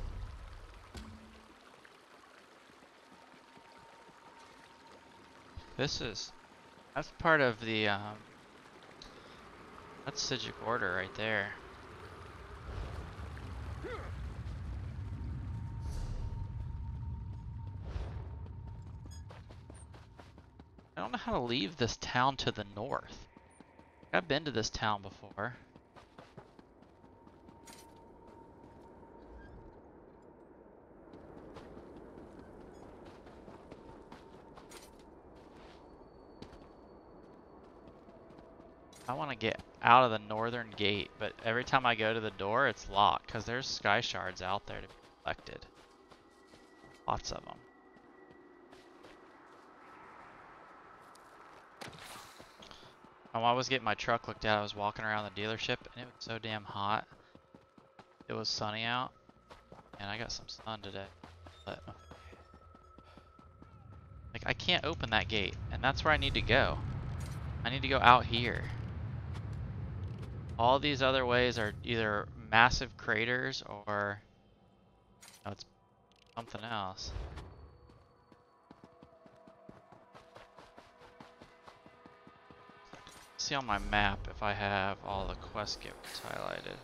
That's part of the, that's Sigic Order right there. I don't know how to leave this town to the north. I've been to this town before. I want to get out of the northern gate, but every time I go to the door, it's locked because there's sky shards out there to be collected. Lots of them. When I was getting my truck looked at, I was walking around the dealership and it was so damn hot. It was sunny out, and I got some sun today. But like, I can't open that gate, and that's where I need to go. I need to go out here. All these other ways are either massive craters or it's something else. See on my map if I have all the quest gifts highlighted.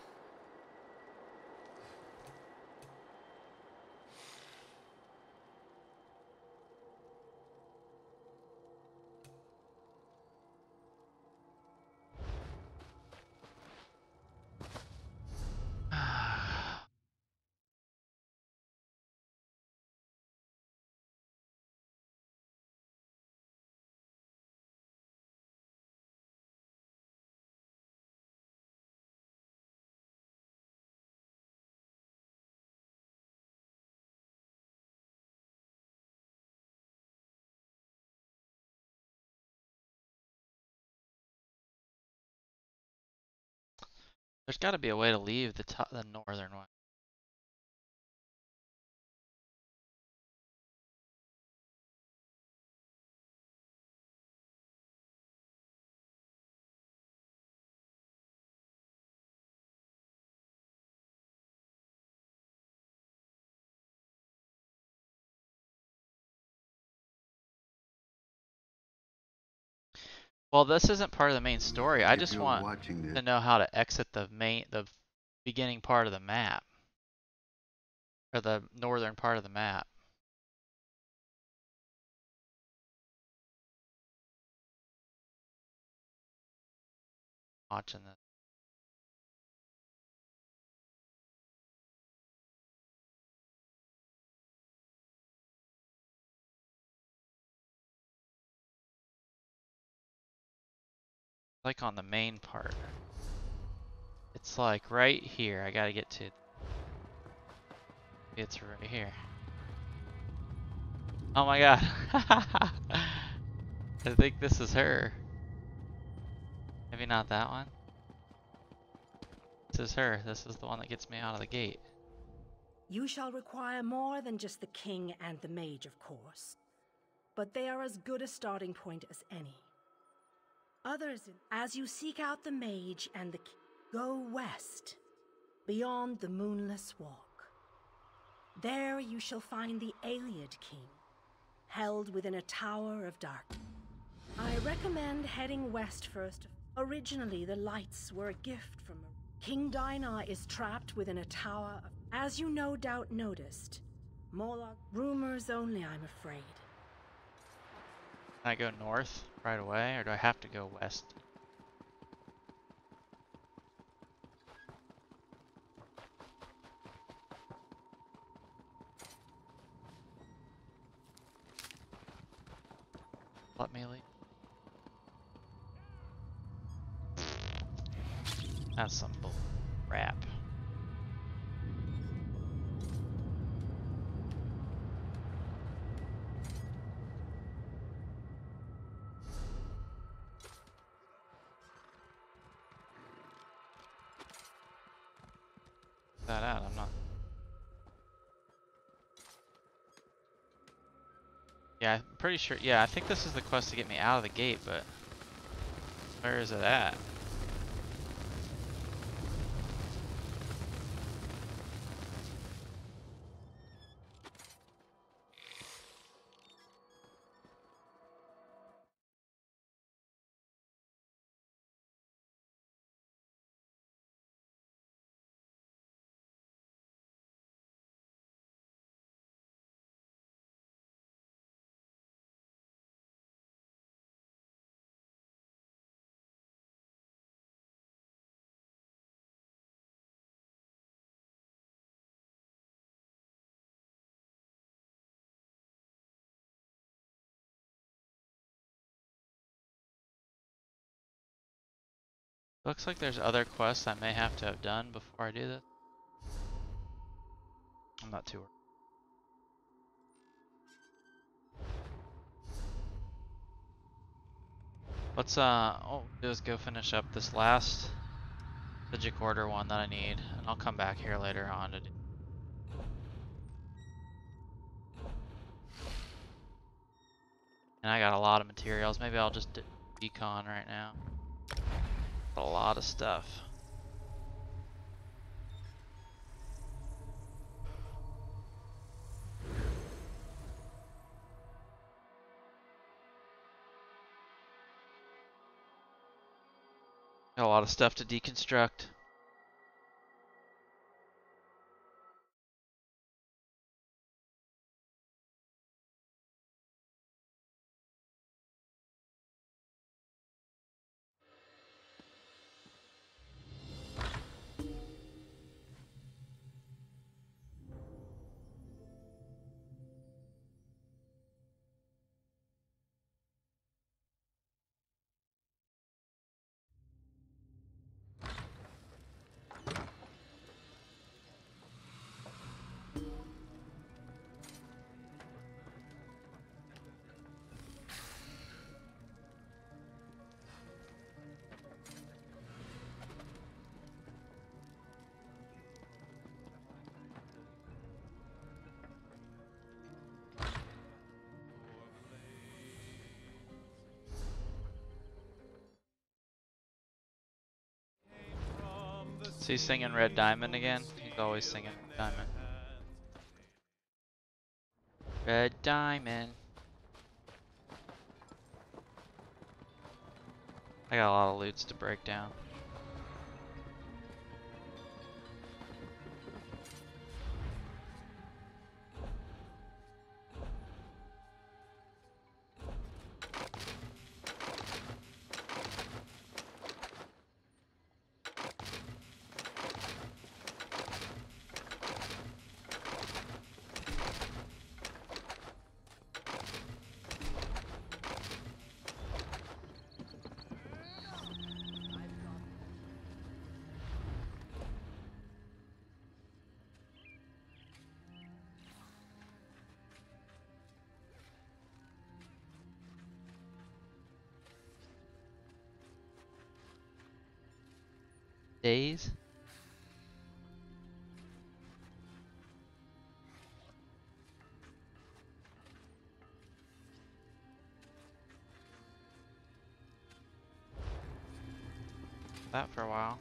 There's got to be a way to leave the northern one. Well, this isn't part of the main story. I just want to know how to exit the beginning part of the map. Or the northern part of the map. watching this. Like on the main part. It's like right here. I gotta get to. It's right here. Oh my god. I think this is her. Maybe not that one. This is her. This is the one that gets me out of the gate. You shall require more than just the king and the mage, of course. But they are as good a starting point as any. As you seek out the mage and the king, go west, beyond the Moonless Walk. There you shall find the Ayleid King, held within a tower of darkness. I recommend heading west first. Originally, the lights were a gift from King Dinah is trapped within a tower of, as you no doubt noticed. Moloch rumors only, I'm afraid. Can I go north right away, or do I have to go west? Let me leave. That's some bull crap. That out, I'm not. Yeah, I'm pretty sure. Yeah, I think this is the quest to get me out of the gate, but where is it at? Looks like there's other quests I may have to have done before I do this. I'm not too worried. Let's what we'll do is go finish up this last Physic Order one that I need, and I'll come back here later on to do. And I got a lot of materials. Maybe I'll just do decon right now. A lot of stuff. Got a lot of stuff to deconstruct. Is he singing Red Diamond again? He's always singing Red Diamond. Red Diamond. I got a lot of loots to break down. days. That for a while.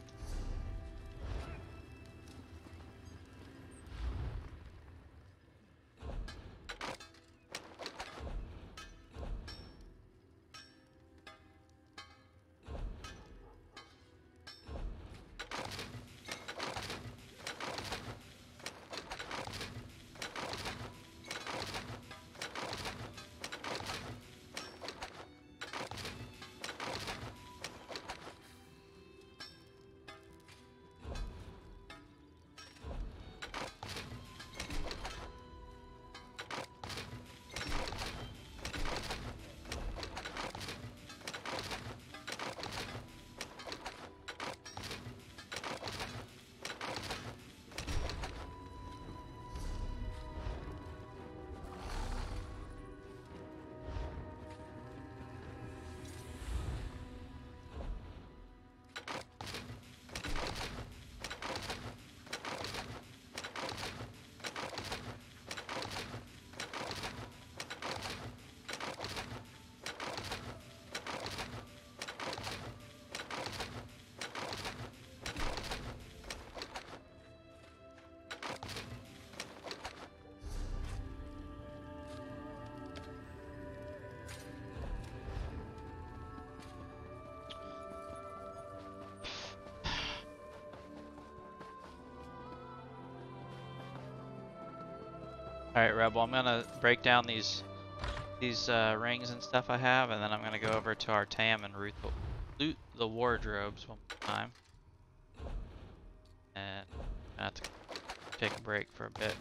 Alright, Rebel, I'm gonna break down these rings and stuff I have, and then I'm gonna go over to our Tam and loot the wardrobes one more time. And I have to take a break for a bit.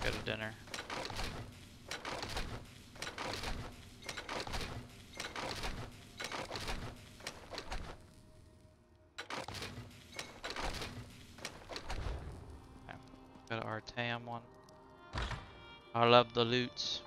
Go to dinner. Okay. Go to our Tam one. I love the loots.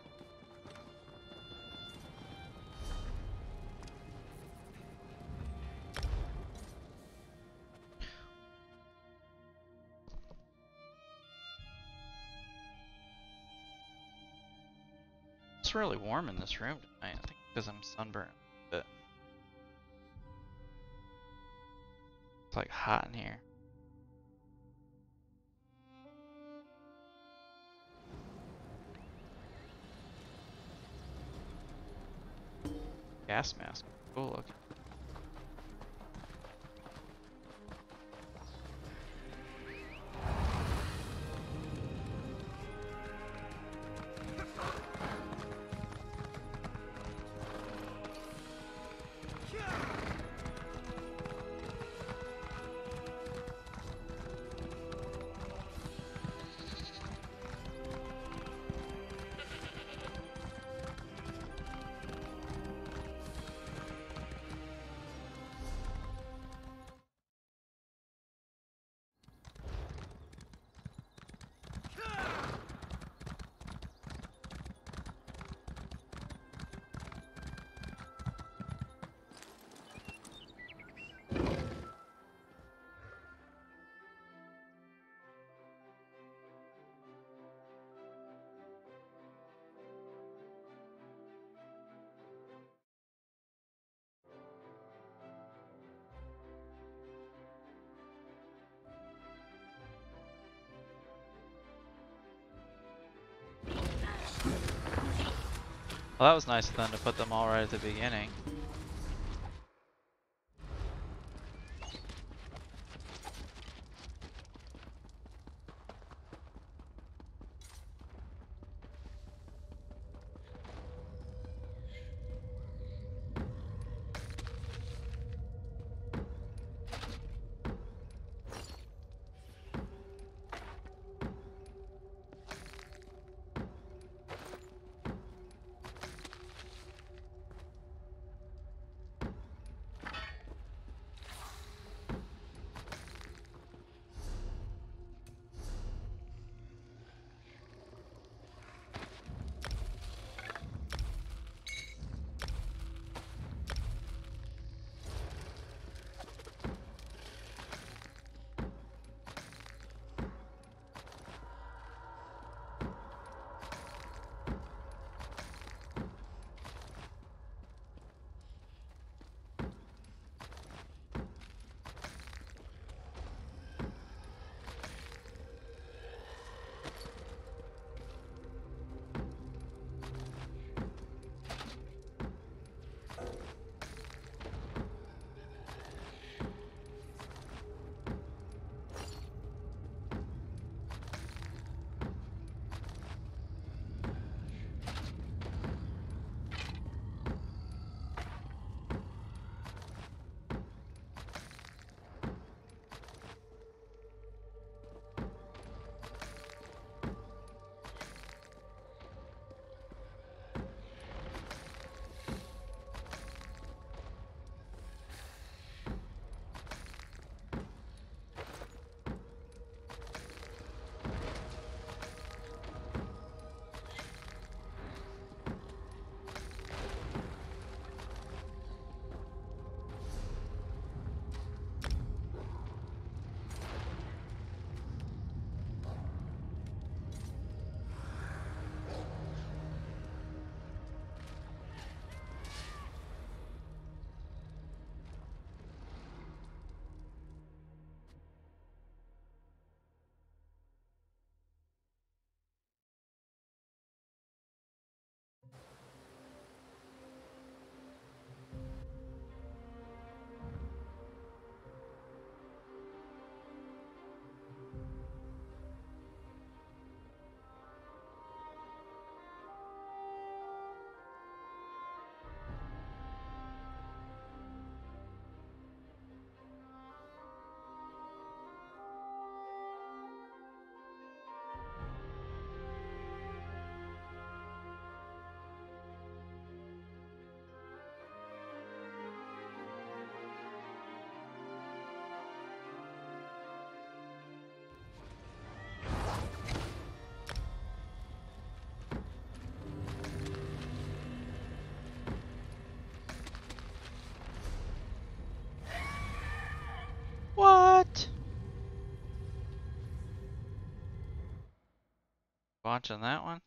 It's really warm in this room tonight. I think because I'm sunburned a bit. It's like hot in here. Gas mask. Cool looking. Well, that was nice of them to put them all right at the beginning. Watching that one.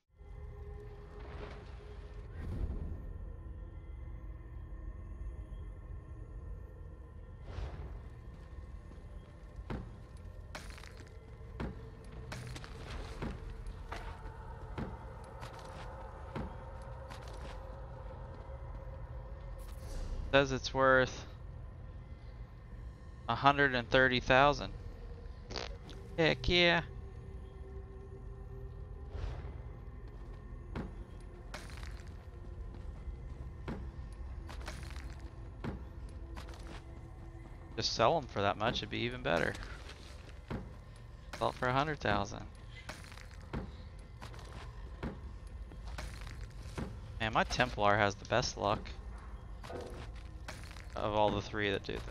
Says it's worth 130,000. Heck yeah. Just sell them for that much, it'd be even better. Sell it for 100,000. Man, my Templar has the best luck of all the three that do this.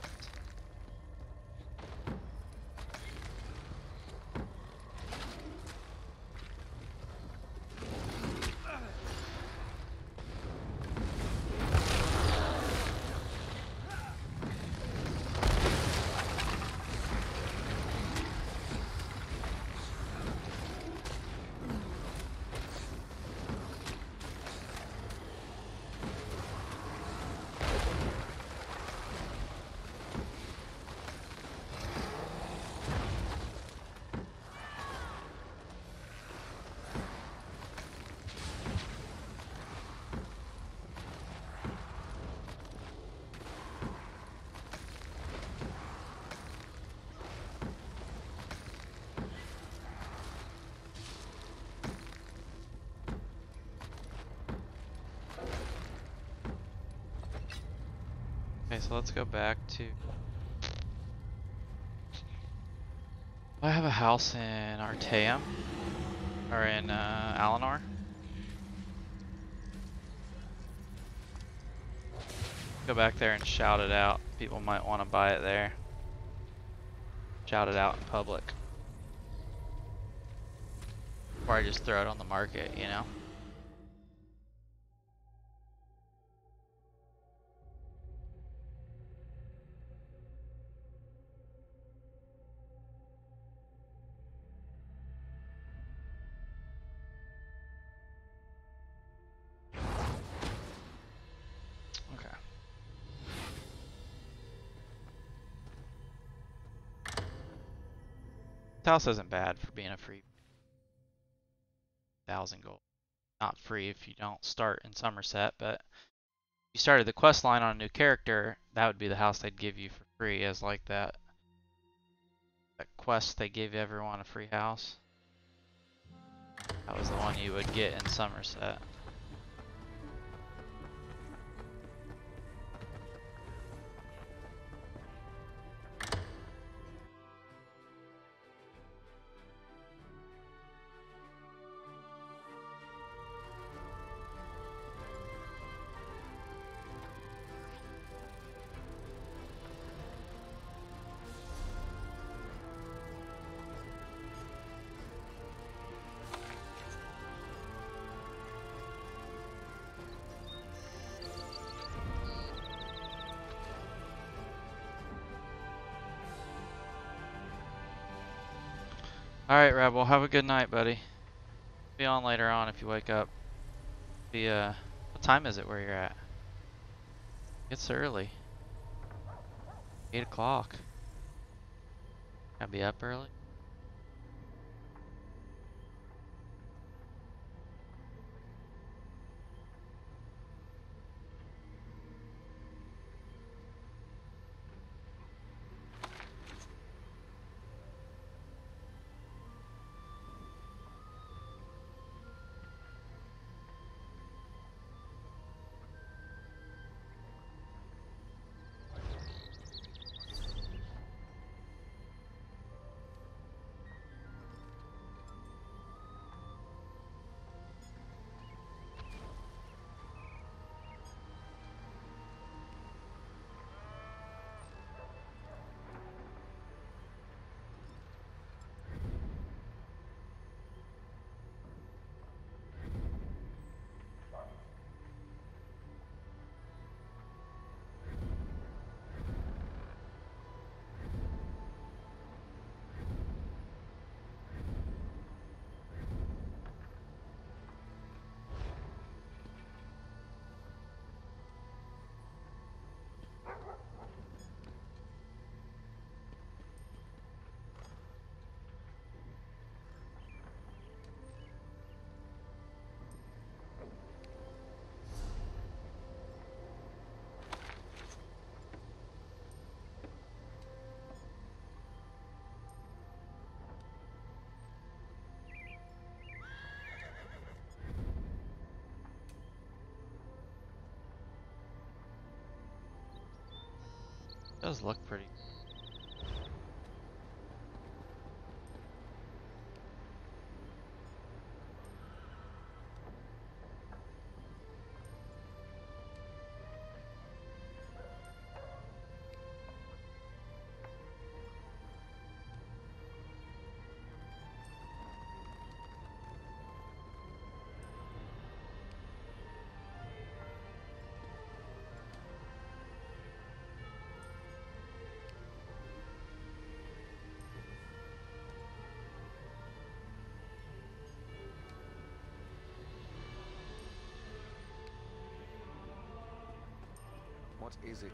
Okay, so let's go back to... I have a house in Artaeum, or in Alinor. Go back there and shout it out. People might want to buy it there. Shout it out in public. Or I just throw it on the market, you know? Okay. This house isn't bad for being a free 1,000 gold. Not free if you don't start in Somerset, but if you started the quest line on a new character, that would be the house they'd give you for free, as like that quest they give everyone a free house. That was the one you would get in Somerset. Alright, Rebel, have a good night, buddy. Be on later on if you wake up. What time is it where you're at? It's early. 8 o'clock. Gotta be up early. Does look pretty. What is it?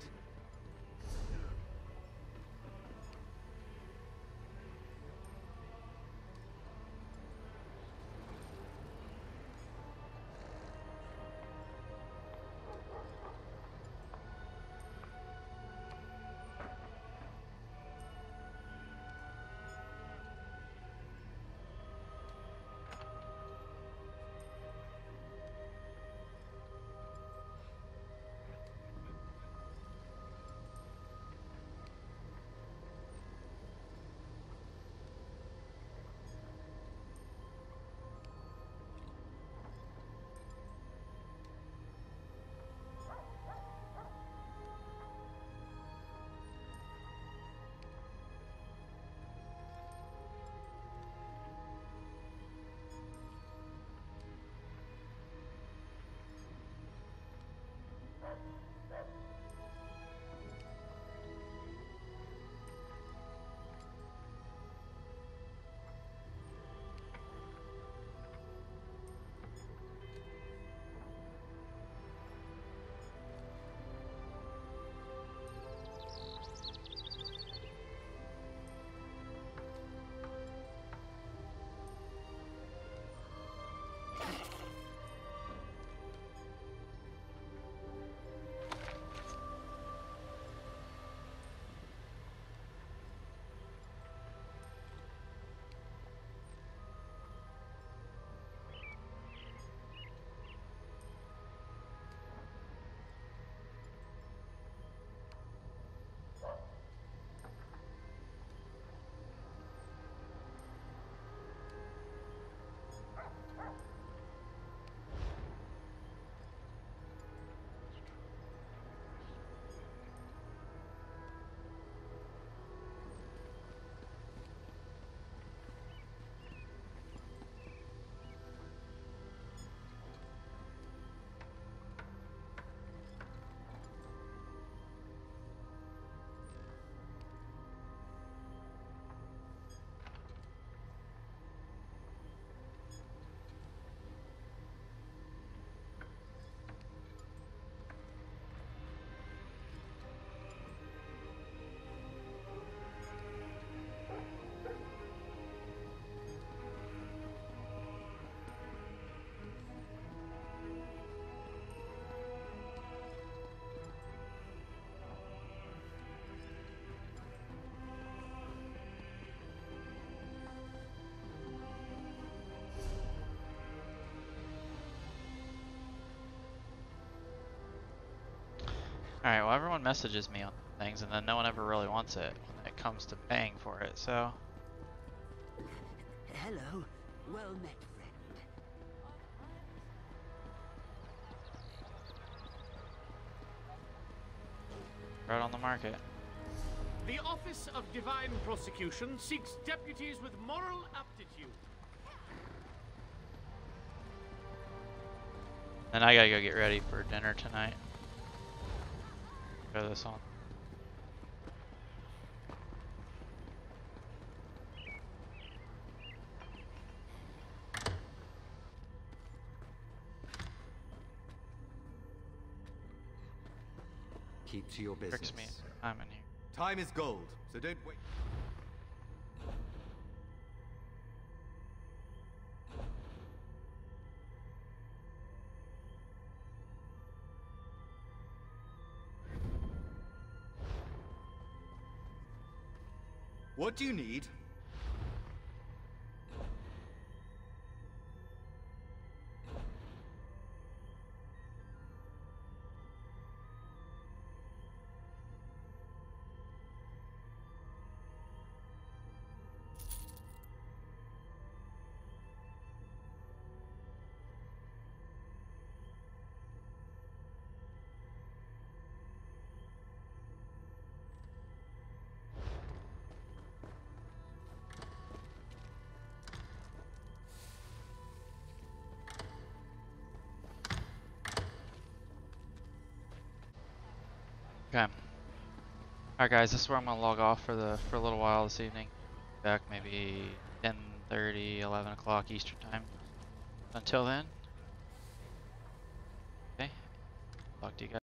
Alright, well everyone messages me on things and then no one ever really wants it when it comes to paying for it, so... Hello. Well met, friend. Right on the market. The Office of Divine Prosecution seeks deputies with moral aptitude. And I gotta go get ready for dinner tonight. Throw this on. Keep to your business. Tricks me. I'm in here. Time is gold, so don't wait. What do you need? Okay. Alright guys, this is where I'm gonna log off for a little while this evening. Back maybe 10:30, 11 o'clock Eastern time. Until then, okay. Talk to you guys.